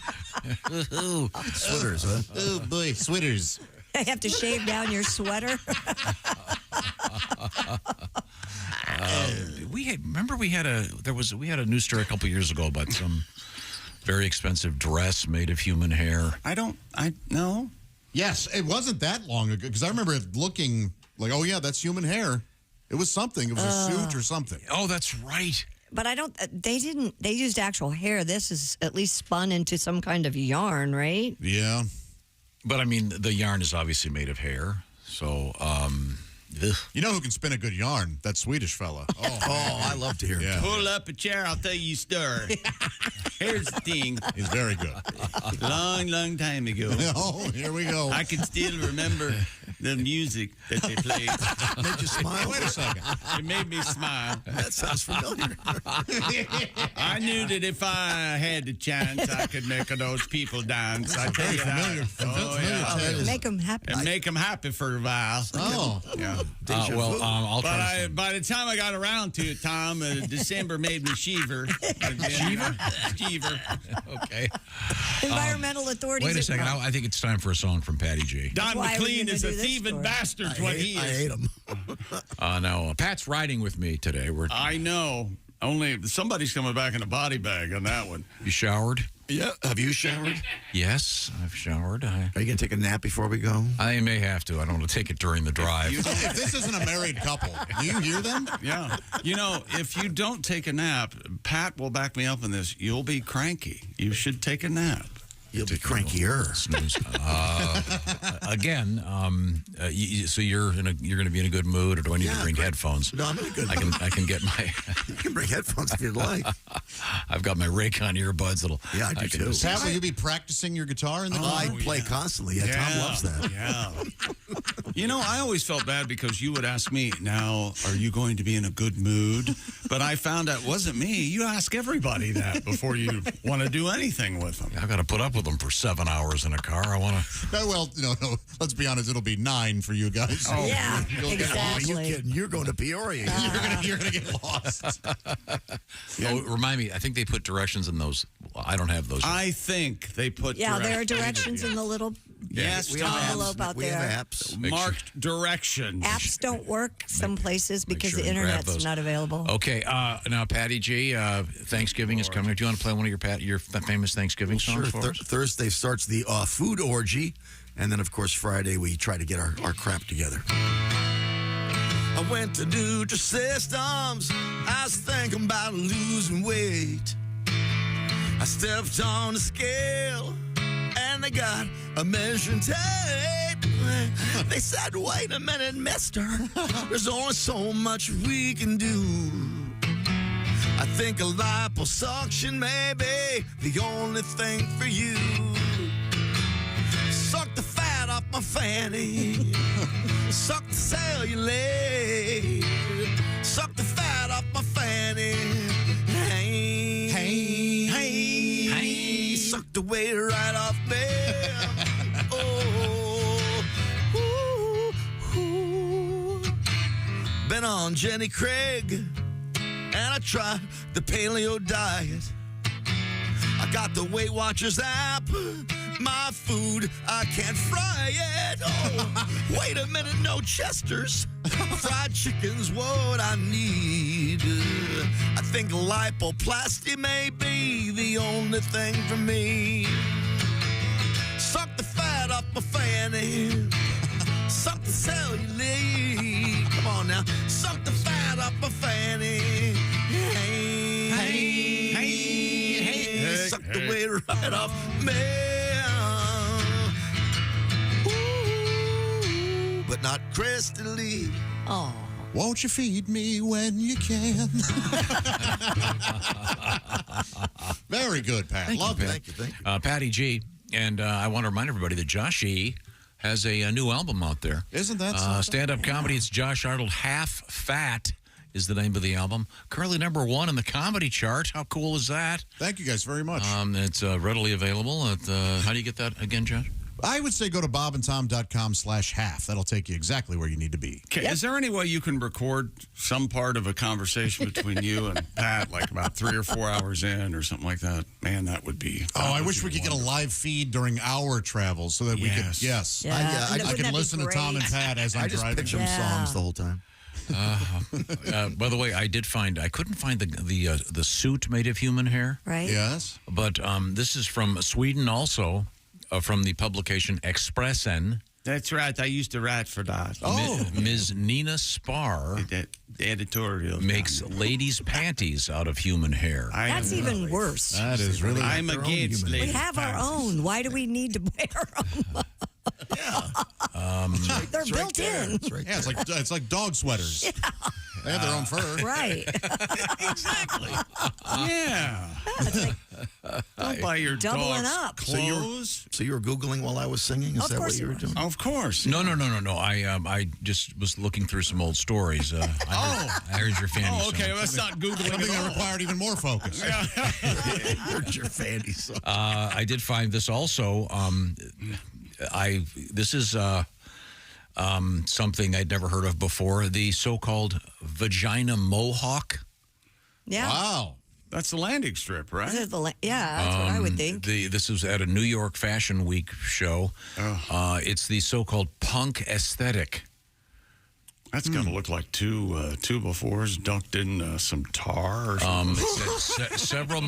Sweaters, huh? Oh, boy, sweaters. You have to shave down your sweater. We had a news story a couple years ago about some very expensive dress made of human hair. No. Yes, it wasn't that long ago, because I remember it looking like, oh, yeah, that's human hair. It was something. It was a suit or something. Oh, that's right. But they used actual hair. This is at least spun into some kind of yarn, right? Yeah. But, I mean, the yarn is obviously made of hair. So, you know who can spin a good yarn? That Swedish fella. Oh, I love to hear him. Pull up a chair, I'll tell you a story. Here's the thing. He's very good. Long time ago. Oh, here we go. I can still remember the music that they played. Made you smile? Wait a second. It made me smile. That sounds familiar. I knew that if I had the chance, I could make those people dance. I tell you familiar. that. Make them happy. And make them happy for a while. Oh. Yeah. I'll try. By the time I got around to it, Tom, December made me shiver. Shiver. Okay. Environmental authorities. Wait a second. I think it's time for a song from Patty G. Don McLean is a thieving bastard. What he is. I hate him. No, Pat's riding with me today. I know. Only somebody's coming back in a body bag on that one. You showered? Yeah. Have you showered? Yes, I've showered. Are you going to take a nap before we go? I may have to. I don't want to take it during the drive. If this isn't a married couple, do you hear them? Yeah. You know, if you don't take a nap, Pat will back me up on this. You'll be cranky. You should take a nap. You'll be crankier. Snooze. Again, so you're going to be in a good mood, or do I need to bring headphones? No, I'm in a good mood. I can get my. You can bring headphones if you'd like. I've got my Raycon earbuds. Yeah, I do too. Pat, will you be practicing your guitar in the car? I play constantly. Yeah, Tom loves that. Yeah. You know, I always felt bad because you would ask me, now, are you going to be in a good mood? But I found out it wasn't me. You ask everybody that before you want to do anything with them. I've got to put up with them for 7 hours in a car. I want to. Well, no. Let's be honest. It'll be 9 for you guys. Oh, yeah, exactly. Are you kidding? You're going to Peoria. You're gonna get lost. Oh, remind me. I think they put directions in those. I don't have those. I think they put. Yeah, there are directions in the little Yes, envelope out we there. have apps. Marked directions. Apps don't work some places because sure the you grab internet's those. not available. Okay, now Patty G, Thanksgiving is coming. Do you want to play one of your famous Thanksgiving songs for us? Thursday starts the food orgy, and then, of course, Friday we try to get our crap together. I went to Nutri-Systems. I was thinking about losing weight. I stepped on the scale, and they got a measuring tape. They said, wait a minute, mister. There's only so much we can do. I think a liposuction may be the only thing for you. Suck the fat off my fanny. Suck the cellulite. Suck the fat off my fanny. Hey. Suck the weight right off me. Been on Jenny Craig, and I tried the paleo diet. I got the Weight Watchers app. My food, I can't fry it. Oh, wait a minute, no Chesters. Fried chicken's what I need. I think lipoplasty may be the only thing for me. Suck the fat off my fanny. Suck the cellulite. Come on now. Suck the fat off my fanny. Hey. Suck the weight right off me. Ooh, but not crystally. Oh. Won't you feed me when you can? Very good, Pat. Love it. Thank you. Patty G, and I want to remind everybody that Josh E. has a new album out there. Isn't that something? Stand-up comedy. It's Josh Arnold. Half Fat is the name of the album. Currently #1 in the comedy chart. How cool is that? Thank you guys very much. It's readily available. How do you get that again, Josh? I would say go to bobandtom.com/half. That'll take you exactly where you need to be. Okay, is there any way you can record some part of a conversation between you and Pat, like about 3 or 4 hours in or something like that? Man, that would be. I wish we could get a live feed during our travels so that we could. Yes. Yeah. I can listen to Tom and Pat as I'm I just driving. picture them songs the whole time. By the way, I couldn't find the suit made of human hair. Right. Yes. But this is from Sweden also, from the publication Expressen. That's right. I used to write for that. Ms. Nina Spar, the editorial, makes ladies' panties out of human hair. That's even worse. That is really. I'm against ladies' We have our own. Why do we need to wear them? They're built in. Right Yeah, it's like dog sweaters. Yeah. They have their own fur. Right. Exactly. Yeah. Don't buy your Doubling dog's up. clothes. So you were Googling while I was singing? Is Of that course what you were doing? Of course. No. I just was looking through some old stories. I heard your fanny Oh, okay. song. Well, that's not Googling Something at that all. required even more focus. Heard your fanny song. I did find this also. This is something I'd never heard of before. The so-called vagina mohawk. Yeah. Wow. That's the landing strip, right? That's what I would think. This is at a New York Fashion Week show. It's the so-called punk aesthetic. That's got to look like two befores dunked in some tar or something. Several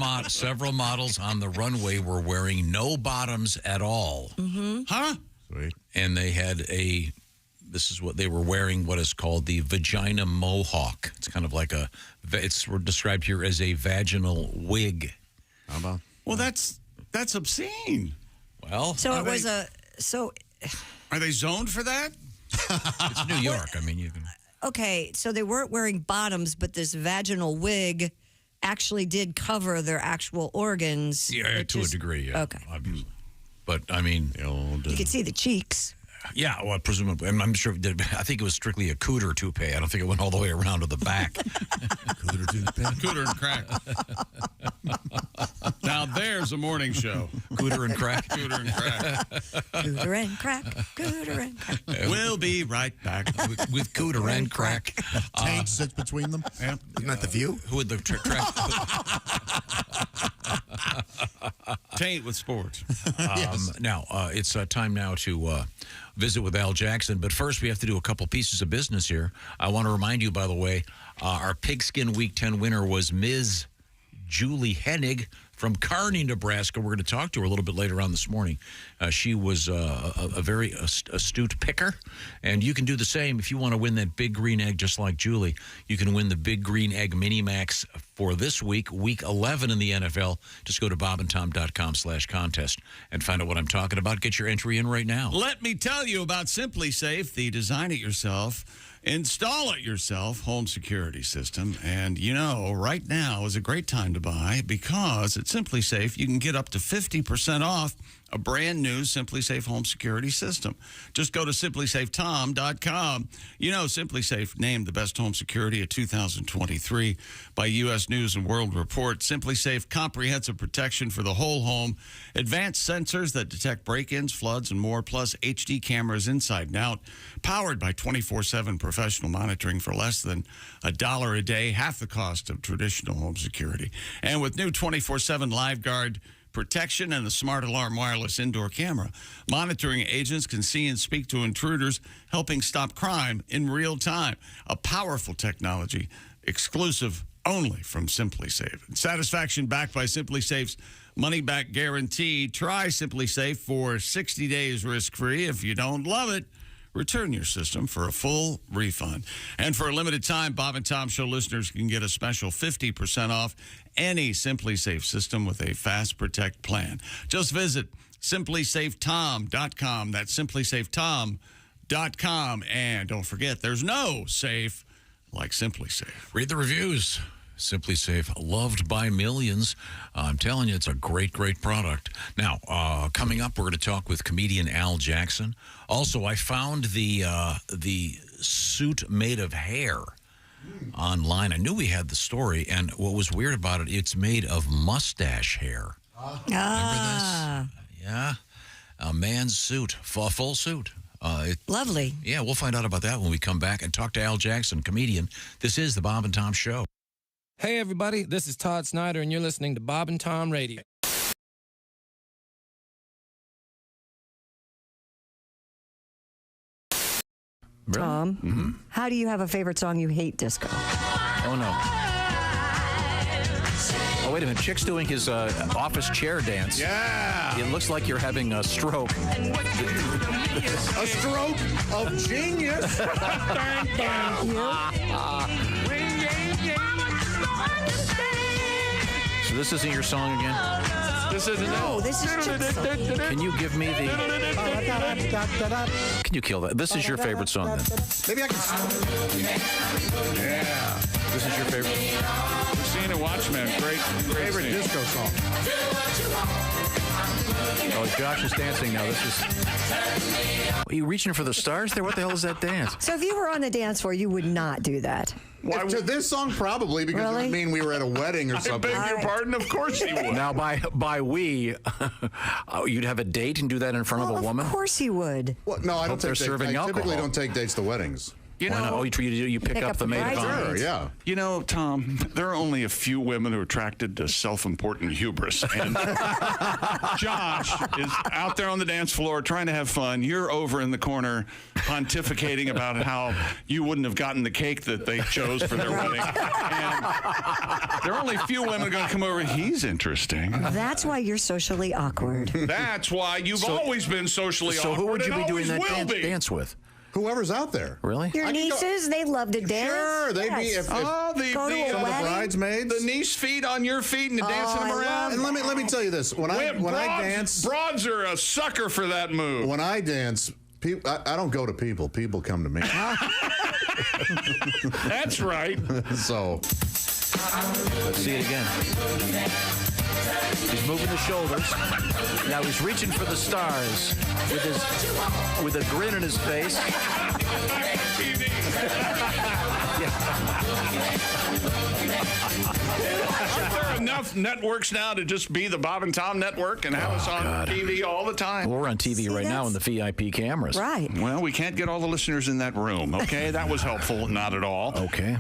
models on the runway were wearing no bottoms at all. Mm-hmm. Huh? Sweet. And they had this is what they were wearing, what is called the vagina mohawk. It's kind of like it's described here as a vaginal wig. How about? Well, that's obscene. Well, So it was Are they zoned for that? It's New York. I mean, you can. Okay, so they weren't wearing bottoms, but this vaginal wig actually did cover their actual organs. Yeah, to a degree, yeah. Okay. Obviously. But, I mean... You could see the cheeks. Yeah, well, presumably. I'm sure... I think it was strictly a cooter toupee. I don't think it went all the way around to the back. Cooter toupee? Cooter and crack. Now, there's a morning show. Cooter and crack? Cooter and crack. Cooter and crack. Cooter and crack. We'll be right back. With Cooter and crack. Taint sits between them. Yeah. Isn't that the view? Who would the track... Taint with sports. Now, it's time now to visit with Al Jackson. But first, we have to do a couple pieces of business here. I want to remind you, by the way, our Pigskin Week 10 winner was Ms. Julie Hennig from Kearney, Nebraska. We're going to talk to her a little bit later on this morning. She was a very astute picker, and you can do the same if you want to win that big green egg just like Julie. You can win the big green egg mini max for this week, week 11 in the NFL. Just go to bobandtom.com/contest and find out what I'm talking about. Get your entry in right now. Let me tell you about Simply Safe, the design it yourself, install it yourself home security system. And you know, right now is a great time to buy because at Simply Safe you can get up to 50% off a brand new Simply Safe home security system. Just go to simplysafetom.com. You know, Simply Safe named the best home security of 2023 by U.S. News and World Report. Simply Safe, comprehensive protection for the whole home, advanced sensors that detect break-ins, floods, and more, plus HD cameras inside and out, powered by 24/7 professional monitoring for less than $1 a day, half the cost of traditional home security. And with new 24/7 Live Guard protection and the Smart Alarm wireless indoor camera, monitoring agents can see and speak to intruders, helping stop crime in real time. A powerful technology exclusive only from Simply Safe. Satisfaction backed by Simply Safe's money-back guarantee. Try Simply Safe for 60 days risk-free. If you don't love it, return your system for a full refund. And for a limited time, Bob and Tom Show listeners can get a special 50% off any Simply Safe system with a Fast Protect plan. Just visit simplysafetom.com. That's simplysafetom.com. And don't forget, there's no safe like Simply Safe. Read the reviews. Simply Safe, loved by millions. I'm telling you, it's a great, great product. Now, coming up, we're going to talk with comedian Al Jackson. Also, I found the suit made of hair online. I knew we had the story, and what was weird about it, it's made of mustache hair. Remember this? Yeah. A man's suit, full suit. Lovely. Yeah, we'll find out about that when we come back and talk to Al Jackson, comedian. This is the Bob and Tom Show. Hey, everybody, this is Todd Snyder, and you're listening to Bob and Tom Radio. Tom, how do you have a favorite song you hate, disco? Oh, no. Oh, wait a minute. Chick's doing his office chair dance. Yeah. It looks like you're having a stroke. A stroke of genius. Thank you. So this isn't your song again? This isn't. No, this is Chick's song. Can you give me the... Can you kill that? This is your favorite song, then? Maybe I can... Yeah. This is your favorite? Christina Watchman, great Favorite scene. disco song. Oh, Josh is dancing now. This is... Are you reaching for the stars there? What the hell is that dance? So if you were on the dance floor, you would not do that. To this song, probably, because it would mean we were at a wedding or something. I beg your pardon? Of course he would. Now, by we, you'd have a date and do that in front of a woman? Of course he would. Well, no, I don't they're take serving I alcohol. typically don't take dates to weddings. You Why know, not? Oh, you pick up the maid of honor. Sure, yeah. You know, Tom, there are only a few women who are attracted to self-important hubris. And Josh is out there on the dance floor trying to have fun. You're over in the corner pontificating about how you wouldn't have gotten the cake that they chose for their wedding. And there are only a few women going to come over. He's interesting. That's why you're socially awkward. That's why you've always been socially awkward. So who would you be doing that dance dance with? Whoever's out there. Really? Your nieces, they love to dance. Sure, they'd be if Go to a some of the wedding. bridesmaids. The niece feet on your feet and dancing them around. And let me tell you this: when I dance, broads are a sucker for that move. When I dance, I don't go to people. People come to me. That's right. So let's see it again. He's moving the shoulders. Now he's reaching for the stars with a grin on his face. Aren't there enough networks now to just be the Bob and Tom network and have us on TV all the time? Well, we're on TV right now in the VIP cameras. Right. Well, we can't get all the listeners in that room, okay? That was helpful. Not at all. Okay.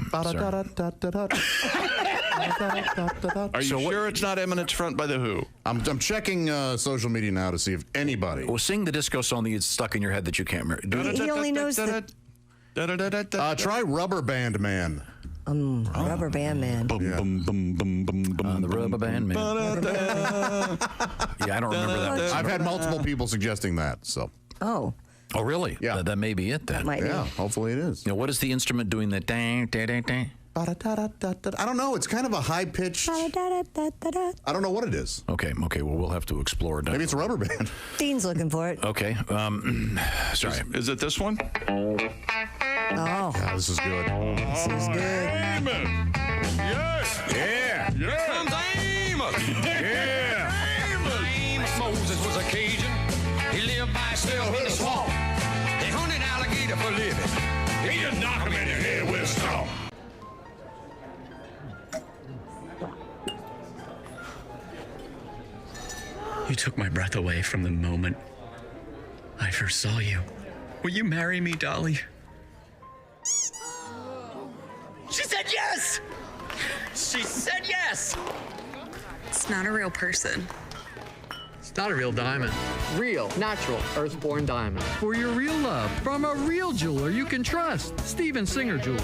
Are you sure it's not Eminence Front by the Who? I'm checking social media now to see if anybody. Well, sing the disco song that's stuck in your head that you can't remember. He only knows the... Try Rubber Band Man. Rubber Band Man. The Rubber Band Man. Yeah, I don't remember that. I've had multiple people suggesting that. So. Oh, really? Yeah. That may be it then. that might be. Yeah, hopefully it is. What is the instrument doing that? Dang, dang, dang, dang? I don't know. It's kind of a high pitched. I don't know what it is. Okay. Well, we'll have to explore. Maybe it's a rubber band. Dean's looking for it. Okay. Sorry. Is it this one? Oh. Yeah, this is good. This is good. Yeah. Here comes Amos. Amos Moses was a Cajun. He lived by himself in the swamp. They hunted alligator for living. He just knocked him in the head with a stone. You took my breath away from the moment I first saw you. Will you marry me, Dolly? She said yes! She said yes! It's not a real person. It's not a real diamond. Real, natural, earthborn diamond. For your real love, from a real jeweler you can trust. Steven Singer Jewelers.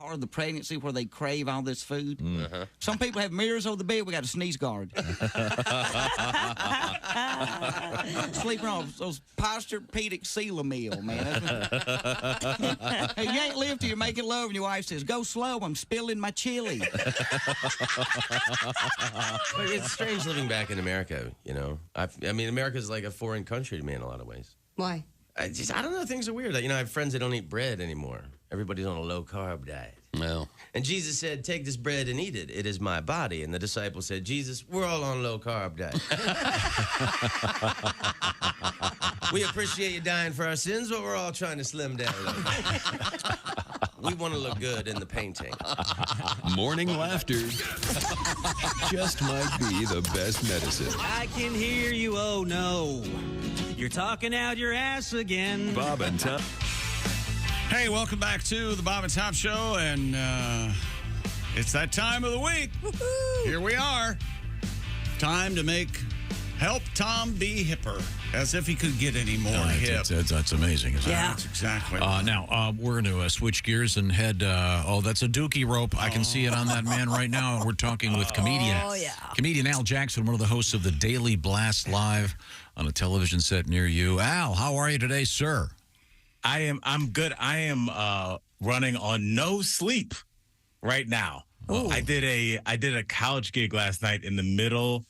Part of the pregnancy where they crave all this food. Some people have mirrors over the bed. We got a sneeze guard. Sleeping on those Posturepedic Sealamil, man. Hey, you ain't lived till you're making love, and your wife says, "Go slow. I'm spilling my chili." It's strange living back in America. You know, I mean, America's like a foreign country to me in a lot of ways. Why? I don't know. Things are weird. You know, I have friends that don't eat bread anymore. Everybody's on a low-carb diet. Well. And Jesus said, take this bread and eat it. It is my body. And the disciples said, Jesus, we're all on low-carb diet. We appreciate you dying for our sins, but we're all trying to slim down a little bit. We want to look good in the painting. Morning laughter just might be the best medicine. I can hear you, oh no. You're talking out your ass again. Bob and Tom. Hey, welcome back to the Bob and Tom Show, and it's that time of the week. Woo-hoo. Here we are. Time to help Tom be hipper, as if he could get any more hip. That's amazing. Isn't Yeah. it? That's exactly. Now, we're going to switch gears and head, that's a Dookie rope. I can see it on that man right now. We're talking with comedian Al Jackson, one of the hosts of the Daily Blast Live on a television set near you. Al, how are you today, sir? I'm good. I am running on no sleep right now. I did a college gig last night in the middle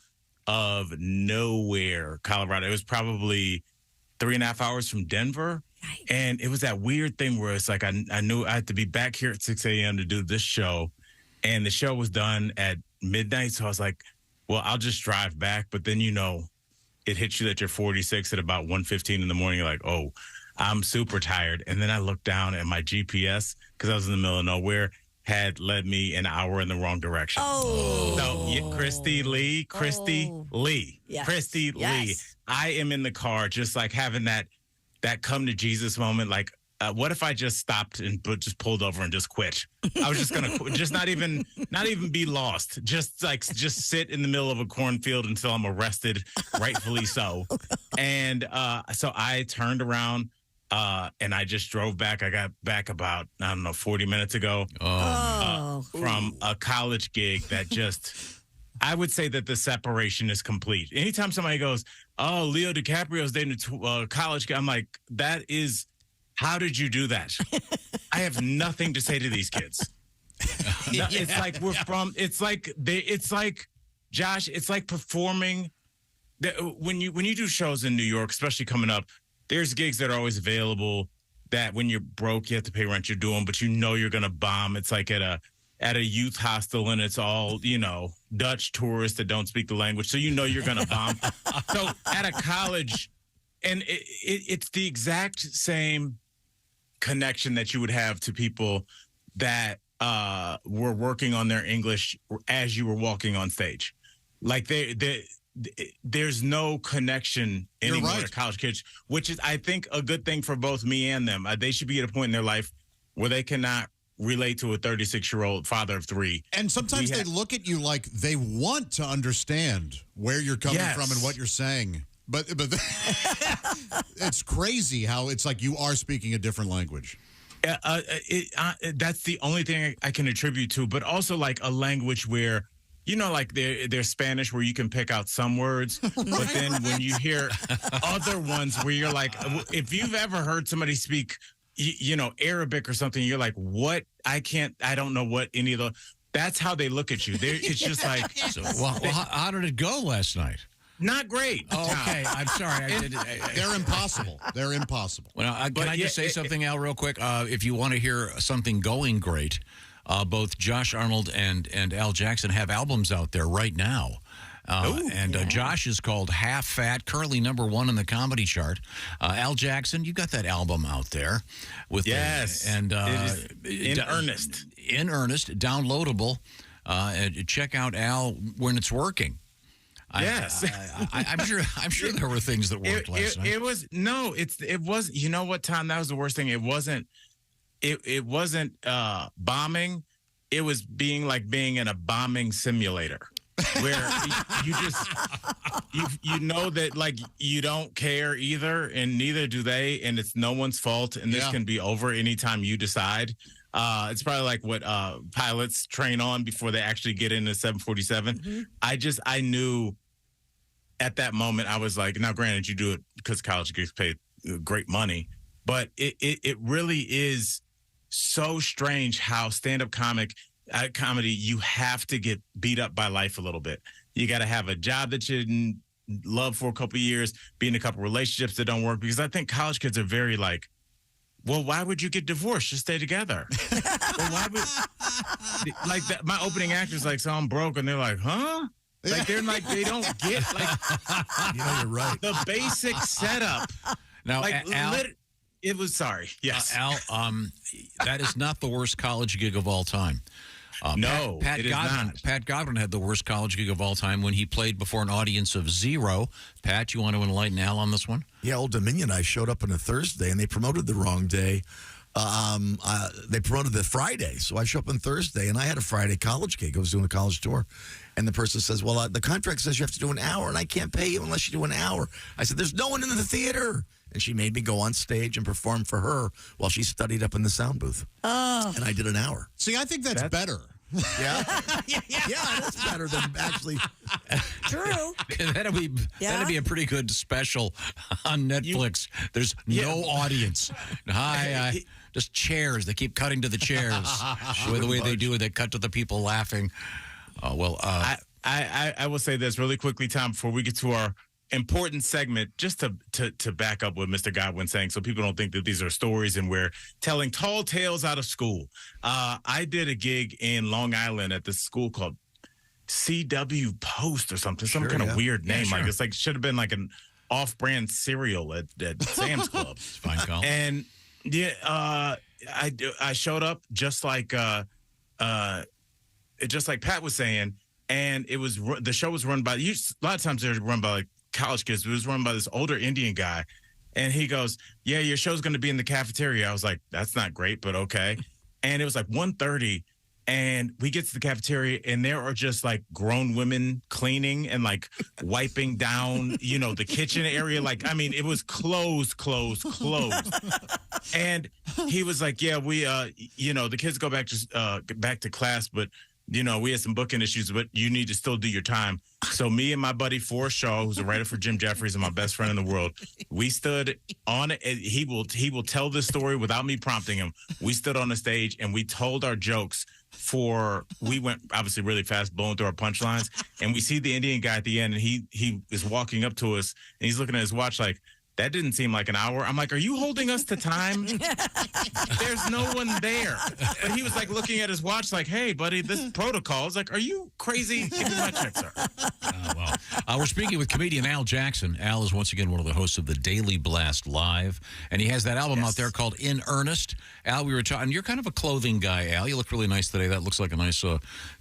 of nowhere, Colorado. It was probably 3.5 hours from Denver. And it was that weird thing where it's like I knew I had to be back here at 6 a.m. to do this show. And the show was done at midnight. So I was like, well, I'll just drive back. But then, it hits you that you're 46 at about 1:15 in the morning. You're like, oh, I'm super tired. And then I looked down at my GPS because I was in the middle of nowhere, had led me an hour in the wrong direction. Oh. So, Christy Lee. Yes. Christy Lee. I am in the car just like having that come to Jesus moment. Like, what if I just stopped and just pulled over and just quit? I was just going to just not even be lost. Just sit in the middle of a cornfield until I'm arrested, rightfully so. And so I turned around and I just drove back. I got back about, 40 minutes ago from a college gig that just, I would say that the separation is complete. Anytime somebody goes, oh, Leo DiCaprio's dating a college guy, I'm like, that is, how did you do that? I have nothing to say to these kids. No, it's like it's like Josh, it's like performing. When you do shows in New York, especially coming up, there's gigs that are always available that when you're broke, you have to pay rent, you're doing, but you're going to bomb. It's like at a youth hostel and it's all, Dutch tourists that don't speak the language. So you're going to bomb. So at a college, and it's the exact same connection that you would have to people that were working on their English as you were walking on stage. Like there's no connection anymore to college kids, which is, I think, a good thing for both me and them. They should be at a point in their life where they cannot relate to a 36-year-old father of 3. And sometimes they look at you like they want to understand where you're coming from and what you're saying. But it's crazy how it's like you are speaking a different language. That's the only thing I can attribute to, but also like a language where, like there's Spanish where you can pick out some words, but then when you hear other ones where you're like, if you've ever heard somebody speak, Arabic or something, you're like, what? I don't know what any of the, that's how they look at you. It's just like. How did it go last night? Not great. Oh, okay, I'm sorry. They're impossible. They're impossible. Well, can I just say something, Al, real quick? If you want to hear something going great, both Josh Arnold and Al Jackson have albums out there right now. Josh is called Half Fat, currently #1 in the comedy chart. Al Jackson, you got that album out there with in earnest. In earnest, downloadable. Check out Al when it's working. Yes, I'm sure there were things that worked last night. It was. You know what, Tom? That was the worst thing. It wasn't bombing. It was being in a bombing simulator, where you know that like you don't care either, and neither do they, and it's no one's fault, and this can be over anytime you decide. It's probably like what pilots train on before they actually get in the 747. Mm-hmm. I knew at that moment, I was like, now granted, you do it because college gigs pay great money, but it really is so strange how stand-up comedy, you have to get beat up by life a little bit. You got to have a job that you didn't love for a couple of years, be in a couple of relationships that don't work, because I think college kids are very like, well, why would you get divorced? Just stay together. Well, why would, like that? My opening act is like, so I'm broke, and they're like, huh? Like they're like, they don't get like, you're right. The basic setup. Now, like, Al, it was sorry. Yes, Al. That is not the worst college gig of all time. No, Pat Godwin. Pat Godwin had the worst college gig of all time when he played before an audience of 0. Pat, you want to enlighten Al on this one? Yeah, Old Dominion. I showed up on a Thursday, and they promoted the wrong day. They promoted the Friday, so I show up on Thursday, and I had a Friday college gig. I was doing a college tour, and the person says, well, the contract says you have to do an hour, and I can't pay you unless you do an hour. I said, there's no one in the theater. And she made me go on stage and perform for her while she studied up in the sound booth. Oh. And I did an hour. See, I think that's better. Yeah? Yeah, that's better than actually. True. That'd be a pretty good special on Netflix. There's no audience. Hi, just chairs. They keep cutting to the chairs. The way they do it, they cut to the people laughing. I will say this really quickly, Tom, before we get to our important segment, just to back up what Mr. Godwin's saying, so people don't think that these are stories and we're telling tall tales out of school. I did a gig in Long Island at this school called CW Post or something, some kind of weird name. Like it's like should have been like an off-brand cereal at Sam's Club. Fine call. And I showed up just like Pat was saying, and it was the show was run by a lot of times they're run by like college kids. It was run by this older Indian guy, and he goes, "Yeah, your show's going to be in the cafeteria." I was like, "That's not great, but okay." And it was like 1:30, and we get to the cafeteria, and there are just like grown women cleaning and like wiping down, the kitchen area. Like, I mean, it was closed. And he was like, "Yeah, we, the kids go back to class, but." We had some booking issues, but you need to still do your time. So me and my buddy Forrest Shaw, who's a writer for Jim Jeffries and my best friend in the world, we stood on it. He will tell this story without me prompting him. We stood on the stage and we told our jokes we went obviously really fast, blowing through our punchlines. And we see the Indian guy at the end, and he is walking up to us and he's looking at his watch like, that didn't seem like an hour. I'm like, are you holding us to time? There's no one there. But he was like looking at his watch like, hey, buddy, this protocol. I was like, are you crazy? Give me my check, sir. We're speaking with comedian Al Jackson. Al is once again one of the hosts of the Daily Blast Live, and he has that album out there called In Earnest. Al, we were talking, you're kind of a clothing guy, Al. You look really nice today. That looks like a nice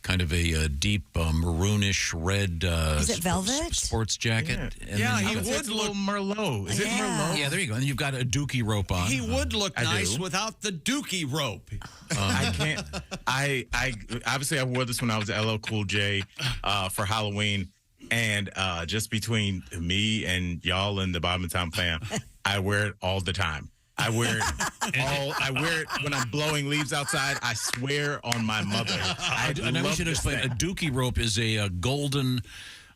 kind of a deep maroonish red is it velvet? Sports jacket. Yeah, And he then would look Merlot. Is it Merlot? Yeah, there you go. And you've got a Dookie rope on. He would look nice do. without the Dookie rope. I can't. I obviously I wore this when I was at LL Cool J for Halloween, and just between me and y'all and the Bob and Tom fam, I wear it all the time. I wear it when I'm blowing leaves outside. I swear on my mother. And I wish you to explain. A Dookie rope is a golden,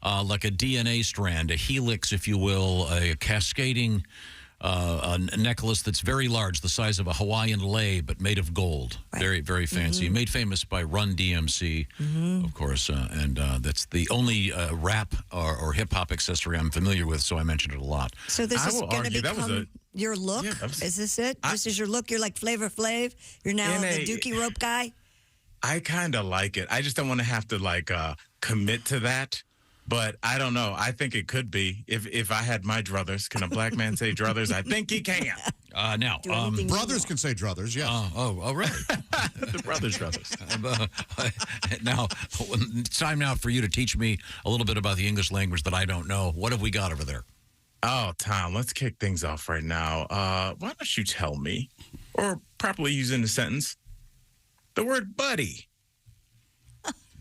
like a DNA strand, a helix, if you will, a cascading a necklace that's very large, the size of a Hawaiian lei, but made of gold. Right. Very, very fancy. Made famous by Run DMC, of course. And that's the only rap or hip-hop accessory I'm familiar with, so I mentioned it a lot. So this is going to become your look? Is this it? This is your look? You're like Flavor Flav? You're now the Dookie rope guy? I kind of like it. I just don't want to have to, commit to that. But I don't know. I think it could be. If I had my druthers, can a black man say druthers? I think he can. Now, brothers can say druthers, yes. Oh, really? The brothers. Now, it's time now for you to teach me a little bit about the English language that I don't know. What have we got over there? Oh, Tom, let's kick things off right now. Why don't you tell me, or properly using the sentence, the word buddy?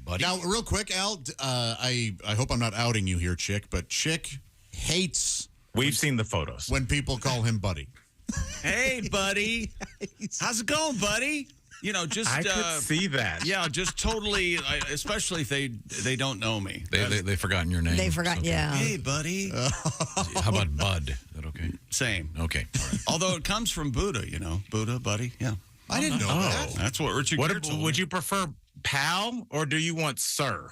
Buddy. Now, real quick, Al, I hope I'm not outing you here, Chick, but Chick hates... We've seen the photos. When people call him buddy. Hey, buddy. How's it going, buddy? I could see that. Yeah, just totally, especially if they don't know me. They've forgotten your name. They forgot, yeah. Hey, buddy. How about Bud? Is that okay? Same. Okay. All right. Although it comes from Buddha, Buddha, buddy. Yeah. I didn't know that. That's what Richard Gere told me. Would you prefer pal, or do you want sir?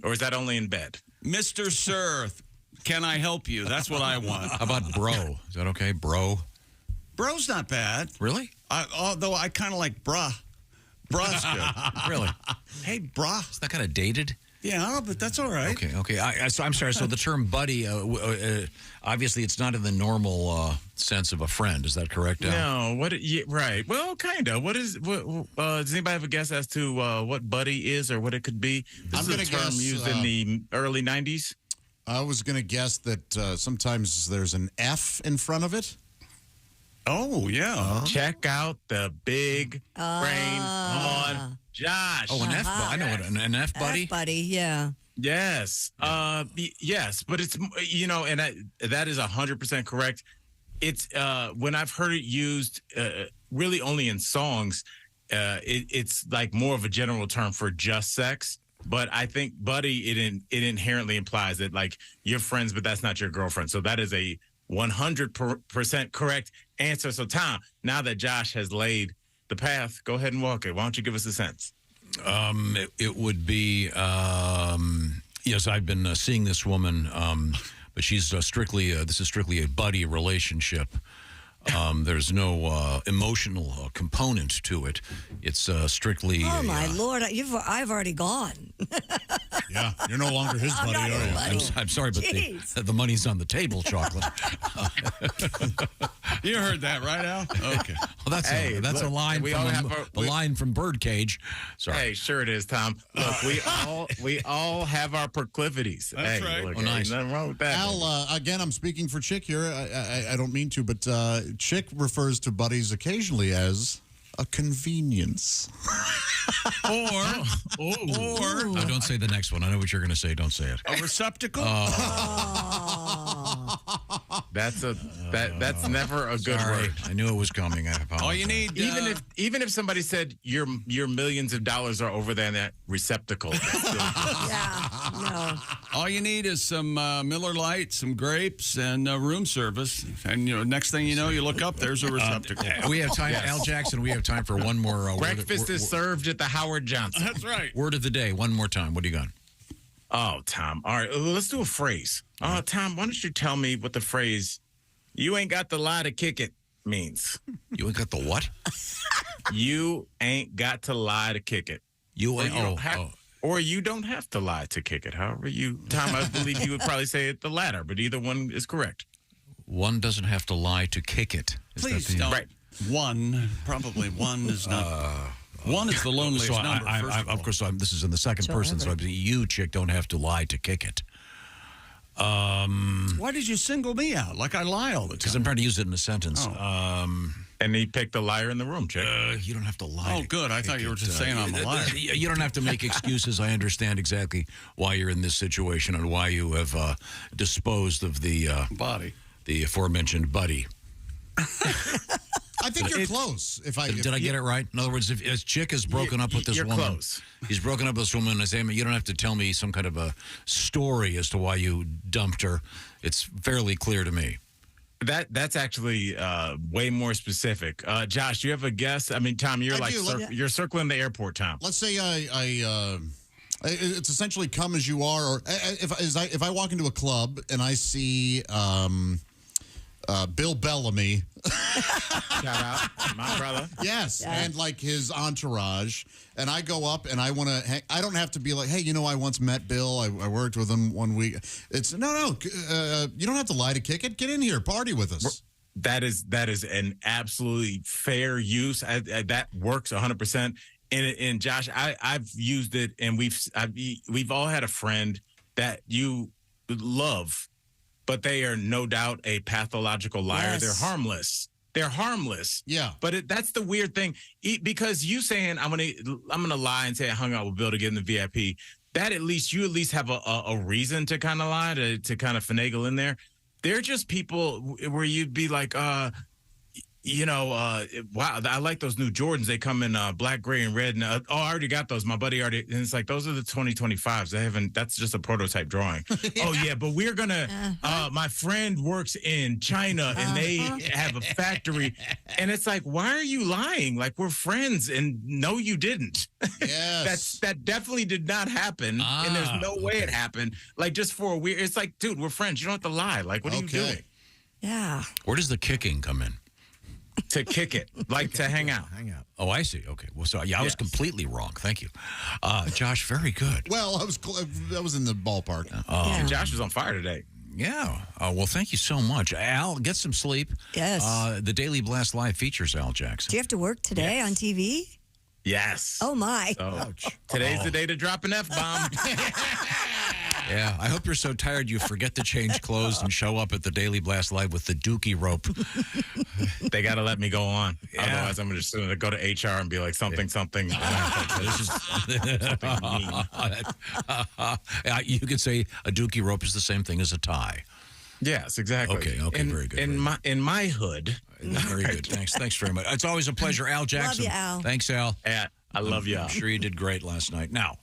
Or is that only in bed? Mr. Sir, can I help you? That's what I want. How about bro? Is that okay? Bro? Bro's not bad. Really? Although I kind of like bruh. Bruh's good. Really? Hey, bruh. Is that kind of dated? Yeah, but that's all right. Okay. So I'm sorry. So the term buddy, obviously, it's not in the normal sense of a friend. Is that correct? No. Right. Well, kind of. Does anybody have a guess as to what buddy is or what it could be? This is a term used in the early 90s. I was going to guess that sometimes there's an F in front of it. Oh, yeah. Check out the big brain on Josh. Oh, an F buddy. I know what an F buddy. F buddy, yeah. Yes. Yes, but it's, and that is 100% correct. It's when I've heard it used really only in songs, it's like more of a general term for just sex. But I think buddy, it inherently implies that like you're friends, but that's not your girlfriend. So that is a 100% correct answer. So Tom, now that Josh has laid the path, go ahead and walk it. Why don't you give us a sense? It would be, yes, I've been seeing this woman, but she's strictly, this is strictly a buddy relationship. There's no emotional component to it. It's strictly. Oh my Lord! I've already gone. Yeah, you're no longer his buddy, are you? I'm sorry, but the money's on the table, Chocolate. You heard that, right, Al? Okay. Well, that's a line from the line from Birdcage. Sorry. Hey, sure it is, Tom. Look, we all have our proclivities. That's hey, right. Look, Oh, nice. Nothing wrong with that. Al, again, I'm speaking for Chick here. I don't mean to, but Chick refers to buddies occasionally as a convenience. Or don't say the next one. I know what you're going to say. Don't say it. A receptacle? That's never a good word. I knew it was coming. I apologize. All you need, even if somebody said your millions of dollars are over there in that receptacle. No. All you need is some Miller Lite, some grapes, and room service. And next thing you know, you look up, there's a receptacle. We have time, Al Jackson. We have time for one more. Breakfast is served at the Howard Johnson. That's right. Word of the day. One more time. What do you got? Oh, Tom. All right, let's do a phrase. Tom, why don't you tell me what the phrase "you ain't got the lie to kick it" means? You ain't got the what? You ain't got to lie to kick it. You ain't. Or you don't have to lie to kick it. However, Tom, I believe you would probably say it the latter, but either one is correct. One doesn't have to lie to kick it. Please don't. Right. Probably one is not. One is the loneliest number. Of course, this is in the second person, so you, Chick, don't have to lie to kick it. Why did you single me out? Like I lie all the time. Because I'm trying to use it in a sentence. And he picked the liar in the room, Chick. You don't have to lie. Oh, good. I thought you were just saying I'm a liar. You don't have to make excuses. I understand exactly why you're in this situation and why you have disposed of the body, the aforementioned buddy. I think you're close. Did I get it right? In other words, if Chick has broken up with this woman, close. He's broken up with this woman, and I say, you don't have to tell me some kind of a story as to why you dumped her. It's fairly clear to me. That's actually way more specific. Josh, do you have a guess? I mean, Tom, you're you're circling the airport, Tom. Let's say it's essentially come as you are, or if I walk into a club and I see Bill Bellamy. Shout out, my brother. Yes, and like his entourage. And I go up and I want to, I don't have to be like, hey, I once met Bill. I worked with him one week. It's, no, you don't have to lie to kick it. Get in here, party with us. That is an absolutely fair use. That works 100%. And Josh, I've used it, and we've all had a friend that you love, but they are no doubt a pathological liar. Yes. They're harmless. They're harmless. Yeah. But that's the weird thing. Because you saying I'm gonna lie and say I hung out with Bill to get in the VIP, that at least have a reason to kind of lie, to kind of finagle in there. They're just people where you'd be like, wow, I like those new Jordans. They come in black, gray, and red. And I already got those. My buddy already. And it's like, those are the 2025s. That's just a prototype drawing. Yeah. Oh yeah, but we're gonna. My friend works in China, and they have a factory. And it's like, why are you lying? Like, we're friends, and no, you didn't. Yes. that definitely did not happen, and there's no way it happened. Like, just for a weird. It's like, dude, we're friends. You don't have to lie. Like, what are you doing? Yeah. Where does the kicking come in? To kick it, like to hang out. Oh, I see. Okay. Well, so I was completely wrong. Thank you, Josh. Very good. Well, I was in the ballpark. Josh was on fire today. Yeah. Well, thank you so much, Al. Get some sleep. Yes. The Daily Blast Live features Al Jackson. Do you have to work today on TV? Yes. Oh my. So, today's the day to drop an F-bomb. Yeah, I hope you're so tired you forget to change clothes and show up at the Daily Blast Live with the Dookie rope. They got to let me go on. Yeah. Otherwise, I'm just going to go to HR and be like, something. This is you could say a Dookie rope is the same thing as a tie. Yes, exactly. Okay, very good. In my hood. Very good. Thanks very much. It's always a pleasure, Al Jackson. Love you, Al. Thanks, Al. Yeah, I love you. I'm sure you did great last night. Now,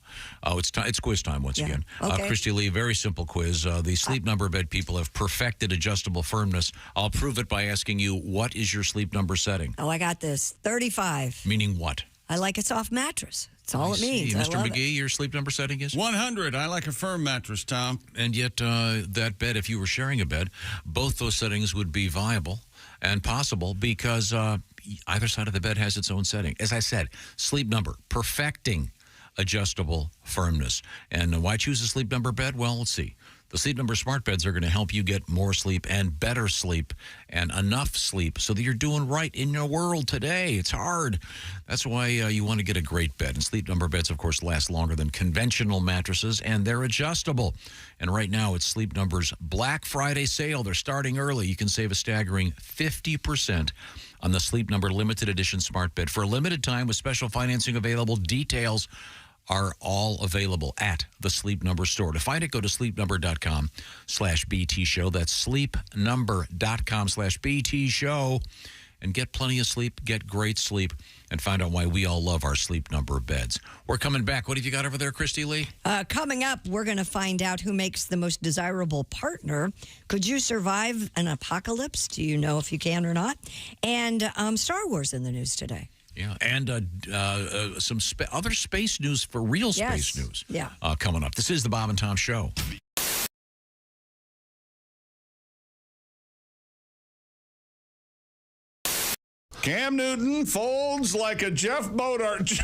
it's quiz time once again. Okay. Christy Lee, very simple quiz. The Sleep Number bed people have perfected adjustable firmness. I'll prove it by asking you, what is your sleep number setting? Oh, I got this. 35. Meaning what? I like a soft mattress. That's all it means. Mr. I love McGee, your sleep number setting is? 100. I like a firm mattress, Tom. And yet that bed, if you were sharing a bed, both those settings would be viable and possible because either side of the bed has its own setting. As I said, sleep number, perfecting adjustable firmness. And why choose a sleep number bed? Well, let's see. The Sleep Number smart beds are going to help you get more sleep and better sleep and enough sleep so that you're doing right in your world today. It's hard. That's why you want to get a great bed. And Sleep Number beds, of course, last longer than conventional mattresses, and they're adjustable. And right now, it's Sleep Number's Black Friday sale. They're starting early. You can save a staggering 50% on the Sleep Number limited edition smart bed. For a limited time with special financing available, details are all available at the Sleep Number store. To find it, go to sleepnumber.com/BT show. That's sleepnumber.com/BT show. And get plenty of sleep, get great sleep, and find out why we all love our Sleep Number beds. We're coming back. What have you got over there, Christy Lee? Coming up, we're going to find out who makes the most desirable partner. Could you survive an apocalypse? Do you know if you can or not? And Star Wars in the news today. Yeah, and some other space news for real space news coming up. This is the Bob and Tom Show. Cam Newton folds like a Jeff Bodart joke.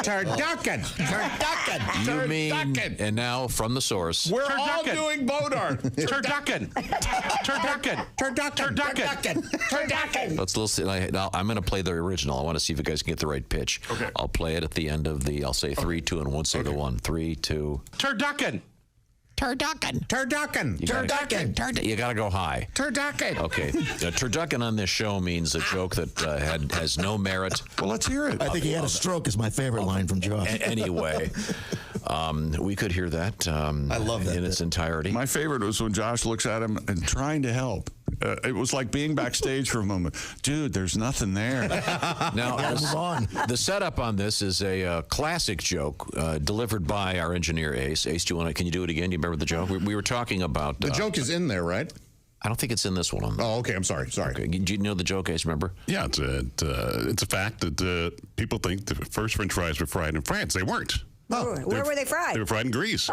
Turducken. Turducken. You mean, and now from the source. We're all doing Bodart. Turducken. Turducken. Turducken. Turducken. Turducken. Let's listen. Now, I'm going to play the original. I want to see if you guys can get the right pitch. Okay. I'll play it at the end of the, I'll say 3, 2, and 1. Say the 1. 3, 2. Turducken. Turducken. Turducken. Turducken. You got to go high. Turducken. Okay. Turducken on this show means a joke that has no merit. Well, let's hear it. I think he had a stroke is my favorite line from Josh. Anyway, we could hear that. I love that in its entirety. My favorite was when Josh looks at him and trying to help. It was like being backstage for a moment. Dude, there's nothing there. Now, the setup on this is a classic joke delivered by our engineer, Ace. Ace, can you do it again? Do you remember the joke? We were talking about... The joke is in there, right? I don't think it's in this one. Oh, okay. I'm sorry. Okay. Do you know the joke, Ace? Remember? Yeah, it's a fact that people think the first French fries were fried in France. They weren't. Where were they fried? They were fried in Greece.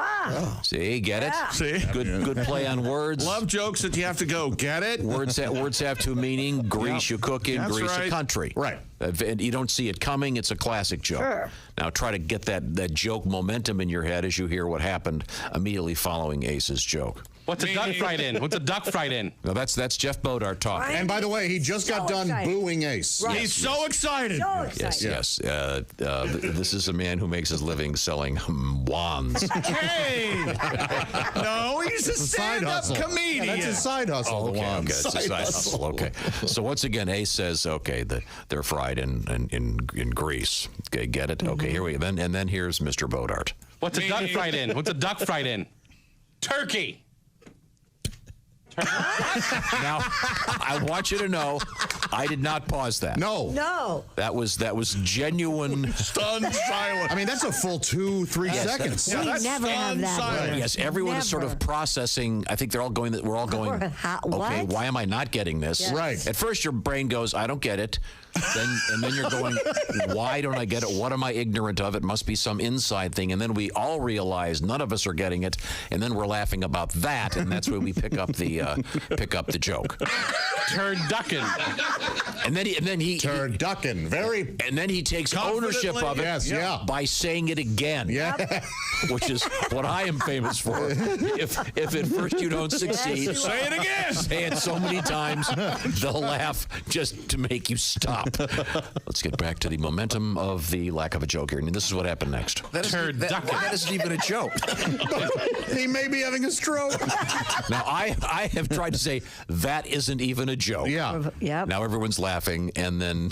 See, get it? Yeah. See? Good play on words. Love jokes that you have to go, get it? Words have two meaning. Greece, you cook in. That's Greece, right. a country. Right. And you don't see it coming. It's a classic joke. Sure. Now try to get that joke momentum in your head as you hear what happened immediately following Ace's joke. What's a duck fried in? What's a duck fried in? No, that's Jeff Bodart talking. And by the way, he just got done booing Ace. Right. He's so excited. Yes. This is a man who makes his living selling wands. Hey! No, he's a stand-up comedian. Yeah, that's his side hustle. Oh, okay, the wands. it's a side hustle. Okay. So once again, Ace says, okay, they're fried in Greece. Okay, get it? Okay, here we go. And then here's Mr. Bodart. What's a duck fried in? What's a duck fried in? Turkey. Now, I want you to know, I did not pause that. No. That was genuine. Stunned silence. I mean, that's a full 2-3 seconds. We never have that. Yes, everyone is sort of processing. I think we're all going, okay, What? why am I not getting this? Yes. Right. At first, your brain goes, I don't get it. And then you're going, why don't I get it? What am I ignorant of? It must be some inside thing. And then we all realize none of us are getting it. And then we're laughing about that. And that's where we pick up the joke. Turducken. And then he Turducken. And then he takes ownership of it by saying it again. Yeah. Which is what I am famous for. If at first you don't succeed, say it again. Say it so many times, they'll laugh just to make you stop. Let's get back to the momentum of the lack of a joke here. And this is what happened next. That isn't even a joke. He may be having a stroke. Now, I have tried to say that isn't even a joke. Yeah. Yep. Now everyone's laughing, and then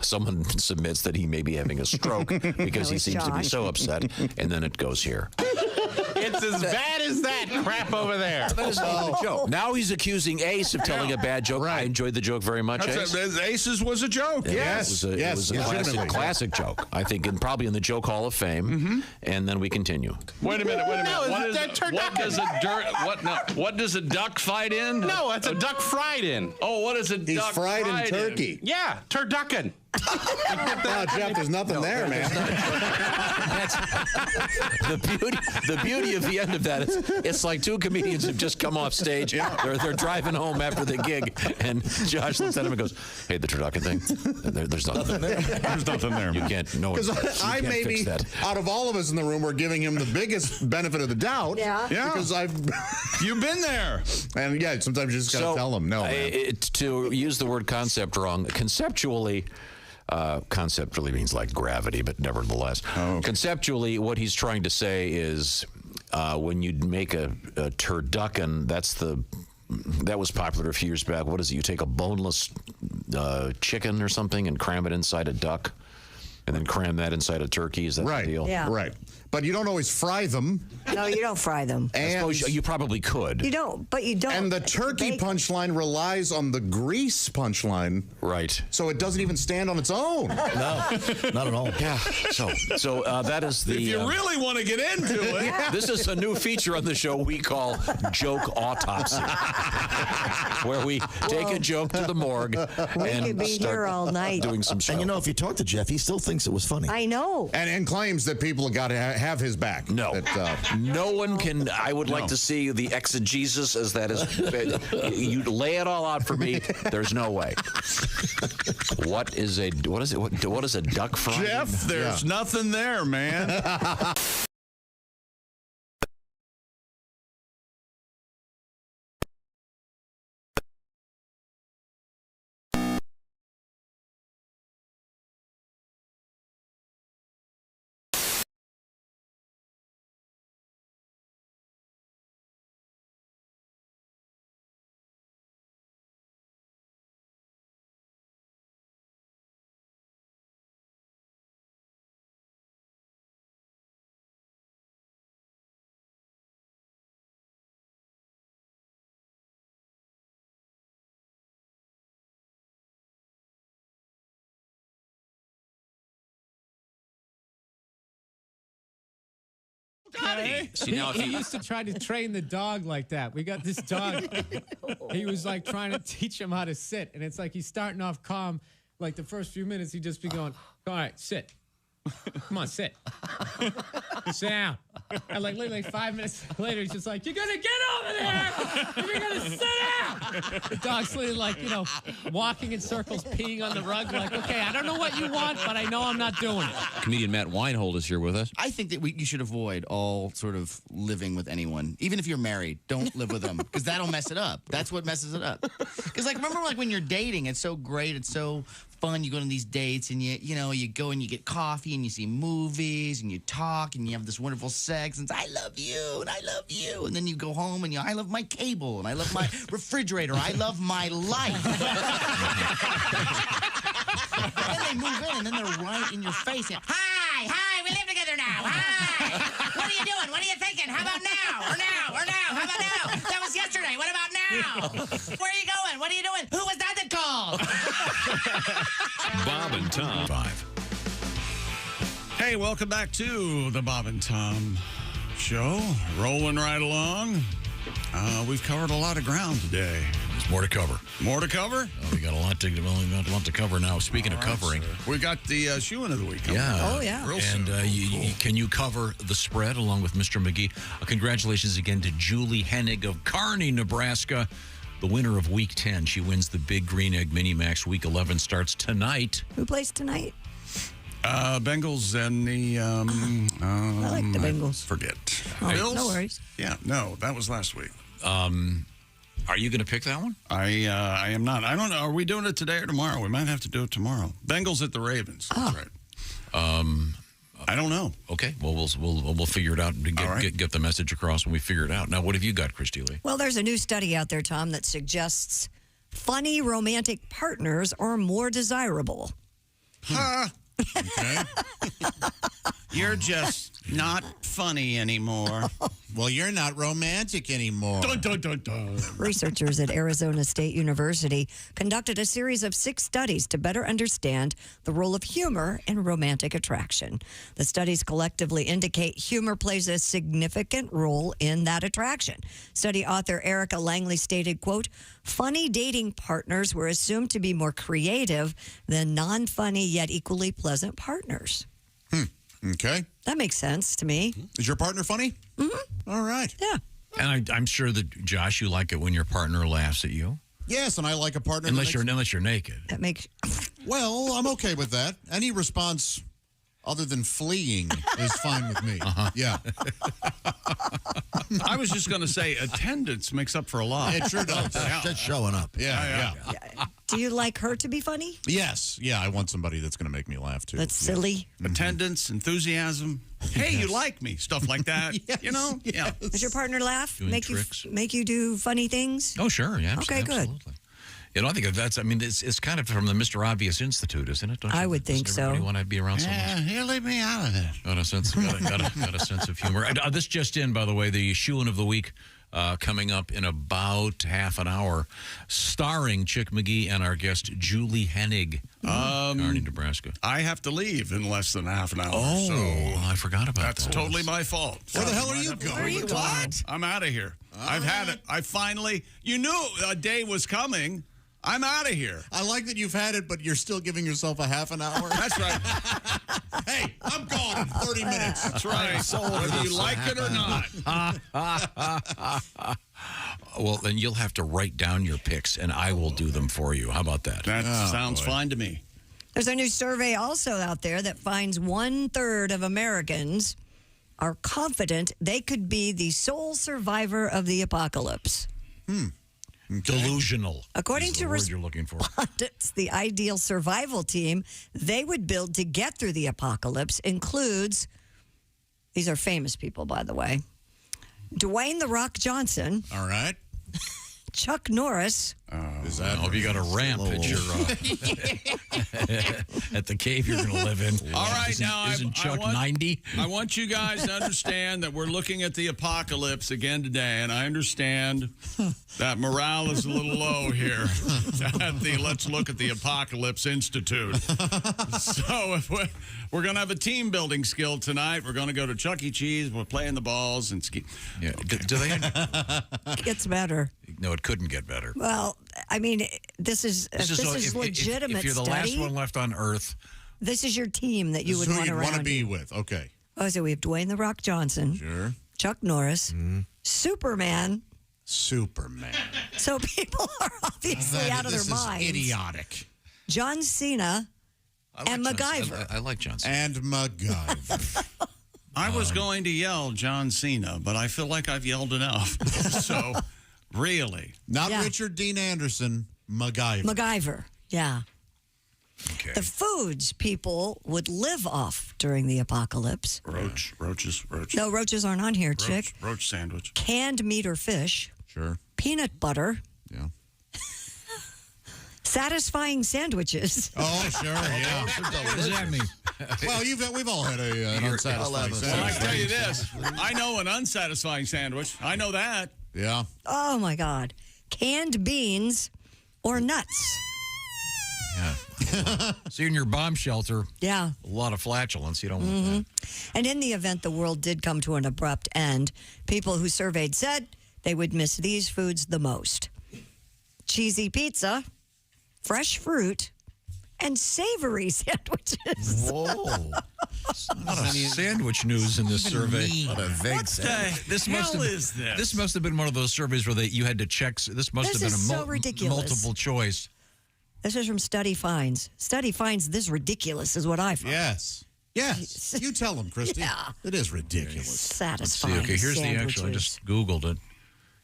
someone submits that he may be having a stroke because he seems to be so upset, and then it goes here. It's as bad as that. bad crap over there. That is not a joke. Now he's accusing Ace of telling a bad joke. I enjoyed the joke very much. Ace's was a joke. Yes. It was a classic joke, I think, and probably in the Joke Hall of Fame. And then we continue. Wait a minute. No, What does a duck fight in? No, it's a duck fried in. Oh, what is a He's duck fried in turkey. Yeah, turducken. No, Jeff, there's nothing there, man. That's the beauty of the end of that is it's like two comedians have just come off stage. They're driving home after the gig, and Josh looks at him and goes, "Hey, the turducken thing. There's nothing there. There's nothing there. You can't. No, Because I maybe out of all of us in the room, we're giving him the biggest benefit of the doubt. Yeah. Because you've been there, and sometimes you just gotta tell them no. Man. To use the word concept wrong, conceptually. Concept really means like gravity, but nevertheless. Conceptually, what he's trying to say is when you make a turducken, that was popular a few years back. What is it? You take a boneless chicken or something and cram it inside a duck, and then cram that inside a turkey. Is that the deal? Yeah. Right. But you don't always fry them. No, you don't fry them. I suppose you probably could. You don't, but you don't. And the turkey punchline relies on the grease punchline. Right. So it doesn't even stand on its own. No, not at all. Yeah. So that is the. If you really want to get into it. This is a new feature on the show we call Joke Autopsy, where we take a joke to the morgue and could be start here all night. doing some show. And if you talk to Jeff, he still thinks it was funny. I know. And claims that people have got to have his back. No. No one can. I would like to see the exegesis as that is. You lay it all out for me. There's no way. What is a duck fry? Jeff, there's nothing there, man. See, now he used to try to train the dog like that. We got this dog. He was like trying to teach him how to sit, and it's like he's starting off calm. Like the first few minutes, he'd just be going, "All right, sit. Come on, sit. Sit down." And like literally 5 minutes later, he's just like, "You're gonna get over there, and you're gonna sit down." The dog's literally like, walking in circles, peeing on the rug. Like, okay, I don't know what you want, but I know I'm not doing it. Comedian Matt Weinhold is here with us. I think that you should avoid all sort of living with anyone, even if you're married. Don't live with them because that'll mess it up. That's what messes it up. Because remember when you're dating, it's so great, it's so fun. You go on these dates and you go and you get coffee and you see movies and you talk and you have this wonderful sex and I love you and I love you, and then you go home and I love my cable and I love my refrigerator. I love my life. Then they move in and then they're right in your face. And, hi, we live together now. Hi, what are you doing? What are you thinking? How about now? Or now? How about now? That was yesterday. What about now? Where are you going? What are you doing? Who was that called? Bob and Tom. 5. Hey, welcome back to the Bob and Tom Show. Rolling right along. We've covered a lot of ground today. There's more to cover. More to cover? We got a lot to cover now. Speaking of covering, we got the shoeing of the week. Yeah. Oh, yeah. Real and can you cover the spread along with Mr. McGee? Congratulations again to Julie Hennig of Kearney, Nebraska, the winner of Week 10. She wins the Big Green Egg Mini Max. Week 11 starts tonight. Who plays tonight? Bengals and the I like the Bengals. Forget. Oh, Bills? no worries. Yeah, no, that was last week. Are you going to pick that one? I am not. I don't know. Are we doing it today or tomorrow? We might have to do it tomorrow. Bengals at the Ravens. That's right. I don't know. Okay. Well, we'll figure it out and get the message across when we figure it out. Now, what have you got, Christy Lee? Well, there's a new study out there, Tom, that suggests funny romantic partners are more desirable. Okay. You're just not funny anymore. Well, you're not romantic anymore. Dun, dun, dun, dun. Researchers at Arizona State University conducted a series of 6 studies to better understand the role of humor in romantic attraction. The studies collectively indicate humor plays a significant role in that attraction. Study author Erica Langley stated, quote, funny dating partners were assumed to be more creative than non-funny yet equally pleasant partners. Okay. That makes sense to me. Is your partner funny? Mm-hmm. All right. Yeah. And I'm sure that, Josh, you like it when your partner laughs at you. Yes, and I like a partner. Unless you're naked. That makes. Well, I'm okay with that. Any response other than fleeing is fine with me. Yeah. I was just going to say attendance makes up for a lot. It sure does. Just showing up. Yeah. Do you like her to be funny? Yes. Yeah, I want somebody that's going to make me laugh, too. That's silly. Attendance, enthusiasm. Hey, you like me. Stuff like that. You know? Yeah. Does your partner laugh? Doing Make tricks. you make you do funny things? Oh, sure. Yeah. Okay, good. Absolutely. You know, I think it's kind of from the Mr. Obvious Institute, isn't it? Don't you? I would think Doesn't everybody so. want to be around someone? Yeah, here, leave me out of it. Got a sense of humor. This just in, by the way, the Shoe-In of the Week coming up in about half an hour, starring Chick McGee and our guest Julie Hennig, Kearney, Nebraska. I have to leave in less than half an hour. Oh, so I forgot about that's that. totally my fault. Where the hell are you going? What? I'm out of here. I've had it. I finally, you knew a day was coming. I'm out of here. I like that you've had it, but you're still giving yourself a half an hour. That's right. Hey, I'm gone in 30 minutes. That's right. Whether you like it or not. Well, then you'll have to write down your picks, and I will do them for you. How about that? That sounds fine to me. There's a new survey also out there that finds 1/3 of Americans are confident they could be the sole survivor of the apocalypse. Delusional. According is to the word you're looking for. respondents, the ideal survival team they would build to get through the apocalypse includes, these are famous people, by the way, Dwayne "The Rock" Johnson. All right. Chuck Norris. Is that? I hope you got a ramp at your at the cave you're going to live in. All right, isn't Chuck 90? I want you guys to understand that we're looking at the apocalypse again today, and I understand that morale is a little low here at the Let's Look at the Apocalypse Institute. So if we're going to have a team building skill tonight. We're going to go to Chuck E. Cheese. We're playing the balls and ski. Yeah. Do they? Gets better. No, it couldn't get better. Well, I mean, this is legitimate if you're the study. last one left on Earth. This is your team that you This would is who want you'd around. want to be with. Okay. Oh, so we have Dwayne "The Rock" Johnson. Sure. Chuck Norris. Superman. Superman. So people are obviously out of their minds. This is idiotic. John Cena and MacGyver. I like John Cena. And MacGyver. I was going to yell John Cena, but I feel like I've yelled enough. So, really. Not Richard Dean Anderson, MacGyver. MacGyver, yeah. Okay. The foods people would live off during the apocalypse. Roaches. No, roaches aren't on here, Chick. Roach sandwich. Canned meat or fish. Sure. Peanut butter. Yeah. Satisfying sandwiches. Oh, sure, yeah. What does that mean? Well, we've all had an unsatisfying Well, sandwich. I tell you this. I know an unsatisfying sandwich. I know that. Yeah. Oh, my God. Canned beans or nuts. Yeah. So you're in your bomb shelter. Yeah. A lot of flatulence. You don't want that. And in the event the world did come to an abrupt end, people who surveyed said they would miss these foods the most. Cheesy pizza, fresh fruit, and savory sandwiches. Whoa. A lot of sandwich news in this survey. What a vague What the hell is this? This must have been one of those surveys where you had to check. This must This have been is a so ridiculous. multiple choice. This is from Study Finds. Study Finds this ridiculous is what I found. Yes. Yes. You tell them, Christy. Yeah. It is ridiculous. Let's see. Satisfying Okay, here's sandwiches. the actual. I just Googled it.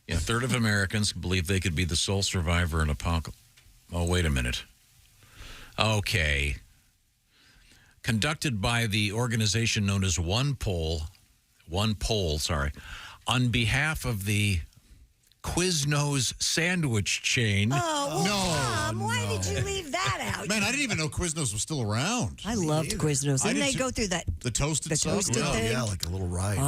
Yeah, 1/3 of Americans believe they could be the sole survivor in apocalypse. Oh, wait a minute. Okay. Conducted by the organization known as One Poll, on behalf of the Quiznos sandwich chain. Oh, well, Tom, why did you leave that out? Man, I didn't even know Quiznos was still around. I loved Quiznos. Didn't they did go through that? The toasted stuff? toasted thing? Yeah, like a little ride.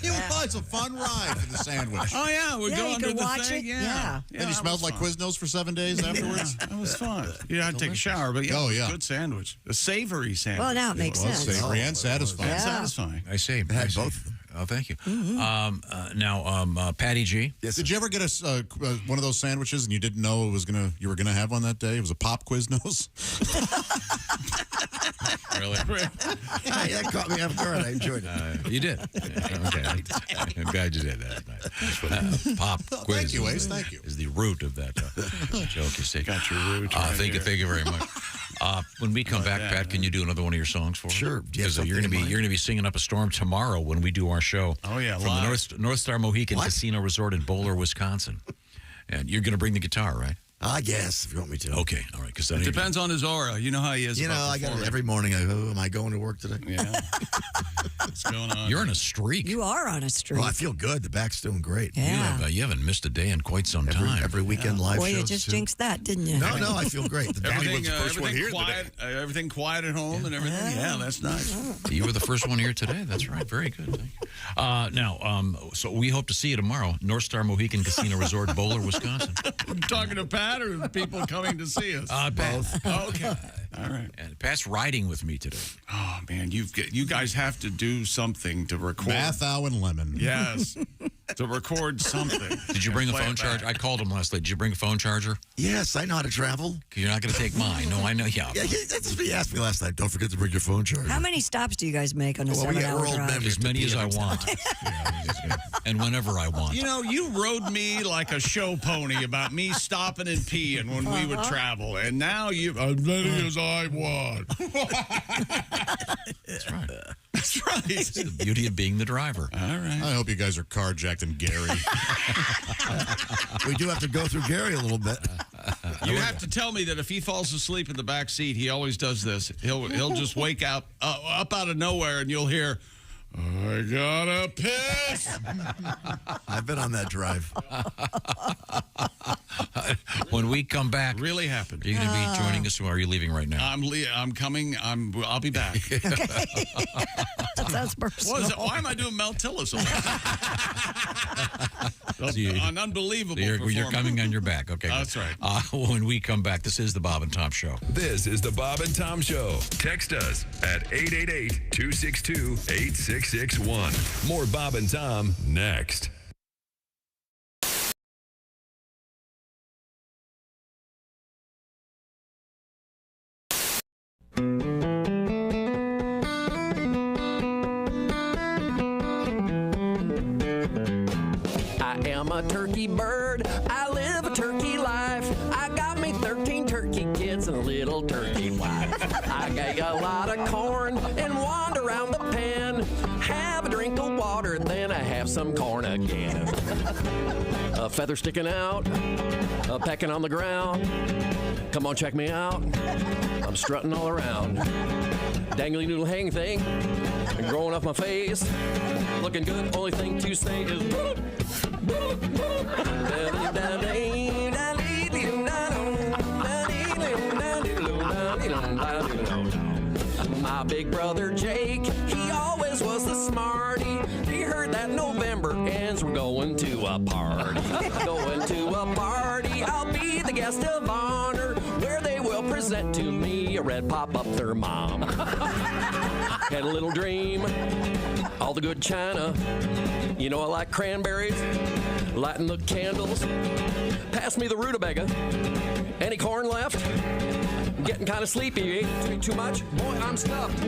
It was a fun ride for the sandwich. Oh, yeah. We're going to the watch thing. it. Yeah. And you smelled like Quiznos for 7 days afterwards? That was fun. You had to take a shower, but yeah, Oh, it was yeah. a good sandwich. A savory sandwich. Well, now it makes It was sense. savory and satisfying. And satisfying. I see. It had both of them. Oh, thank you. Now, Patty G. Yes, Did you ever get one of those sandwiches and you didn't know you were gonna have one that day? It was a Pop Quiznos. Really? That caught me off guard. I enjoyed it. You did. Okay. I'm glad you did that. Pop quiz. Thank you, Ace. Thank you. Is the root of that joke you say. Got your root. Right Thank you very much. When we come back, Pat, can you do another one of your songs for us? Sure. Because you're going to be singing up a storm tomorrow when we do our show. Oh, yeah, from live. the North Star Mohican Casino Resort in Bowler, Wisconsin. And you're going to bring the guitar, right? I guess, if you want me to. Okay, all right. Because It depends on his aura. You know how he is. You know, I got it every morning. I go, am I going to work today? Yeah. What's going on? You're on a streak. You are on a streak. Well, I feel good. The back's doing great. Yeah. You haven't missed a day in quite some time. Every weekend live Boy, shows. you just too. jinxed that, didn't you? No, I feel great. The Everything, was the first one here quiet, today. everything quiet at home and everything. Yeah, that's nice. You were the first one here today. That's right. Very good. Thank you. Now, so we hope to see you tomorrow. North Star Mohican Casino Resort, Bowler, Wisconsin. I'm talking to Pat or the people coming to see us? Both. Okay. All right. And Pat's riding with me today. Oh, man. You guys have to do something to record. Mathau and lemon. Yes. To record something. Did you bring a Play phone it charger? back. I called him last night. Did you bring a phone charger? Yes, I know how to travel. You're not going to take mine. No, I know. Yeah. That's what he asked me last night. Don't forget to bring your phone charger. How many stops do you guys make on a 7-hour drive? As many as I want. And whenever I want. You know, you rode me like a show pony about me stopping and peeing when we would travel. And now as many as I want. That's right. That's right. It's the beauty of being the driver. All right. I hope you guys are carjacked in Gary. We do have to go through Gary a little bit. You have to tell me that if he falls asleep in the back seat, he always does this. He'll just wake up out of nowhere, and you'll hear, "I gotta piss." I've been on that drive. When we come back, really happened. Are you going to be joining us, or are you leaving right now? I'm coming. I'll be back. That sounds personal. Why am I doing Mel Tillis? An unbelievable You're performance. coming on your back. Okay. That's right. When we come back, this is the Bob and Tom Show. This is the Bob and Tom Show. Text us at 888-262-8661. More Bob and Tom next. I am a turkey bird. I live a turkey life. I got me 13 turkey kids and a little turkey wife. I get a lot of corn and wander around the pen. Have a drink of water, then I have some corn again. A feather sticking out, a pecking on the ground. Come on, check me out. I'm strutting all around. Dangly noodle hang thing, growing off my face. Looking good, only thing to say is my big brother Jake, he always was the smarty. He heard that November ends, we're going to a party. Going to a party, I'll be the guest of honor, where they will present to me a red pop-up thermom. Had a little dream, all the good china. You know I like cranberries, lighting the candles. Pass me the rutabaga. Any corn left? I'm getting kind of sleepy. Too much? Boy, I'm stuffed.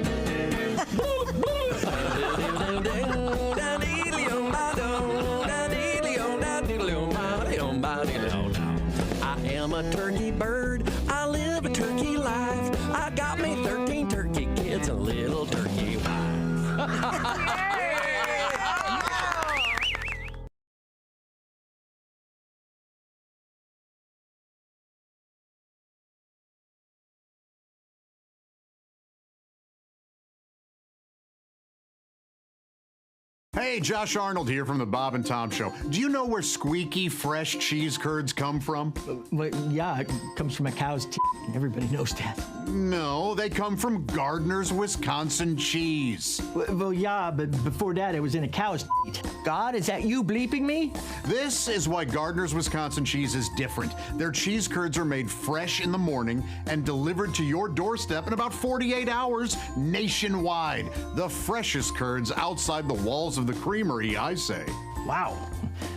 I am a turkey bird. I live a turkey life. I got me 13 turkey kids and a little turkey wife. Hey, Josh Arnold here from the Bob and Tom Show. Do you know where squeaky, fresh cheese curds come from? Well, yeah, it comes from a cow's teeth. Everybody knows that. No, they come from Gardner's Wisconsin cheese. Well, yeah, but before that, it was in a cow's teeth. God, is that you bleeping me? This is why Gardner's Wisconsin cheese is different. Their cheese curds are made fresh in the morning and delivered to your doorstep in about 48 hours nationwide. The freshest curds outside the walls of the creamery, I say. Wow.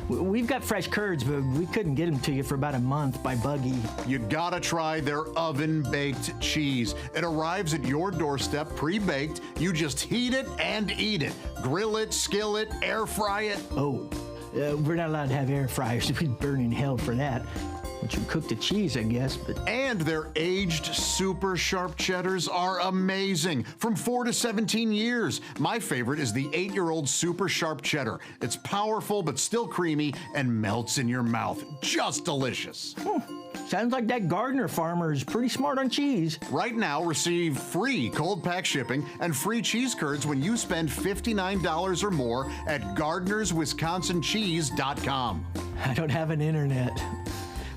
We've got fresh curds, but we couldn't get them to you for about a month by buggy. You gotta try their oven-baked cheese. It arrives at your doorstep pre-baked. You just heat it and eat it. Grill it, skillet, air fry it. Oh, we're not allowed to have air fryers. We'd burn in hell for that. Once you cook the cheese, I guess, but... And their aged super sharp cheddars are amazing. From 4 to 17 years. My favorite is the 8-year-old super sharp cheddar. It's powerful but still creamy and melts in your mouth. Just delicious. Sounds like that Gardner farmer is pretty smart on cheese. Right now, receive free cold pack shipping and free cheese curds when you spend $59 or more at GardnersWisconsinCheese.com. I don't have an internet.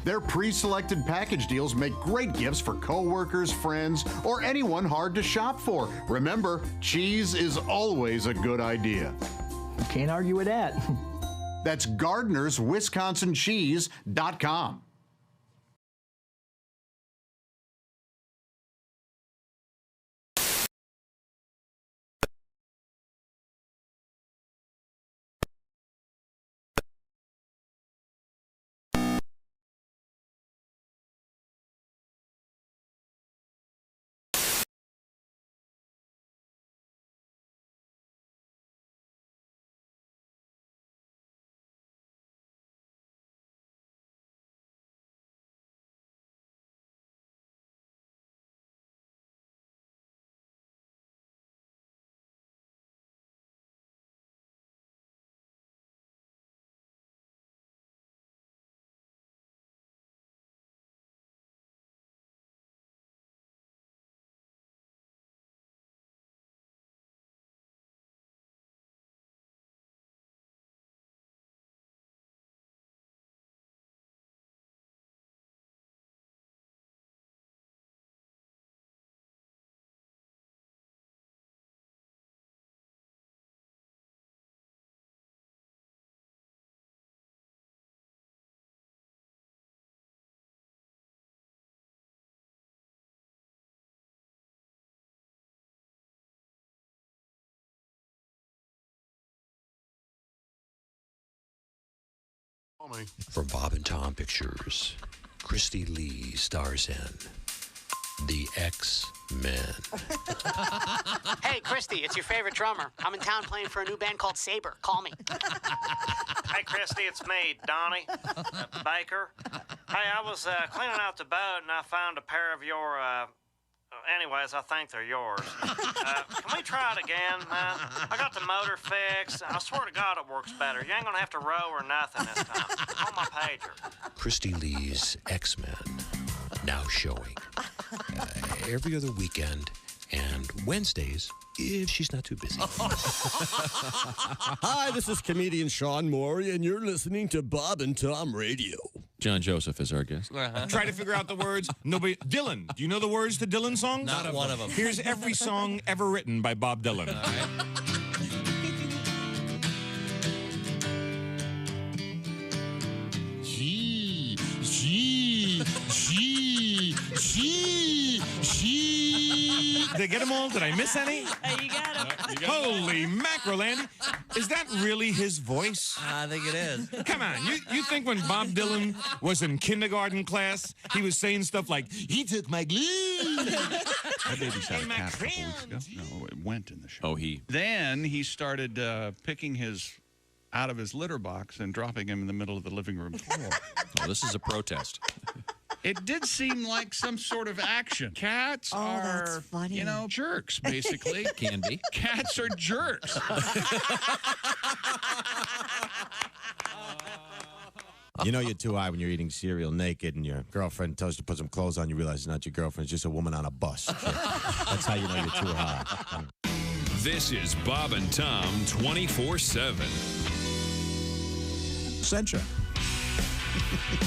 Their pre-selected package deals make great gifts for coworkers, friends, or anyone hard to shop for. Remember, cheese is always a good idea. Can't argue with that. That's GardnersWisconsinCheese.com. From Bob and Tom Pictures, Christy Lee stars in The X-Men. Hey, Christy, it's your favorite drummer. I'm in town playing for a new band called Saber. Call me. Hey, Christy, it's me, Donnie Baker. Hey, I was cleaning out the boat, and I found a pair of your, anyways, I think they're yours. Can we try it again? I got the motor fixed. I swear to God it works better. You ain't gonna have to row or nothing this time. On my pager. Christy Lee's X-Men, now showing every other weekend and Wednesdays if she's not too busy. Hi, this is comedian Sean Morey, and you're listening to Bob and Tom Radio. John Joseph is our guest. Try to figure out the words. Nobody. Dylan. Do you know the words to Dylan songs? Not one of them. Here's every song ever written by Bob Dylan. All right. Did I get them all? Did I miss any? Hey, you got him. Holy mackerel, Andy. Is that really his voice? I think it is. Come on. You think when Bob Dylan was in kindergarten class, he was saying stuff like, he took my glue. I babysat a cat a couple weeks ago. No, it went in the show. Oh, he. Then he started picking his out of his litter box and dropping him in the middle of the living room floor. Oh, this is a protest. It did seem like some sort of action. Cats are, you know, jerks, basically. Can be. Cats are jerks. You know you're too high when you're eating cereal naked and your girlfriend tells you to put some clothes on. You realize it's not your girlfriend. It's just a woman on a bus. That's how you know you're too high. This is Bob and Tom 24/7. Sencha.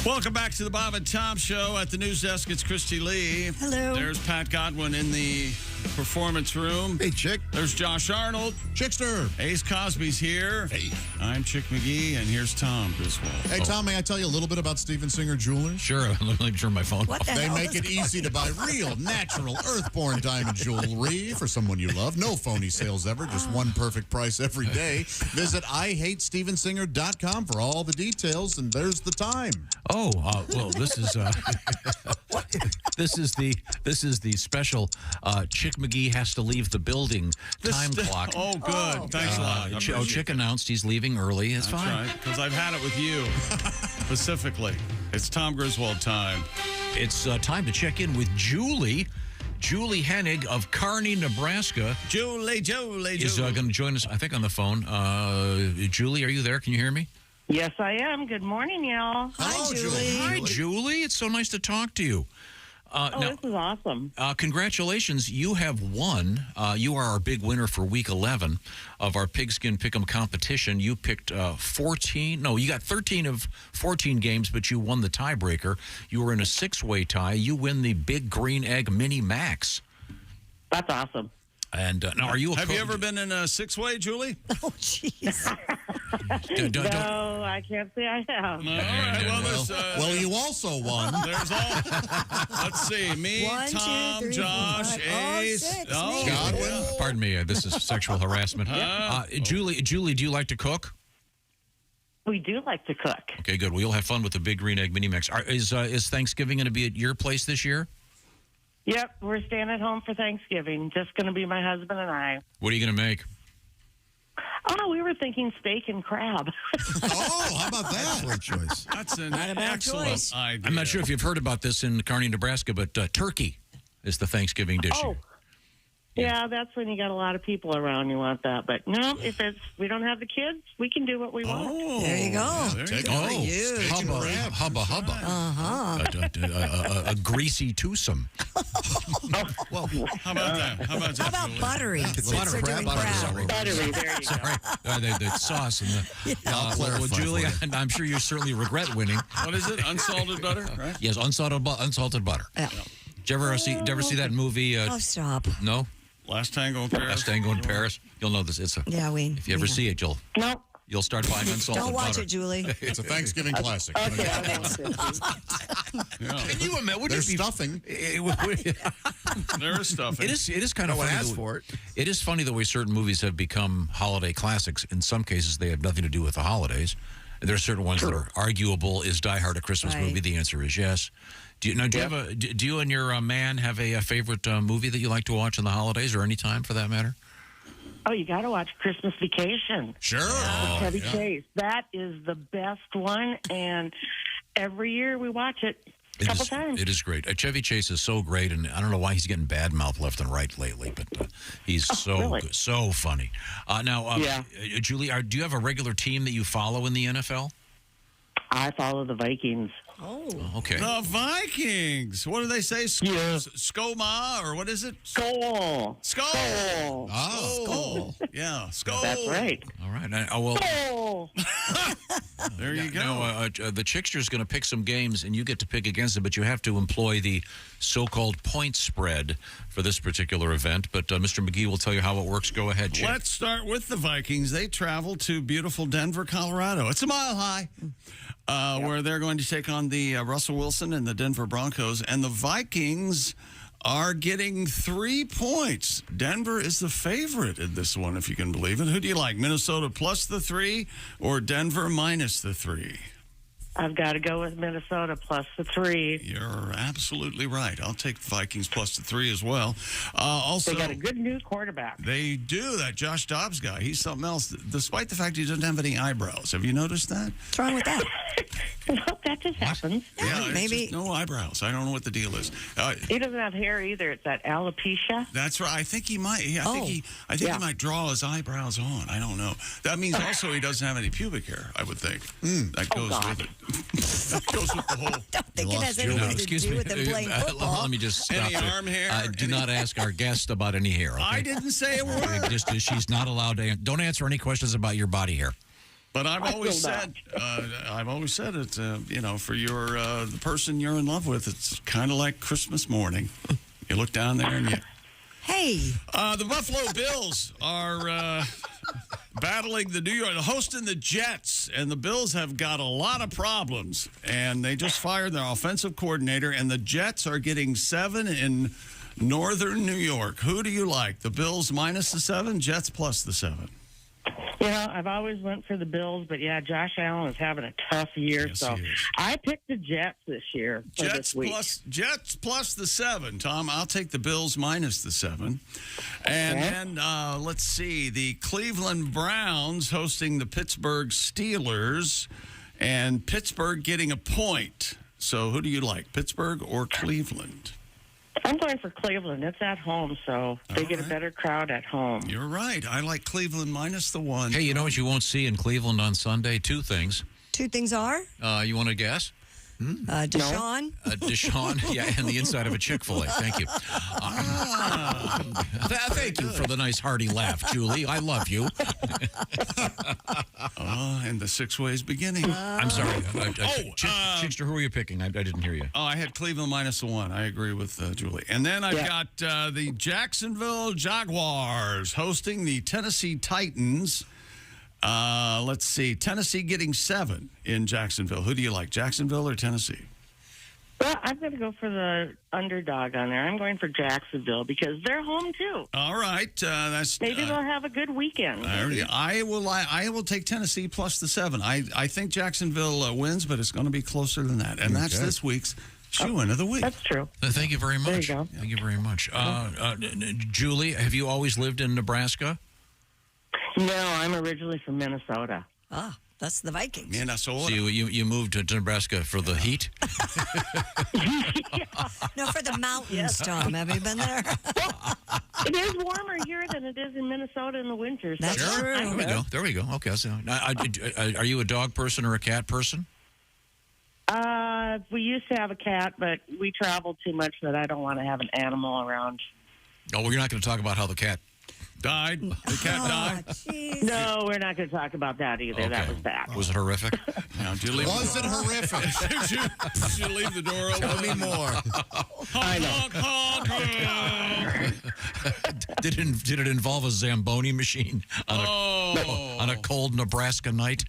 Welcome back to the Bob and Tom Show. At the news desk, it's Christy Lee. Hello. There's Pat Godwin in the performance room. Hey, Chick. There's Josh Arnold. Chickster. Ace Cosby's here. Hey. I'm Chick McGee, and here's Tom Griswold. Hey, Tom, may I tell you a little bit about Steven Singer Jewelers? Sure. Let me turn my phone. What the They hell make is it easy to buy real, natural, earthborn diamond jewelry for someone you love. No phony sales ever, just one perfect price every day. Visit IHateStevenSinger.com for all the details, and there's the time. Oh, well, this is this is the special Chick McGee has to leave the building time clock. Oh, good. Thanks a lot. Chick announced he's leaving early. It's That's fine. right, because I've had it with you specifically. It's Tom Griswold time. It's time to check in with Julie. Julie Hennig of Kearney, Nebraska. Julie. Is going to join us, I think, on the phone. Julie, are you there? Can you hear me? Yes, I am. Good morning, y'all. Hi, Julie. Hi, Julie. It's so nice to talk to you. This is awesome. Congratulations. You have won. You are our big winner for week 11 of our Pigskin Pickem competition. You picked 14. No, you got 13 of 14 games, but you won the tiebreaker. You were in a 6-way tie. You win the Big Green Egg Mini Max. That's awesome. And now, are you? Have you ever been in a 6-way, Julie? Oh, jeez. No, I can't say I have. All right. Well, you also won. There's all. Let's see. Me, 1, 2, Tom, 3, Josh, 4, 5, Ace. 6, Godwin. Pardon me. This is sexual harassment. Julie, do you like to cook? We do like to cook. Okay, good. Well, you'll have fun with the Big Green Egg Mini Max. Is Thanksgiving going to be at your place this year? Yep, we're staying at home for Thanksgiving. Just going to be my husband and I. What are you going to make? Oh, we were thinking steak and crab. Oh, how about that? Excellent choice. That's an Not a bad excellent choice. idea. I'm not sure if you've heard about this in Kearney, Nebraska, but turkey is the Thanksgiving dish here. Yeah, that's when you got a lot of people around. You want that, but no, if we don't have the kids, we can do what we want. Oh, There you go. Hubba. A greasy twosome. Well, how about that? How about How about Julie? buttery? Since we're doing crab. Buttery, there you go. The sauce and the. I'll clarify well, Julie, for you. I'm sure you certainly regret winning. What is it? Unsalted butter, right? Yes, unsalted butter. Yeah. Did you ever see that movie? Oh, stop. No. Last Tango in Paris. Last Tango in Paris. You'll know this. It's a. Yeah, If you ever see it, you'll No. you'll start buying unsalted Don't watch butter. it, Julie. It's a Thanksgiving classic. Okay, I won't. Can you imagine? There's stuffing. There is stuffing. It is kind of No one funny. asked for it. It is funny the way certain movies have become holiday classics. In some cases, they have nothing to do with the holidays. There are certain ones that are arguable. Is Die Hard a Christmas Right. movie? The answer is yes. Do you and your man have a favorite movie that you like to watch in the holidays or any time for that matter? Oh, you got to watch Christmas Vacation. Sure. With Chevy Chase. That is the best one, and every year we watch it a couple times. It is great. Chevy Chase is so great, and I don't know why he's getting bad mouth left and right lately, but he's really? good, so funny. Now, Julie, do you have a regular team that you follow in the NFL? I follow the Vikings. Oh. Okay. The Vikings. What do they say? Skoma, or what is it? Skull. Skull. Oh. Skull. Yeah, Skull. That's right. All right. Skull. There you go. Now, the Chickster's going to pick some games, and you get to pick against it, but you have to employ the so-called point spread for this particular event. But Mr. McGee will tell you how it works. Go ahead, Chick. Let's start with the Vikings. They travel to beautiful Denver, Colorado. It's a mile high. Where they're going to take on the Russell Wilson and the Denver Broncos. And the Vikings are getting 3 points. Denver is the favorite in this one, if you can believe it. Who do you like, Minnesota plus the 3 or Denver minus the 3? I've got to go with Minnesota plus the 3. You're absolutely right. I'll take Vikings plus the 3 as well. Also, They got a good new quarterback. They do. That Josh Dobbs guy. He's something else, despite the fact he doesn't have any eyebrows. Have you noticed that? What's wrong with that? Well, that just happens. Yeah, maybe. It's just no eyebrows. I don't know what the deal is. He doesn't have hair either. It's that alopecia. That's right. I think he might. I think he might draw his eyebrows on. I don't know. That means also he doesn't have any pubic hair. I would think that goes with it. That goes with the whole. think it has anything to do with them playing football. Let me just stop Any there. arm hair? Do not ask our guest about any hair. Okay? I didn't say a word. She's not allowed to. Don't answer any questions about your body hair. But I've always said it. For the person you're in love with, it's kind of like Christmas morning. You look down there and you. Hey. The Buffalo Bills are battling hosting the Jets, and the Bills have got a lot of problems. And they just fired their offensive coordinator, and the Jets are getting 7 in northern New York. Who do you like? The Bills minus the 7, Jets plus the 7? I've always went for the Bills, but Josh Allen is having a tough year, so I picked the Jets this year. Jets plus the 7, Tom. I'll take the Bills minus the 7. And then let's see, the Cleveland Browns hosting the Pittsburgh Steelers, and Pittsburgh getting a point. So who do you like, Pittsburgh or Cleveland? I'm going for Cleveland. It's at home, so they get a better crowd at home. You're right. I like Cleveland minus the 1. Hey, you know what you won't see in Cleveland on Sunday? 2 things. 2 things are? You want to guess? Deshaun? Deshaun, and the inside of a Chick-fil-A. Thank you. Thank you for the nice hearty laugh, Julie. I love you. And the 6 ways beginning. I'm sorry. Chickster, who are you picking? I didn't hear you. Oh, I had Cleveland minus the 1. I agree with Julie. And then I've got the Jacksonville Jaguars hosting the Tennessee Titans. Let's see. Tennessee getting 7 in Jacksonville. Who do you like, Jacksonville or Tennessee? Well, I'm going to go for the underdog on there. I'm going for Jacksonville because they're home too. All right, maybe they'll have a good weekend. I will take Tennessee plus the 7. I think Jacksonville wins, but it's going to be closer than that, and that's this week's shoe-in of the week. That's true. Thank you very much. There you go. Thank you very much. Julie, have you always lived in Nebraska? No, I'm originally from Minnesota. Ah, that's the Vikings. Minnesota. So you moved to Nebraska for the heat? No, for the mountains, Tom. Have you been there? It is warmer here than it is in Minnesota in the winter. So That's true. There we go. Okay. So, are you a dog person or a cat person? We used to have a cat, but we traveled too much that I don't want to have an animal around. Oh, well, you're not going to talk about how the cat died? The cat died? Geez. No, we're not going to talk about that either. Okay. That was bad. Was it horrific? Was it horrific? Did you leave the door open? Tell me more. Did it involve a Zamboni machine on a cold Nebraska night?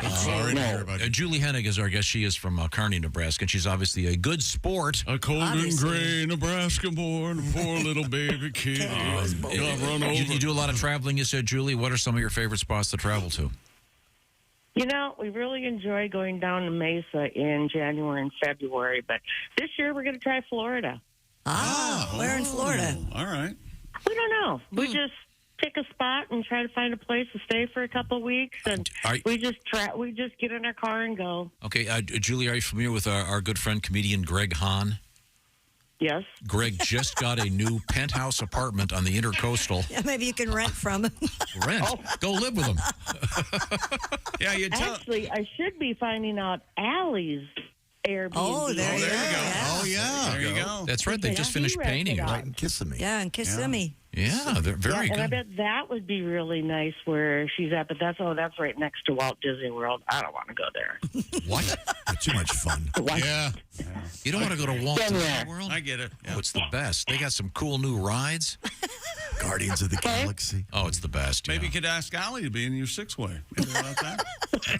Sorry to hear about Julie Hennig is our guest. She is from Kearney, Nebraska, and she's obviously a good sport. A cold and gray Nebraska born, poor little baby kid. Got run over. You do a lot of traveling, you said, Julie. What are some of your favorite spots to travel to? We really enjoy going down to Mesa in January and February, but this year we're going to try Florida. Where in Florida? All right. We don't know. We just pick a spot and try to find a place to stay for a couple of weeks, and we just get in our car and go. Okay, Julie, are you familiar with our good friend comedian Greg Hahn? Yes. Greg just got a new penthouse apartment on the Intercoastal. Yeah, maybe you can rent from him. Rent? Go live with him. Actually, I should be finding out Allie's Airbnb. Oh, there you go. Oh, yeah. There you go. That's right. They just finished painting it. Right in Kissimmee. Yeah, in Kissimmee. Yeah, they're very good. And I bet that would be really nice where she's at, but that's right next to Walt Disney World. I don't want to go there. What? Too much fun. Yeah. You don't want to go to Walt Disney World? I get it. Oh, it's the best. They got some cool new rides. Guardians of the Galaxy. Oh, it's the best. Maybe you could ask Allie to be in your 6-way. About that?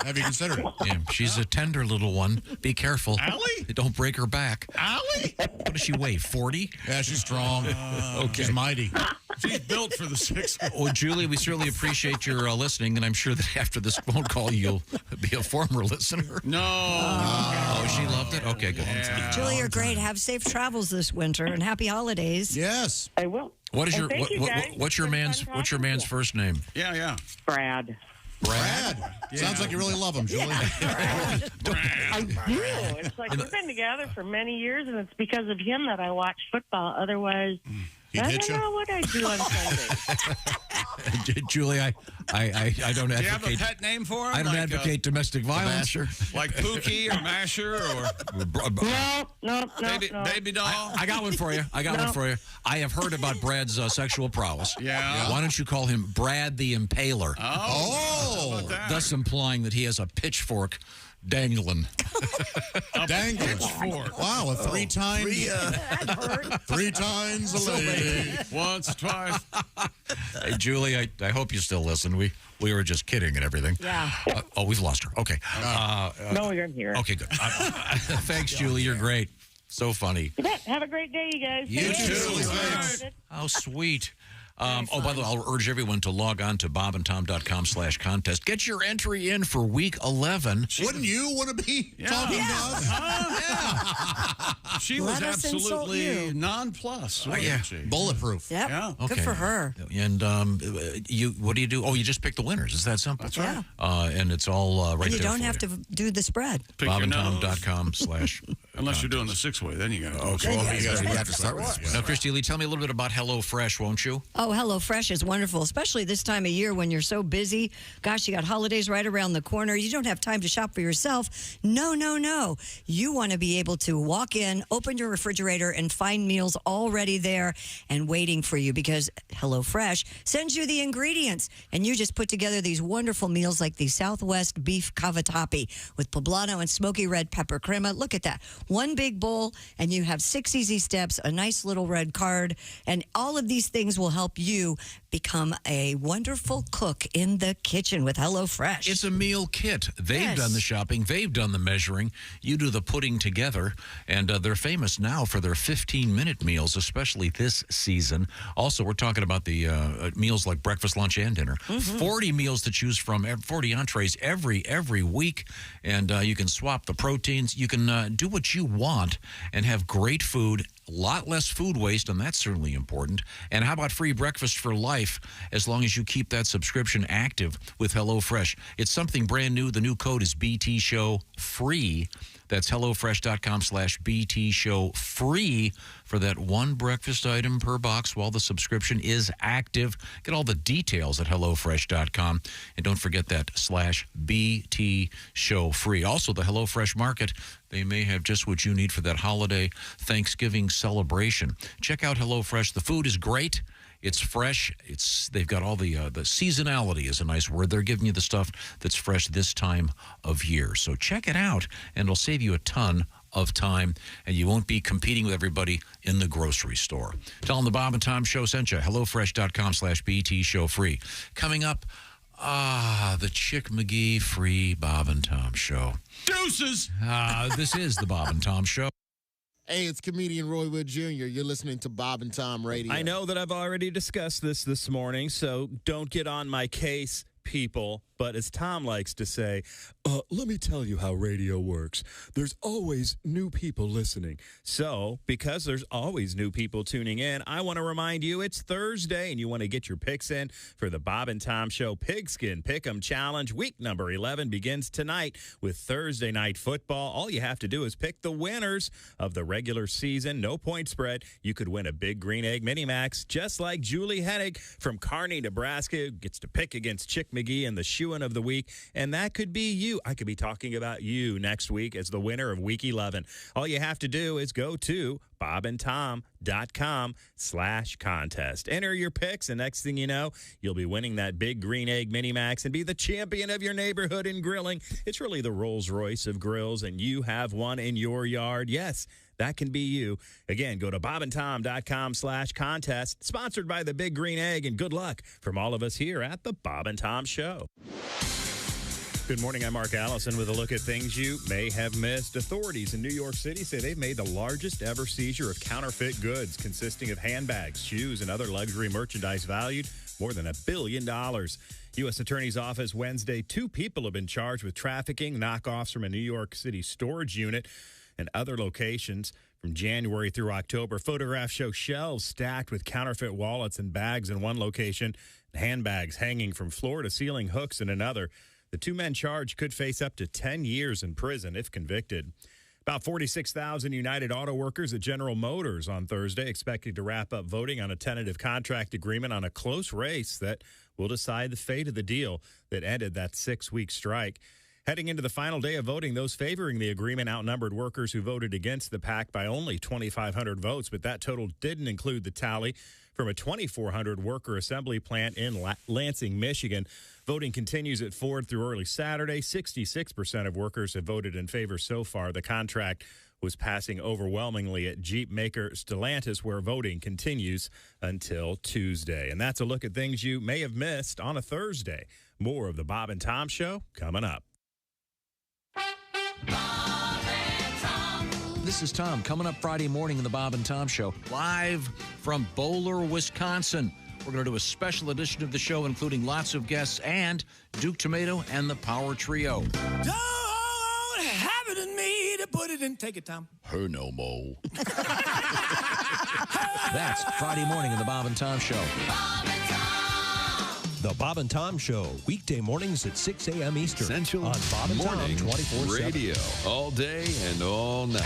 Have you considered it? Yeah, she's a tender little one. Be careful. Allie? Don't break her back. Allie? What does she weigh, 40? Yeah, she's strong. Okay. She's mighty. She's built for the 6-way. Well, Julie, we certainly appreciate your listening, and I'm sure that after this phone call, you'll be a former listener. No. Oh, she loved it? Okay, good. Yeah. Julie, you're great. Have safe travels this winter and happy holidays. Yes. I will. What is And thank you, guys. what's your man's first name? Yeah. Brad. Brad. Yeah. Sounds like you really love him, Julie. I do. It's like we've been together for many years, and it's because of him that I watch football. Otherwise, He'd I hit don't you. know what I do on Sunday. Julie, I don't Do you have a advocate. pet name for him? I don't Like, advocate domestic violence. like Pookie or Masher or No. baby doll? I got one for you. I have heard about Brad's sexual prowess. Yeah. Why don't you call him Brad the Impaler? Oh. Thus implying that he has a pitchfork dangling. Dangling. Pitchfork. Wow, a three times a lady. Once, twice. Hey, Julie, I hope you still listen. We were just kidding and everything. Yeah. We've lost her. Okay. No, you're here. Okay, good. Thanks, Julie. You're great. So funny. You bet. Have a great day, you guys. You Thank too. How sweet. By the way, I'll urge everyone to log on to bobandtom.com/contest. Get your entry in for week 11. Wouldn't you want to be talking to us? She was absolutely nonplussed. wasn't she? Bulletproof. Yep. Yeah. Good for her. And what do you do? Oh, you just pick the winners. It's that simple. That's right. And it's all right And you there don't for have to do the spread. Pick your nose. bobandtom.com/ Unless you're doing the six-way, then you got to. Okay. You have to start with this. Now, Christy Lee, tell me a little bit about HelloFresh, won't you? Oh, HelloFresh is wonderful, especially this time of year when you're so busy. Gosh, you got holidays right around the corner. You don't have time to shop for yourself. No. You want to be able to walk in, open your refrigerator, and find meals already there and waiting for you because HelloFresh sends you the ingredients. And you just put together these wonderful meals like the Southwest beef cavatappi with poblano and smoky red pepper crema. Look at that. One big bowl, and you have 6 easy steps, a nice little red card, and all of these things will help you become a wonderful cook in the kitchen with HelloFresh. It's a meal kit. They've done the shopping. They've done the measuring. You do the putting together. And they're famous now for their 15-minute meals, especially this season. Also, we're talking about the meals like breakfast, lunch, and dinner. 40 meals to choose from, 40 entrees every week. And you can swap the proteins. You can do what you want and have great food, a lot less food waste, and that's certainly important. And how about free breakfast for life as long as you keep that subscription active with HelloFresh? It's something brand new. The new code is BT Show Free. That's HelloFresh.com/BT Show Free for that one breakfast item per box while the subscription is active. Get all the details at HelloFresh.com. And don't forget that /BT Show Free. Also, the HelloFresh Market. They may have just what you need for that holiday Thanksgiving celebration. Check out HelloFresh. The food is great. It's fresh. They've got all the seasonality is a nice word. They're giving you the stuff that's fresh this time of year. So check it out, and it'll save you a ton of time, and you won't be competing with everybody in the grocery store. Tell them the Bob and Tom Show sent you. HelloFresh.com/BT Show Free. Coming up, the Chick McGee free Bob and Tom Show. Deuces! This is the Bob and Tom Show. Hey, it's comedian Roy Wood Jr. You're listening to Bob and Tom Radio. I know that I've already discussed this morning, so don't get on my case, people. But as Tom likes to say, let me tell you how radio works. There's always new people listening. So, because there's always new people tuning in, I want to remind you it's Thursday, and you want to get your picks in for the Bob and Tom Show Pigskin Pickem Challenge. Week number 11 begins tonight with Thursday night football. All you have to do is pick the winners of the regular season. No point spread. You could win a Big Green Egg Mini Max, just like Julie Hennig from Kearney, Nebraska, gets to pick against Chick McGee in the shoe of the week, and that could be you. I could be talking about you next week as the winner of week 11. All you have to do is go to bobandtom.com/contest. Enter your picks, and next thing you know, you'll be winning that Big Green Egg Mini Max and be the champion of your neighborhood in grilling. It's really the Rolls Royce of grills, and you have one in your yard. Yes, that can be you. Again, go to bobandtom.com/contest. Sponsored by the Big Green Egg, and good luck from all of us here at the Bob and Tom Show. Good morning, I'm Mark Allison with a look at things you may have missed. Authorities in New York City say they've made the largest ever seizure of counterfeit goods consisting of handbags, shoes, and other luxury merchandise valued more than $1 billion. U.S. Attorney's Office Wednesday, 2 people have been charged with trafficking knockoffs from a New York City storage unit and other locations. From January through October, photographs show shelves stacked with counterfeit wallets and bags in one location, and handbags hanging from floor to ceiling hooks in another. The 2 men charged could face up to 10 years in prison if convicted. About 46,000 United Auto Workers at General Motors on Thursday expected to wrap up voting on a tentative contract agreement on a close race that will decide the fate of the deal that ended that 6-week strike. Heading into the final day of voting, those favoring the agreement outnumbered workers who voted against the pact by only 2,500 votes, but that total didn't include the tally from a 2,400 worker assembly plant in Lansing, Michigan. Voting continues at Ford through early Saturday. 66% of workers have voted in favor so far. The contract was passing overwhelmingly at Jeep maker Stellantis, where voting continues until Tuesday. And that's a look at things you may have missed on a Thursday. More of the Bob and Tom Show coming up. This is Tom. Coming up Friday morning in the Bob and Tom Show, live from Bowler, Wisconsin. We're going to do a special edition of the show, including lots of guests and Duke Tomato and the Power Trio. Don't have it in me to put it in. Take it, Tom. Her no mo. That's Friday morning in the Bob and Tom Show. Bob and Tom. The Bob and Tom Show, weekday mornings at 6 a.m. Eastern. Essential on Bob and Tom 24/7. Radio, all day and all night.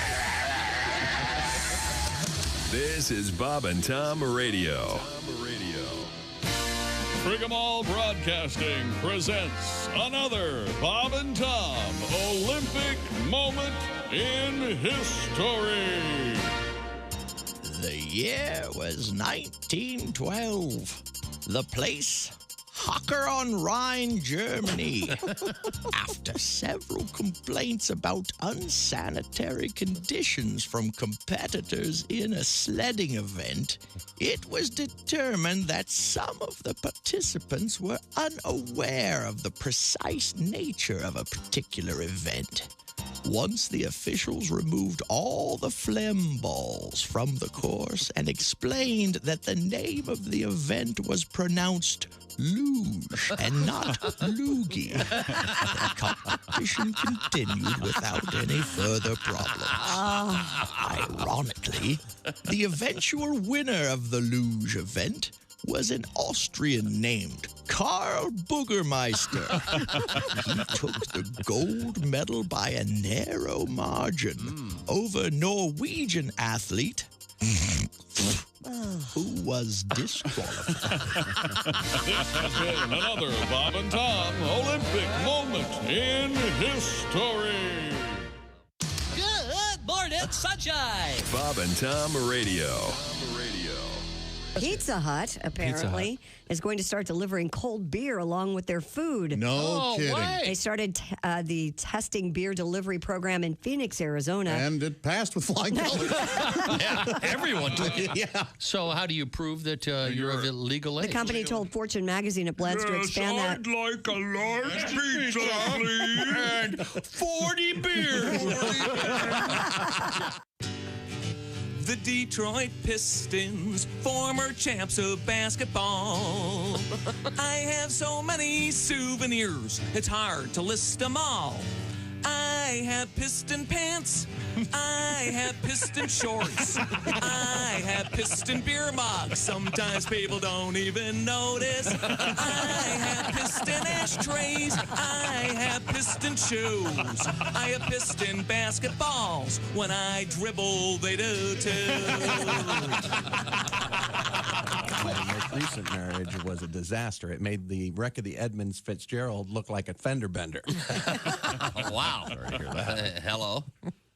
This is Bob and Tom Radio. Frigamall Broadcasting presents another Bob and Tom Olympic moment in history. The year was 1912. The place, Hocker on Rhine, Germany. After several complaints about unsanitary conditions from competitors in a sledding event, it was determined that some of the participants were unaware of the precise nature of a particular event. Once the officials removed all the phlegm balls from the course and explained that the name of the event was pronounced luge and not loogie, the competition continued without any further problems. Ironically, the eventual winner of the luge event was an Austrian named Karl Boogermeister. He took the gold medal by a narrow margin over Norwegian athlete who was disqualified. This has been another Bob and Tom Olympic moment in history. Good morning, sunshine. Bob and Tom Radio. Pizza Hut, apparently, is going to start delivering cold beer along with their food. No kidding. Way. They started the testing beer delivery program in Phoenix, Arizona. And it passed with flying colors. Yeah, everyone took it. Yeah. So how do you prove that you're of legal age? The company told Fortune magazine it plans to expand that. I'd like a large pizza, please. And 40 beers. The Detroit Pistons, former champs of basketball. I have so many souvenirs, it's hard to list them all. I have piston pants, I have piston shorts, I have piston beer mugs, sometimes people don't even notice. I have piston ashtrays, I have piston shoes, I have piston basketballs, when I dribble they do too. My most recent marriage was a disaster. It made the wreck of the Edmunds Fitzgerald look like a fender bender. Wow. Sorry to hear that. Hello.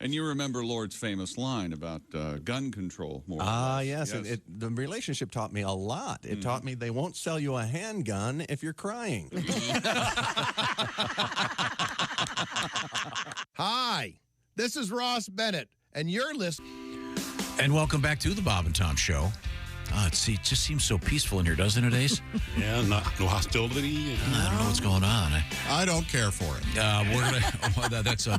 And you remember Lord's famous line about gun control more Yes. The relationship taught me a lot. It taught me they won't sell you a handgun if you're crying. Hi, this is Ross Bennett, and you're listening. And welcome back to the Bob and Tom Show. It just seems so peaceful in here, doesn't it, Ace? Yeah, no hostility. I don't know what's going on. I don't care for it.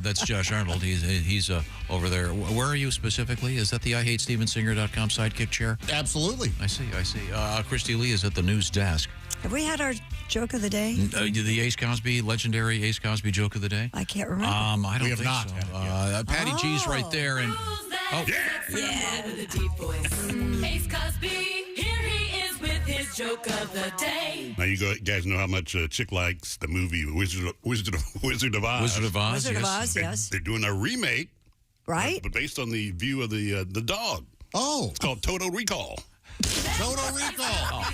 That's Josh Arnold. He's over there. Where are you specifically? Is that the IHateStevenSinger.com sidekick chair? Absolutely. I see. Christy Lee is at the news desk. Have we had our joke of the day? The Ace Cosby, legendary Ace Cosby joke of the day? I can't remember. I don't we have think not so. had it Patty G's right there. And Yeah. The deep voice. Ace Cosby, here he is with his joke of the day. Now, you guys know how much Chick likes the movie Wizard of Oz. Wizard of Oz, Wizard of Oz, yes. They're doing a remake right? But based on the view of the dog. Oh. It's called Total Recall. Total Recall.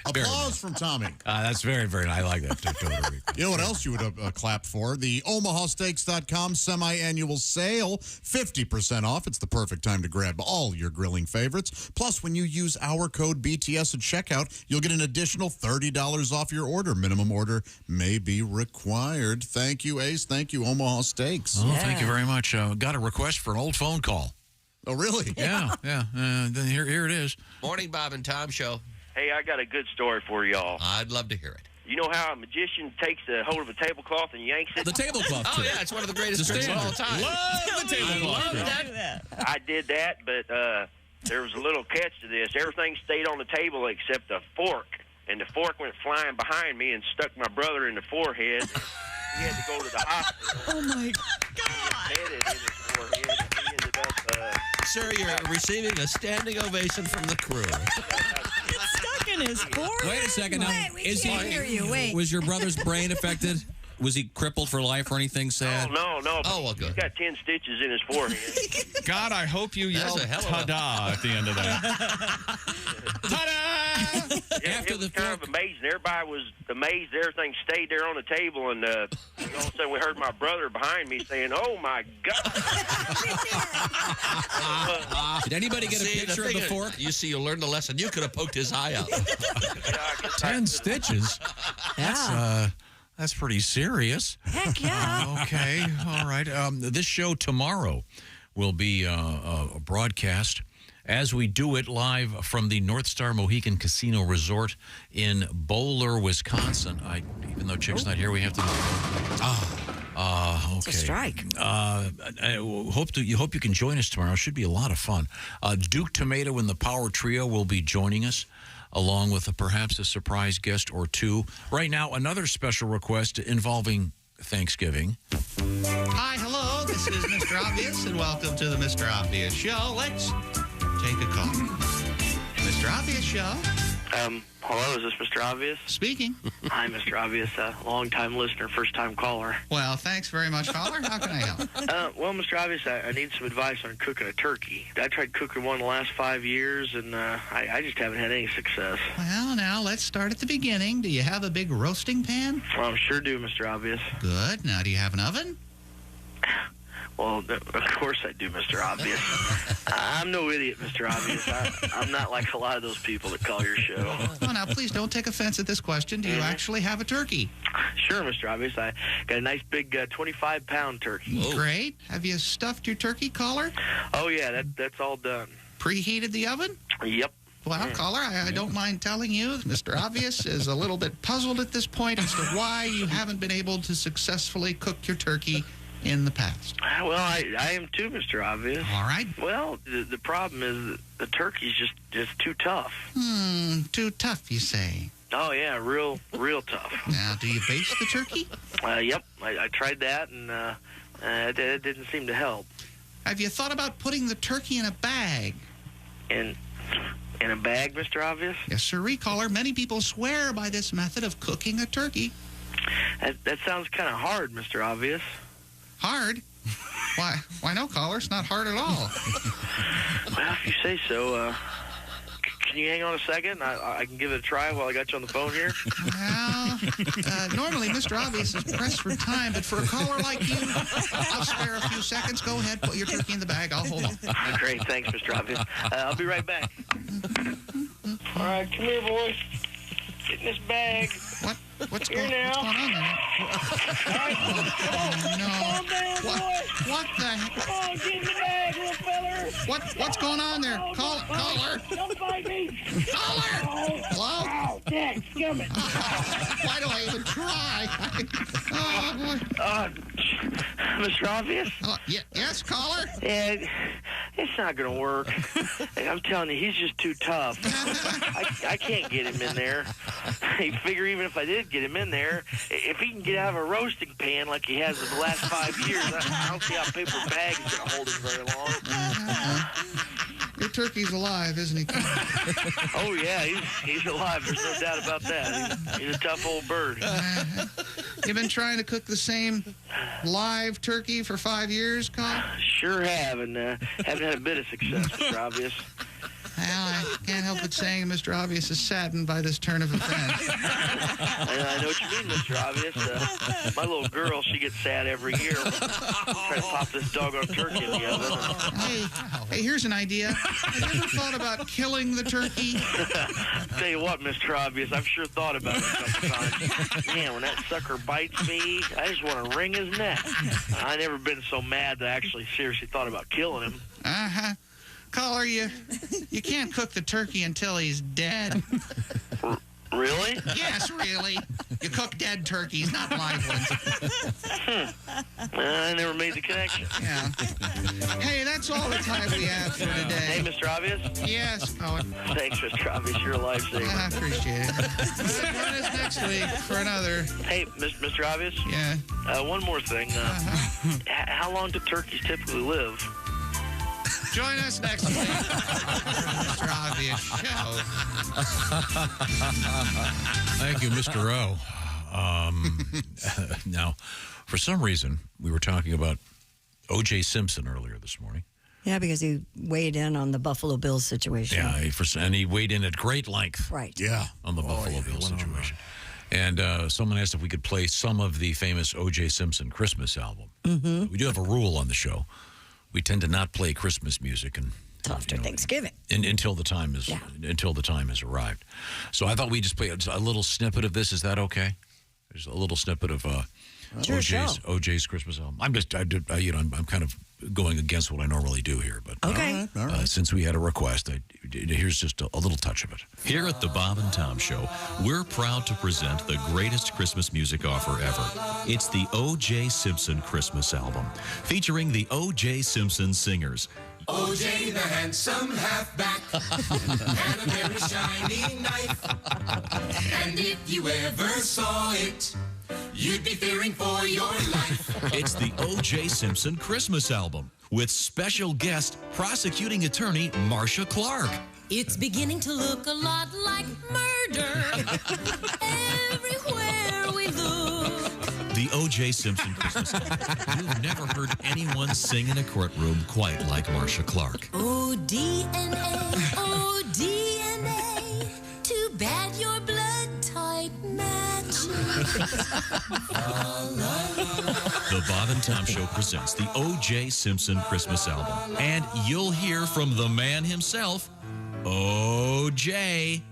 Applause from Tommy. That's very, very nice. I like that. Total Recall. You know what else you would clap for? The OmahaSteaks.com semi-annual sale. 50% off. It's the perfect time to grab all your grilling favorites. Plus, when you use our code BTS at checkout, you'll get an additional $30 off your order. Minimum order may be required. Thank you, Ace. Thank you, Omaha Steaks. Oh, thank you very much. Got a request for an old phone call. Oh, really? Yeah. Then here it is. Morning, Bob and Tom Show. Hey, I got a good story for y'all. I'd love to hear it. You know how a magician takes a hold of a tablecloth and yanks it? The tablecloth Oh, yeah, it's one of the greatest tricks of all time. Love the tablecloth. I did that, but there was a little catch to this. Everything stayed on the table except the fork, and the fork went flying behind me and stuck my brother in the forehead. He had to go to the hospital. Oh, my God. Headed in his forehead, and he ended up... Sir, you're receiving a standing ovation from the crew. It's stuck in his forehead. Wait a second. Now, Wait, we can't hear you. Wait. Was your brother's brain affected? Was he crippled for life or anything sad? No. Oh, well, good. He's got 10 stitches in his forehead. God, I hope you yelled ta-da at the end of that. Ta-da! It was kind of amazing. Everybody was amazed. Everything stayed there on the table, and all of a sudden we heard my brother behind me saying, "Oh, my God." Did anybody get a picture of the fork? You see, you learned the lesson. You could have poked his eye out. 10 stitches? That's pretty serious. Heck yeah. Okay, all right. This show tomorrow will be a broadcast as we do it live from the North Star Mohegan Casino Resort in Bowler, Wisconsin. Even though Chick's not here, we have to... okay. It's a strike. I hope you can join us tomorrow. It should be a lot of fun. Duke Tomato and the Power Trio will be joining us, along with perhaps a surprise guest or two. Right now, another special request involving Thanksgiving. Hi, hello. This is Mr. Obvious, and welcome to the Mr. Obvious Show. Let's take a call. Mr. Obvious Show. Hello, is this Mr. Obvious? Speaking. Hi, Mr. Obvious. Long-time listener, first-time caller. Well, thanks very much, caller. How can I help? Well, Mr. Obvious, I need some advice on cooking a turkey. I tried cooking one the last 5 years, and I just haven't had any success. Well, now, let's start at the beginning. Do you have a big roasting pan? Well, I sure do, Mr. Obvious. Good. Now, do you have an oven? Well, of course I do, Mr. Obvious. I'm no idiot, Mr. Obvious. I'm not like a lot of those people that call your show. Oh, now, please don't take offense at this question. Do you actually have a turkey? Sure, Mr. Obvious. I got a nice big 25-pound turkey. Whoa. Great. Have you stuffed your turkey, caller? Oh, yeah, that's all done. Preheated the oven? Yep. Well, caller, I don't mind telling you, Mr. Obvious is a little bit puzzled at this point as to why you haven't been able to successfully cook your turkey in the past. Well, I am too, Mr. Obvious. All right. Well, the problem is that the turkey's just too tough. Too tough, you say? Oh, yeah, real tough. Now, do you baste the turkey? Yep, I tried that, and it didn't seem to help. Have you thought about putting the turkey in a bag? In a bag, Mr. Obvious? Yes, sir, caller. Many people swear by this method of cooking a turkey. That sounds kind of hard, Mr. Obvious. Hard? Why no, caller? It's not hard at all. Well, if you say so. Can you hang on a second? I can give it a try while I got you on the phone here. Well, normally Mr. Obvious is pressed for time, but for a caller like you, I'll spare a few seconds. Go ahead, put your turkey in the bag. I'll hold on. Great, thanks, Mr. Obvious. I'll be right back. All right, come here, boys. Get in this bag. What's going on there? Oh, no. Calm down, boy. What the heck? Come on, get in the bag, little feller. What's going on there? Caller. Don't fight me. Caller. Hello? Oh, Dad's coming. Why do I even try? Mr. Obvious? Yes, caller? Yeah, it's not going to work. I'm telling you, he's just too tough. I can't get him in there. You figure even if I did get him in there, if he can get out of a roasting pan like he has in the last 5 years, I don't see how a paper bag is going to hold him very long. Your turkey's alive, isn't he? Oh, yeah, he's alive. There's no doubt about that. He's a tough old bird. You been trying to cook the same live turkey for 5 years, Carl? Sure have, and haven't had a bit of success, Mr. Obvious. Well, I can't help but saying Mr. Obvious is saddened by this turn of events. I know what you mean, Mr. Obvious. My little girl, she gets sad every year. Trying to pop this doggone turkey in the oven. Hey, here's an idea. Have you ever thought about killing the turkey? Tell you what, Mr. Obvious, I've sure thought about it sometimes. Man, when that sucker bites me, I just want to wring his neck. I've never been so mad that I actually seriously thought about killing him. Uh-huh. Caller, you can't cook the turkey until he's dead. Really? Yes, really. You cook dead turkeys, not live ones. I never made the connection. Yeah. Hey, that's all the time we have for today. Hey, Mr. Obvious? Yes, Caller. Thanks, Mr. Obvious. You're a lifesaver. I appreciate it. Join us next week for another. Hey, Mr. Obvious? Yeah. One more thing. How long do turkeys typically live? Join us next week. Mr. Obvious Show. Thank you, Mr. O. Now, for some reason, we were talking about OJ Simpson earlier this morning. Yeah, because he weighed in on the Buffalo Bills situation. Yeah, and he weighed in at great length. Right. Yeah. On the Buffalo Bills situation. And someone asked if we could play some of the famous OJ Simpson Christmas album. Mm-hmm. We do have a rule on the show. We tend to not play Christmas music after Thanksgiving until the time is arrived. So I thought we'd just play a little snippet of this. Is that okay? There's a little snippet of OJ's Christmas album. I'm kind of going against what I normally do here, but okay. All right. Since we had a request, here's just a little touch of it. Here at the Bob and Tom Show, we're proud to present the greatest Christmas music offer ever. It's the OJ Simpson Christmas album, featuring the OJ Simpson singers. OJ the handsome halfback and a very shiny knife. And if you ever saw it, you'd be fearing for your life. It's the OJ Simpson Christmas album with special guest prosecuting attorney Marcia Clark. It's beginning to look a lot like murder everywhere we look. The OJ Simpson Christmas album. You've never heard anyone sing in a courtroom quite like Marcia Clark. Oh, DNA, oh, DNA, too bad your blood type matches. The Bob and Tom Show presents the O.J. Simpson Christmas album. And you'll hear from the man himself, O.J.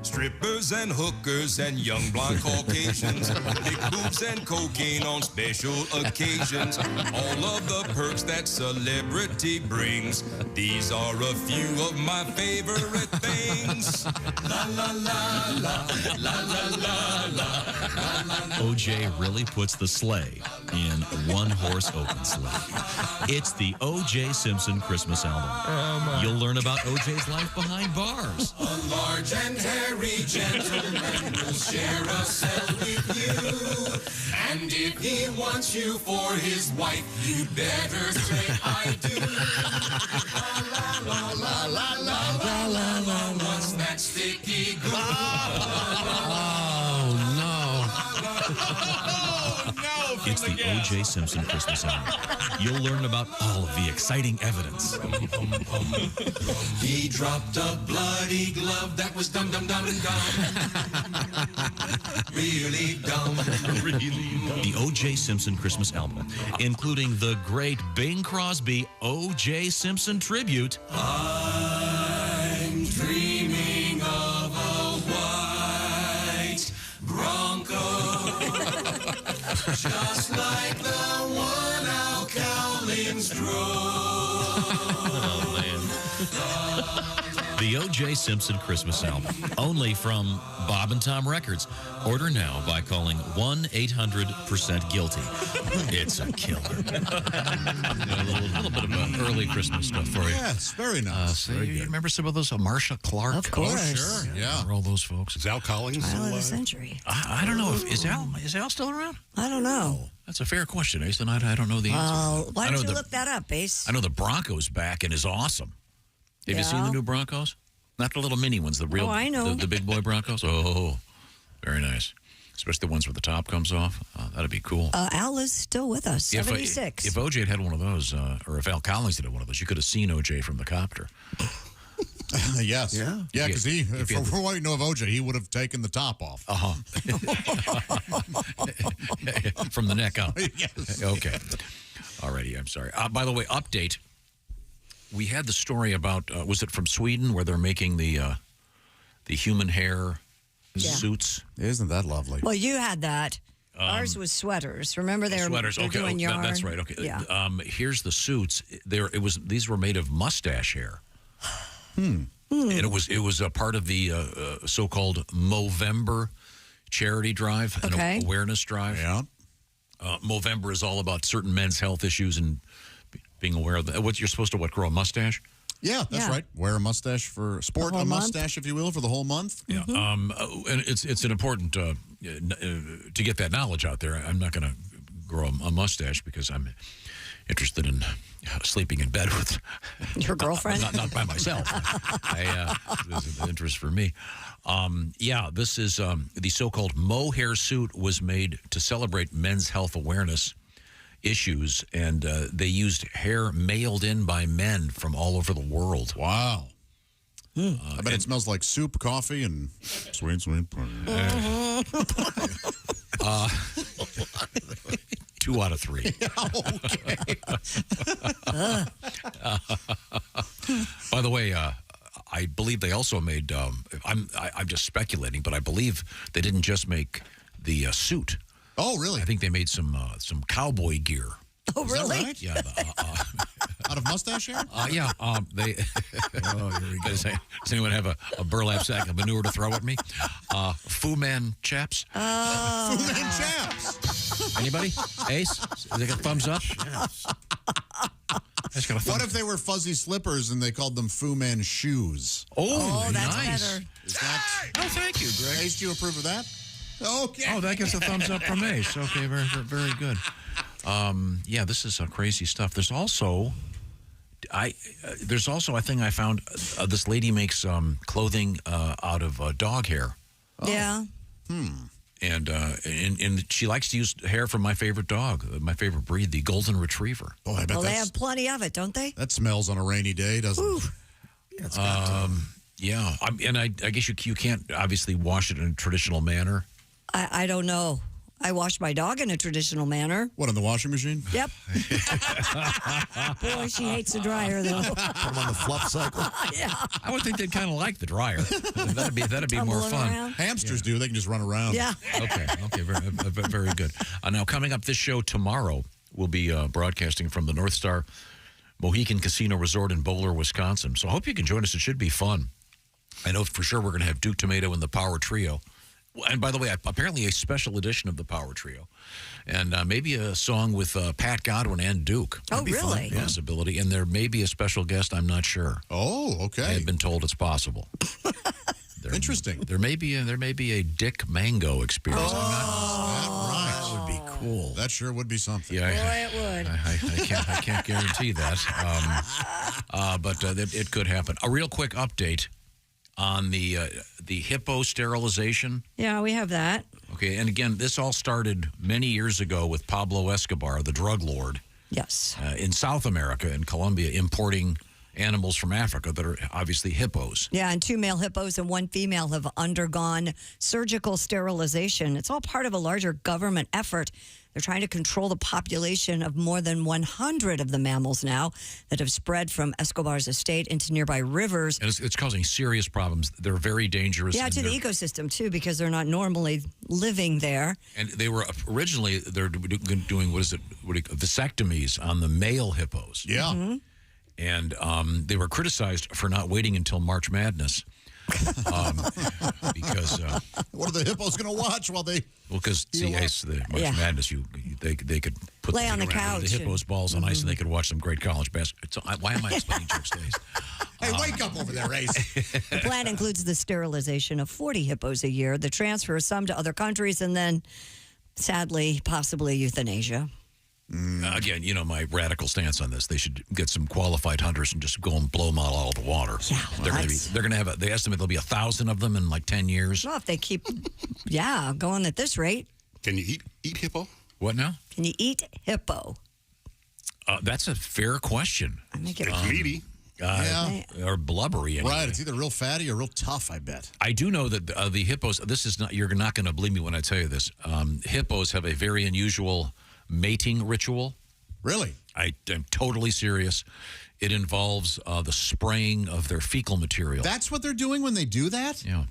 Strippers and hookers and young blonde Caucasians, big boobs and cocaine on special occasions, all of the perks that celebrity brings. These are a few of my favorite things. La la la la, la la la la. O.J. really puts the sleigh in one-horse open sleigh. It's the O.J. Simpson Christmas album. You'll learn about O.J.'s life behind bars. A large and hairy gentleman will share a cell with you. And if he wants you for his wife, you'd better say I do. La la la la la la la. What's that sticky glue? Oh, no. It's the O.J. Simpson Christmas album. You'll learn about all of the exciting evidence. He dropped a bloody glove that was dumb, dumb, dumb, dumb. Really dumb. The O.J. Simpson Christmas album, including the great Bing Crosby O.J. Simpson tribute. I'm dreaming of a white Bronco, just like the one Al Cowlings drove. The O.J. Simpson Christmas album, only from Bob and Tom Records. Order now by calling 1-800-%GUILTY. It's a killer. A little bit of early Christmas stuff for you. Yes, very nice. You remember some of those? Marcia Clark? Of course. Oh, sure, yeah. Remember all those folks? Is Al Collins Trial still of the alive? century. I don't know. Is Al still around? I don't know. That's a fair question, Ace. And I don't know the answer. Why don't you look that up, Ace? I know the Broncos back and is awesome. Have you seen the new Broncos? Not the little mini ones, the real, I know. the big boy Broncos. Oh, very nice. especially the ones where the top comes off. That'd be cool. Al is still with us, 76. If OJ had one of those, or if Al Collins had one of those, you could have seen OJ from the copter. Yes. Yeah, because for what you know of OJ, he would have taken the top off. From the neck up. Yes. Okay. Alrighty, I'm sorry. By the way, update. We had the story about, was it from Sweden, where they're making the human hair suits? Isn't that lovely? Well, you had that. Ours was sweaters. Remember they were sweaters. Okay, doing yarn? that's right. Okay. Yeah. Here's the suits. These were made of mustache hair. And it was a part of the so-called Movember charity drive, an awareness drive. Yeah. Movember is all about certain men's health issues and being aware of that. What you're supposed to grow a mustache? Yeah, that's right. Wear a mustache for sport a mustache, if you will, for the whole month. Yeah. And it's an important to get that knowledge out there. I'm not going to grow a mustache because I'm interested in sleeping in bed with your girlfriend. Not by myself. This is an interest for me. This is the so-called mohair suit was made to celebrate men's health awareness issues, and they used hair mailed in by men from all over the world. Wow. I bet it smells like soup, coffee, and sweet. 2 out of 3. Okay. By the way, I believe they also made. I'm just speculating, but I believe they didn't just make the suit. Oh, really? I think they made some cowboy gear. Oh, really? Right? Yeah. Out of mustache hair? Yeah. They. Oh, here we go. Does anyone have a burlap sack of manure to throw at me? Fu Man chaps. Fu Man chaps. Anybody? Ace? They got thumbs up? Yes. What if they were fuzzy slippers and they called them Fu Man shoes? Oh, that's nice. better. Is that? Oh, thank you, Greg. Ace, do you approve of that? Okay. Oh, that gets a thumbs up from Ace. Okay, very, very good. This is crazy stuff. There's also, I think I found this lady makes clothing out of dog hair. Yeah. And she likes to use hair from my favorite dog, my favorite breed, the Golden Retriever. Oh, I bet Well, they have plenty of it, don't they? that smells on a rainy day, doesn't it? Yeah, it's I guess you can't obviously wash it in a traditional manner. I don't know. I wash my dog in a traditional manner. What, in the washing machine? Yep. Boy, she hates the dryer, though. Put them on the fluff cycle. Yeah. I would think they'd kind of like the dryer. That'd be more Tumbling fun. around. Hamsters do. They can just run around. Yeah. Okay, very good. Now, coming up this show tomorrow, we'll be broadcasting from the North Star Mohican Casino Resort in Bowler, Wisconsin. So I hope you can join us. It should be fun. I know for sure we're going to have Duke Tomato and the Power Trio. And by the way, apparently a special edition of the Power Trio. And maybe a song with Pat Godwin and Duke. Oh, really? Possibility. And there may be a special guest, I'm not sure. Oh, okay. I've been told it's possible. Interesting. There may be a Dick Mango experience. That would be cool. That sure would be something. Yeah, Boy, it would. I can't guarantee that. But it could happen. A real quick update on the hippo sterilization. Yeah, we have that. Okay, and again, this all started many years ago with Pablo Escobar, the drug lord. Yes. In South America, in Colombia, importing animals from Africa that are obviously hippos. Yeah, and 2 male hippos and 1 female have undergone surgical sterilization. It's all part of a larger government effort. They're trying to control the population of more than 100 of the mammals now that have spread from Escobar's estate into nearby rivers. And it's causing serious problems. They're very dangerous. Yeah, to the ecosystem, too, because they're not normally living there. And they were originally, they're doing, vasectomies on the male hippos. Yeah. Mm-hmm. And they were criticized for not waiting until March Madness. Because what are the hippos going to watch while they? Well, because the March Madness, they could put lay on the couch, the hippos balls on ice, and they could watch some great college basketball. So why am I explaining jokes days? Hey, wake up over there, Ace. The plan includes the sterilization of 40 hippos a year, the transfer of some to other countries, and then, sadly, possibly euthanasia. Again, my radical stance on this. They should get some qualified hunters and just go and blow them all out of the water. Yeah, they're going to have. They estimate there'll be 1,000 of them in like 10 years. Well, if they keep, going at this rate. Can you eat hippo? What now? Can you eat hippo? That's a fair question. I think it's meaty. Or blubbery. Anyway. Right, it's either real fatty or real tough, I bet. I do know that the hippos, this is not, you're not going to believe me when I tell you this. Hippos have a very unusual mating ritual. Really? I am totally serious. It involves the spraying of their fecal material. That's what they're doing when they do that? Yeah.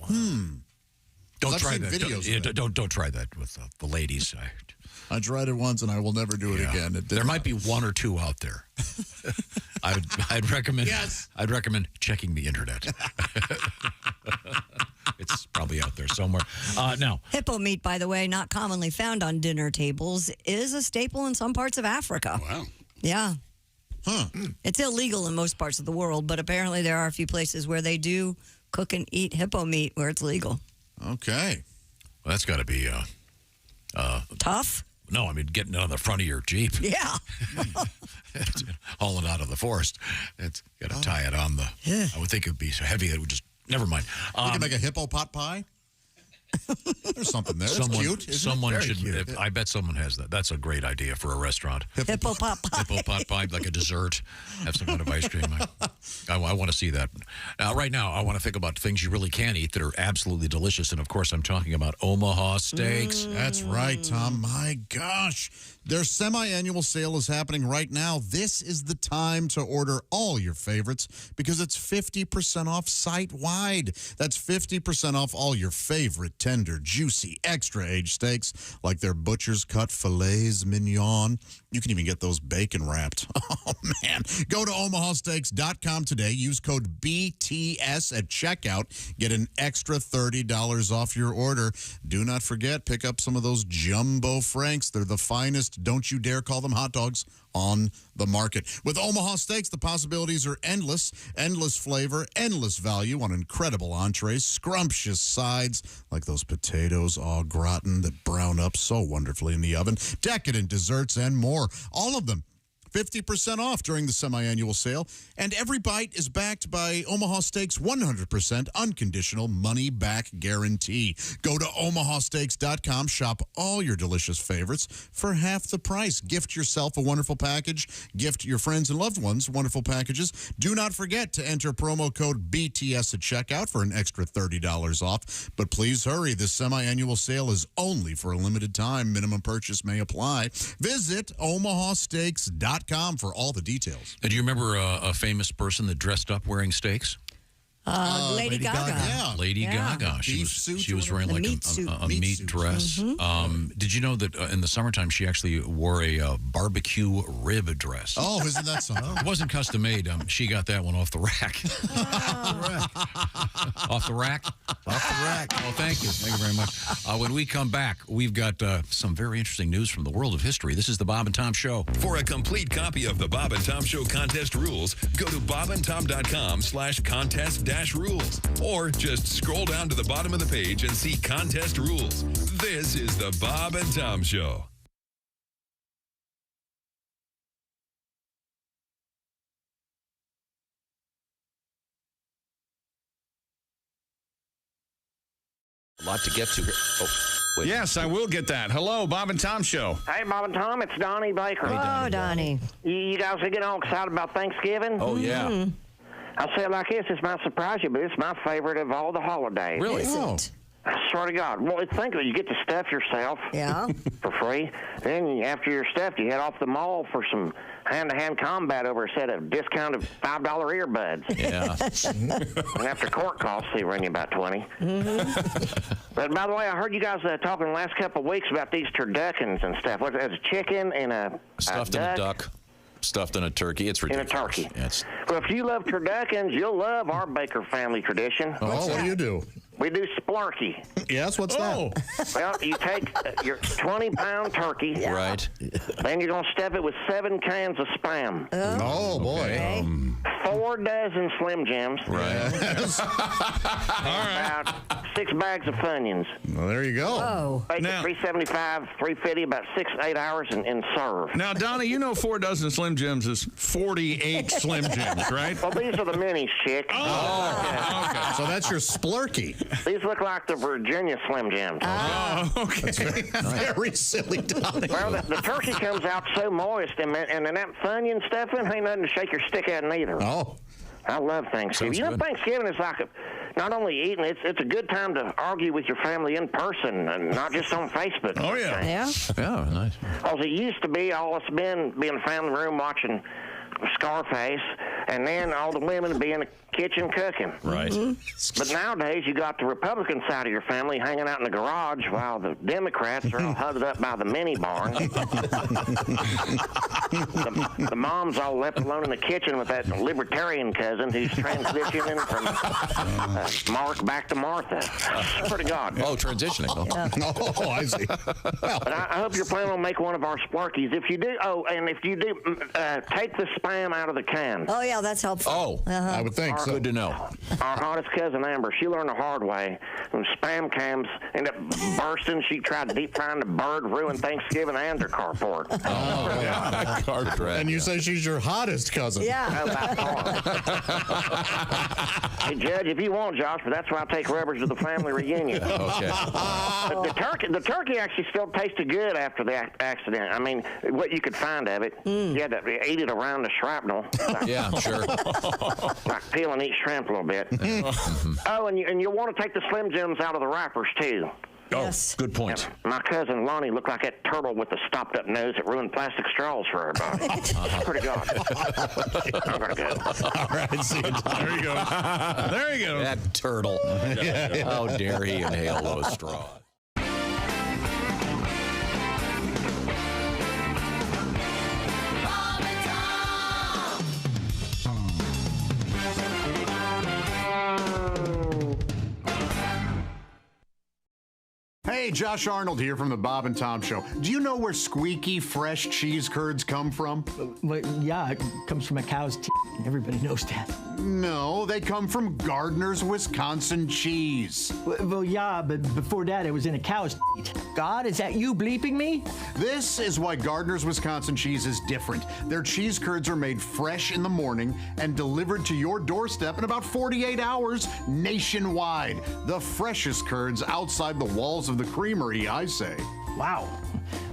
Don't I've try seen that. videos Don't try that with the ladies. I tried it once and I will never do it again. There might be one or two out there. I'd recommend. Yes. I'd recommend checking the internet. It's probably out there somewhere. Now, hippo meat, by the way, not commonly found on dinner tables, is a staple in some parts of Africa. Wow. Yeah. It's illegal in most parts of the world, but apparently there are a few places where they do cook and eat hippo meat where it's legal. Okay. Well, that's got to be tough. No, I mean getting on the front of your Jeep. Yeah. Hauling out of the forest. It's got to tie it on the. Yeah. I would think it would be so heavy that it would just. Never mind. You can make a hippo pot pie. There's something there. That's cute. Someone Very should. cute. I bet someone has that. That's a great idea for a restaurant. Hippo pot pie. Hippo pot pie, like a dessert. Have some kind of ice cream. I want to see that. Now, right now, I want to think about things you really can eat that are absolutely delicious. And of course, I'm talking about Omaha Steaks. That's right, Tom. My gosh. Their semi-annual sale is happening right now. This is the time to order all your favorites because it's 50% off site-wide. That's 50% off all your favorite tender, juicy, extra-aged steaks like their butcher's cut filets mignon. You can even get those bacon wrapped. Oh, man. Go to omahasteaks.com today. Use code BTS at checkout. Get an extra $30 off your order. Do not forget, pick up some of those jumbo franks. They're the finest. Don't you dare call them hot dogs on the market. With Omaha Steaks, the possibilities are endless. Endless flavor, endless value on incredible entrees, scrumptious sides like those potatoes au gratin that brown up so wonderfully in the oven, decadent desserts, and more. All of them 50% off during the semi-annual sale, and every bite is backed by Omaha Steaks' 100% unconditional money-back guarantee. Go to omahasteaks.com, shop all your delicious favorites for half the price. Gift yourself a wonderful package. Gift your friends and loved ones wonderful packages. Do not forget to enter promo code BTS at checkout for an extra $30 off. But please hurry. This semi-annual sale is only for a limited time. Minimum purchase may apply. Visit omahasteaks.com for all the details. Do you remember a famous person that dressed up wearing steaks? Lady Gaga. Yeah. Lady Gaga. She was wearing like a meat dress. Mm-hmm. Did you know that in the summertime she actually wore a barbecue rib dress? Oh, isn't that something? It wasn't custom made. She got that one off the rack. Off the rack? Off the rack. Oh, thank you. Thank you very much. When we come back, we've got some very interesting news from the world of history. This is the Bob and Tom Show. For a complete copy of the Bob and Tom Show contest rules, go to bobandtom.com/contest-rules, or just scroll down to the bottom of the page and see contest rules. This is the Bob and Tom Show. A lot to get to here. Oh, wait. Yes, I will get that. Hello, Bob and Tom Show. Hey, Bob and Tom, it's Donnie Baker. Oh, Donnie. You guys are getting all excited about Thanksgiving? Oh, yeah. I'll say it like this. This might surprise you, but it's my favorite of all the holidays. Really? Is Oh. it? I swear to God. Well, think of it. You get to stuff yourself Yeah. for free. Then after you're stuffed, you head off the mall for some hand-to-hand combat over a set of discounted $5 earbuds. Yeah. And after court costs, they run you about 20. But by the way, I heard you guys talking the last couple of weeks about these turduckens and stuff. What's it? A chicken and a Stuffed in a duck, stuffed in a turkey. It's and a ridiculous. turkey. Yeah, it's- Well, if you love turduckens, you'll love our Baker family tradition. Oh, what do you do? We do splarky. Yes, what's that? Well, you take your 20-pound turkey. Right. Then you're going to stuff it with 7 cans of Spam. Oh, boy. Okay. 4 dozen Slim Jims. Right. About 6 bags of Funyuns. Well, there you go. Oh. Bake at 375, 350, about 6 to 8 hours, and serve. Now, Donnie, you know 4 dozen Slim Jims is 48 Slim Jims, right? Well, these are the minis, chick. Oh, okay. So that's your splurky. These look like the Virginia Slim Jims. Oh, okay. Very silly, Donnie. Well, the turkey comes out so moist, and then that Funyun stuffing ain't nothing to shake your stick at neither. Oh. I love Thanksgiving. Sounds You know, good. Thanksgiving is like not only eating, it's a good time to argue with your family in person and not just on Facebook. Oh, yeah. Yeah. Yeah, nice. Because it used to be all us men be in the family room watching Scarface, and then all the women be in the kitchen cooking. Right. But nowadays, you got the Republican side of your family hanging out in the garage while the Democrats are all huddled up by the mini barn. the mom's all left alone in the kitchen with that libertarian cousin who's transitioning from Mark back to Martha. Swear to God. Oh, transitioning. Oh, I see. But I hope you're planning on making one of our Splurkies. If you do, take the spam out of the can. Oh, yeah, that's helpful. Oh, I would think so. good to know. Our hottest cousin Amber, she learned the hard way. When spam cans end up bursting, she tried to deep frying the bird, ruined Thanksgiving and their carport. Oh, yeah. And you say she's your hottest cousin. Yeah. Hey, Judge, if you want, Josh, but that's why I take rubbers to the family reunion. Okay. The turkey actually still tasted good after the accident. I mean, what you could find of it. You had to eat it around the shrapnel. Yeah, sure. Like peel and eat shrimp a little bit. Oh, and you want to take the Slim Jims out of the wrappers, too. Yes. Good point. My cousin Lonnie looked like that turtle with the stopped-up nose that ruined plastic straws for everybody. Pretty good. I'm going to go. All right, see you, Donnie. There you go. There you go. That turtle. How dare he inhale those straws? Hey, Josh Arnold here from the Bob and Tom Show. Do you know where squeaky, fresh cheese curds come from? Well, yeah, it comes from a cow's teeth. Everybody knows that. No, they come from Gardner's Wisconsin cheese. Well, yeah, but before that, it was in a cow's teeth. God, is that you bleeping me? This is why Gardner's Wisconsin cheese is different. Their cheese curds are made fresh in the morning and delivered to your doorstep in about 48 hours nationwide. The freshest curds outside the walls of the creamery, I say. Wow.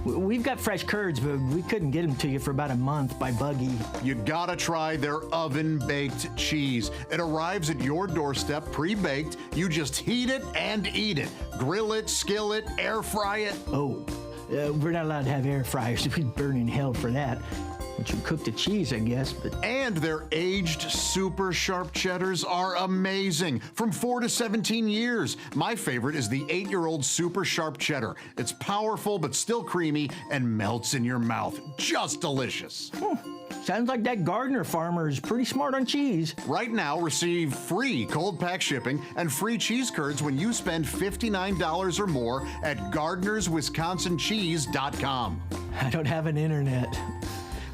We've got fresh curds, but we couldn't get them to you for about a month by buggy. You gotta try their oven-baked cheese. It arrives at your doorstep pre-baked. You just heat it and eat it. Grill it, skill it, air fry it. Oh, we're not allowed to have air fryers. We'd burn in hell for that. But you cook the cheese, I guess. And their aged super sharp cheddars are amazing. From 4 to 17 years. My favorite is the 8-year-old super sharp cheddar. It's powerful but still creamy and melts in your mouth. Just delicious. Sounds like that Gardner farmer is pretty smart on cheese. Right now, receive free cold pack shipping and free cheese curds when you spend $59 or more at GardnersWisconsinCheese.com. I don't have an internet.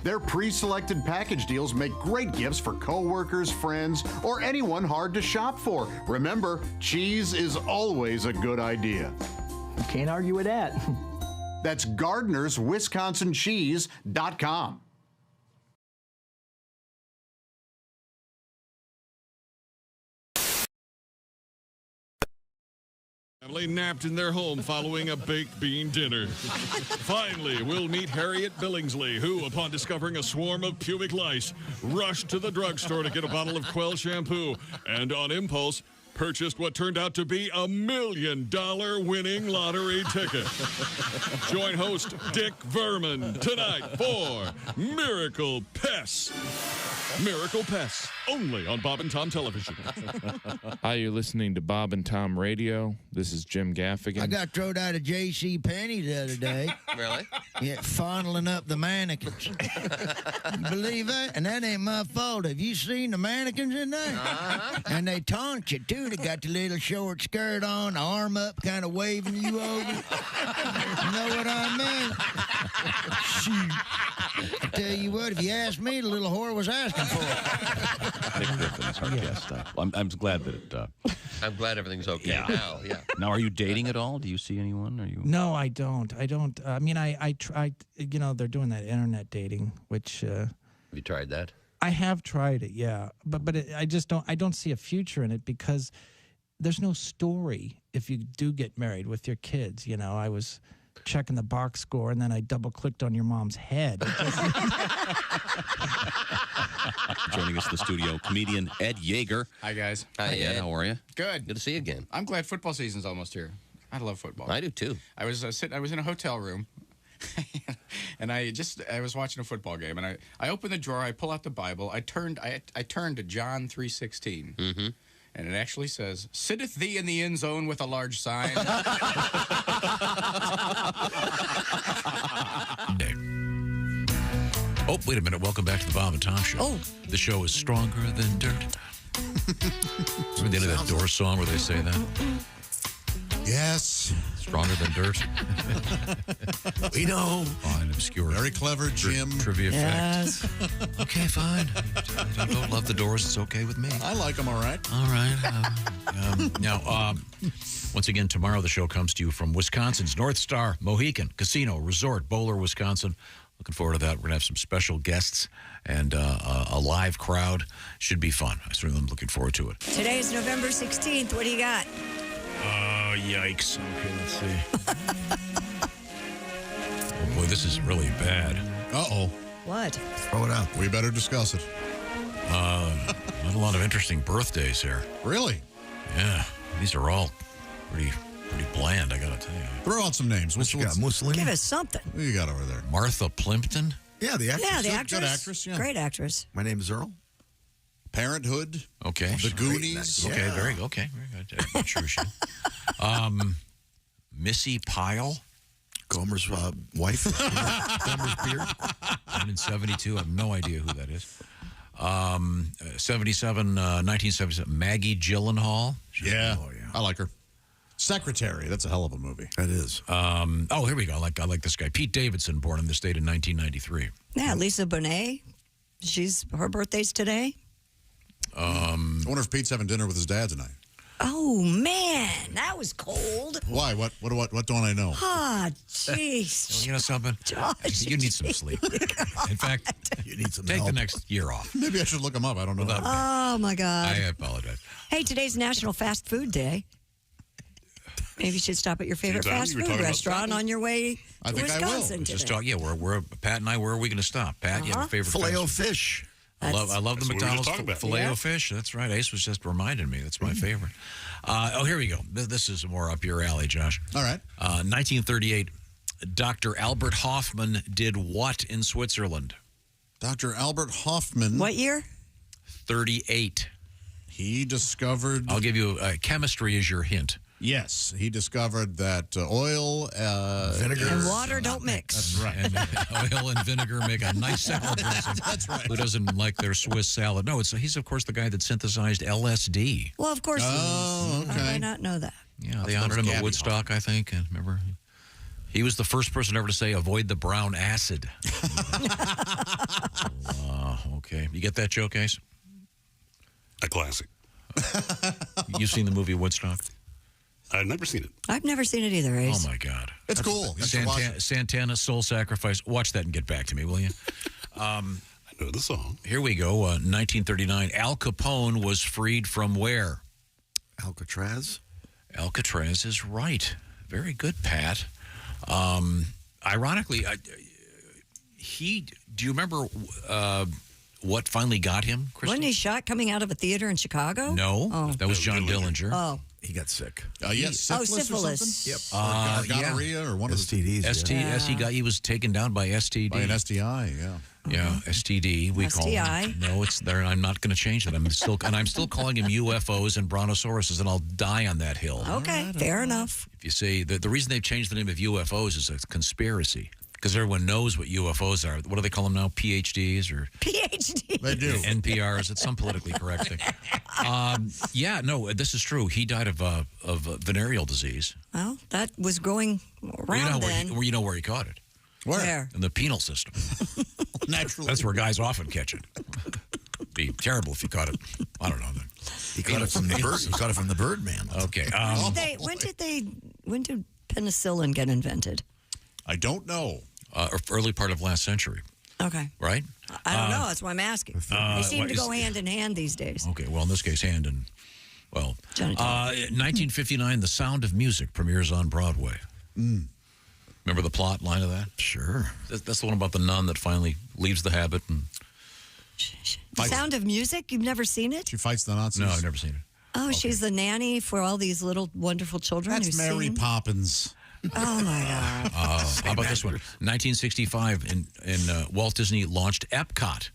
Their pre-selected package deals make great gifts for coworkers, friends, or anyone hard to shop for. Remember, cheese is always a good idea. Can't argue with that. That's GardnersWisconsinCheese.com. Family napped in their home following a baked bean dinner. Finally, we'll meet Harriet Billingsley, who, upon discovering a swarm of pubic lice, rushed to the drugstore to get a bottle of Quell shampoo and, on impulse, purchased what turned out to be $1 million winning lottery ticket. Join host Dick Vermin tonight for Miracle Pests. Miracle Pests, only on Bob and Tom Television. Hi, you're listening to Bob and Tom Radio. This is Jim Gaffigan. I got thrown out of J.C. Penney the other day. Really? Yeah, fondling up the mannequins. You believe that? And that ain't my fault. Have you seen the mannequins in there? Uh-huh. And they taunt you, too. They got the little short skirt on, arm up, kind of waving you over. You know what I mean? Shoot. tell you what, if you asked me, the little whore was asking for it. Nick Griffin's our guest. Well, I'm glad that it. I'm glad everything's okay now. Yeah. Now, are you dating at all? Do you see anyone? Are you? No, I don't. I mean, I tried. You know, they're doing that internet dating, which. Have you tried that? I have tried it, yeah, but I just don't. I don't see a future in it because there's no story if you do get married with your kids. You know, I was checking the box score and then I double clicked on your mom's head. Joining us in the studio, comedian Ed Yeager. Hi, guys. Hi, Ed. How are you? Good. Good to see you again. I'm glad football season's almost here. I love football. I do too. I was I was in a hotel room, and I was watching a football game, and I opened the drawer, I pull out the Bible, I turned to John 3:16. Mm-hmm. And it actually says, "Sitteth thee in the end zone with a large sign." Oh, wait a minute. Welcome back to the Bob and Tom Show. Oh. The show is stronger than dirt. Remember the end of that Doors song where they say that? Yes. Stronger than dirt. We know. Fine, obscure. Very clever, Jim. Trivia Yes. fact. Okay, fine. I don't love the Doors. It's okay with me. I like them all right. All right. Now, once again, tomorrow the show comes to you from Wisconsin's North Star Mohican Casino Resort, Bowler, Wisconsin. Looking forward to that. We're going to have some special guests and a live crowd. Should be fun. I certainly am looking forward to it. Today is November 16th. What do you got? Yikes. Okay, let's see. Oh, boy, this is really bad. Uh-oh. What? Throw it out. We better discuss it. Not a lot of interesting birthdays here. Really? Yeah. These are all pretty bland, I got to tell you. Throw out some names. What you got, Mussolini? Give us something. What you got over there? Martha Plimpton? Yeah, the actress. Yeah, the actress. Good actress, yeah. Great actress. My name's Earl. Parenthood. Okay. The Goonies. Okay, very good. I'm sure she. Missy Pyle. Gomer's wife. Gomer's beard. 1972. I have no idea who that is. 1977, Maggie Gyllenhaal. Yeah. I like her. Secretary. That's a hell of a movie. That is. Here we go. I like this guy. Pete Davidson, born in the state in 1993. Yeah, Lisa Bonet. Her birthday's today. I wonder if Pete's having dinner with his dad tonight. Oh man, that was cold. Why? What don't I know? Ah, jeez. You know something? Josh, you need some sleep. In fact, you need some take help. the next year off. Maybe I should look him up. I don't know. Oh my God. I apologize. Hey, today's National Fast Food Day. Maybe you should stop at your favorite fast food restaurant on your way to Wisconsin today. Just talk. Yeah, we're Pat and I. Where are we going to stop? Pat, you have a favorite Filet-O-Fish. I love the McDonald's Filet-O-Fish. That's right. Ace was just reminding me. That's my favorite. Here we go. This is more up your alley, Josh. All right. 1938, Dr. Albert Hoffman did what in Switzerland? Dr. Albert Hoffman. What year? 38. He discovered... I'll give you... chemistry is your hint. Yes, he discovered that oil, vinegar, and water don't mix. That's right. And oil and vinegar make a nice salad dressing. That's right. Who doesn't like their Swiss salad? No, he's of course the guy that synthesized LSD. Well, of course he is. Okay. How did I not know that? Yeah, they honored him at Woodstock, I think. And remember, he was the first person ever to say, "Avoid the brown acid." Okay, you get that joke, Ace? A classic. You've seen the movie Woodstock? I've never seen it. I've never seen it either, Ace. Oh, my God. It's cool. Santana, Soul Sacrifice. Watch that and get back to me, will you? I know the song. Here we go. 1939. Al Capone was freed from where? Alcatraz. Alcatraz is right. Very good, Pat. Ironically, do you remember what finally got him, Kristen? Wasn't he shot coming out of a theater in Chicago? No. That was John Dillinger. Oh. He got sick. Yes, syphilis. Or something? Yep. Or gonorrhea or one of the STDs. He was taken down by STD. By an STI, yeah. Yeah, STD. We call him. No, it's there. I'm not going to change that. I'm still calling him UFOs and brontosauruses, and I'll die on that hill. Okay, fair enough. If you say the reason they've changed the name of UFOs is a conspiracy. Because everyone knows what UFOs are. What do they call them now? PhDs or PhD? They do. NPRs. It's some politically correct thing. This is true. He died of venereal disease. Well, that was going around then. You know where he caught it? Where? In the penal system. Naturally. That's where guys often catch it. Be terrible if you caught it. I don't know. He caught it from the bird. He caught it from the Birdman. Okay. When did penicillin get invented? I don't know. Early part of last century. Okay. Right? I don't know. That's why I'm asking. They seem to go hand in hand these days. Okay. Well, in this case, hand in. Well, 1959, The Sound of Music premieres on Broadway. Remember the plot line of that? Sure. That's the one about the nun that finally leaves the habit and. The Sound of Music? You've never seen it? She fights the Nazis. No, I've never seen it. Oh, she's the nanny for all these little wonderful children. That's Mary Poppins. Oh my God! How about this one? 1965, in Walt Disney launched Epcot,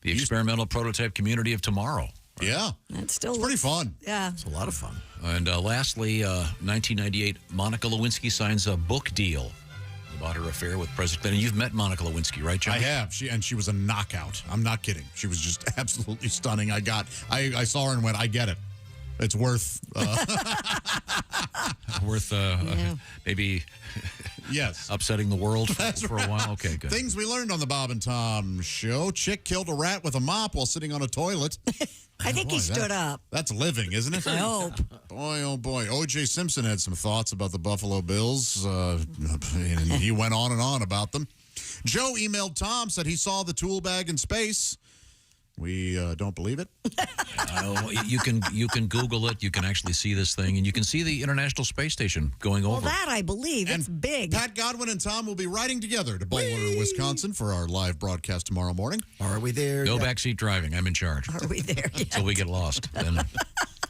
the experimental prototype community of tomorrow. Yeah, it's still pretty fun. Yeah, it's a lot of fun. And lastly, 1998, Monica Lewinsky signs a book deal about her affair with President Clinton. You've met Monica Lewinsky, right, John? I have. She was a knockout. I'm not kidding. She was just absolutely stunning. I saw her and went, I get it. It's worth maybe yes upsetting the world That's for a while. Okay, good. Things we learned on the Bob and Tom show. Chick killed a rat with a mop while sitting on a toilet. I think he stood up. That's living, isn't it? I hope. Boy, oh boy. OJ Simpson had some thoughts about the Buffalo Bills. And he went on and on about them. Joe emailed Tom, said he saw the tool bag in space. We don't believe it. You can Google it. You can actually see this thing, and you can see the International Space Station going over. Well, that I believe. It's big. Pat Godwin and Tom will be riding together to Boulder, Wisconsin for our live broadcast tomorrow morning. Are we there? No backseat driving. I'm in charge. Are we there yet? Until we get lost, then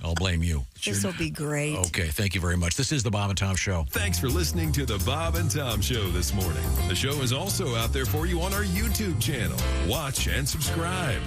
I'll blame you. This will be great. Okay, thank you very much. This is the Bob and Tom Show. Thanks for listening to the Bob and Tom Show this morning. The show is also out there for you on our YouTube channel. Watch and subscribe.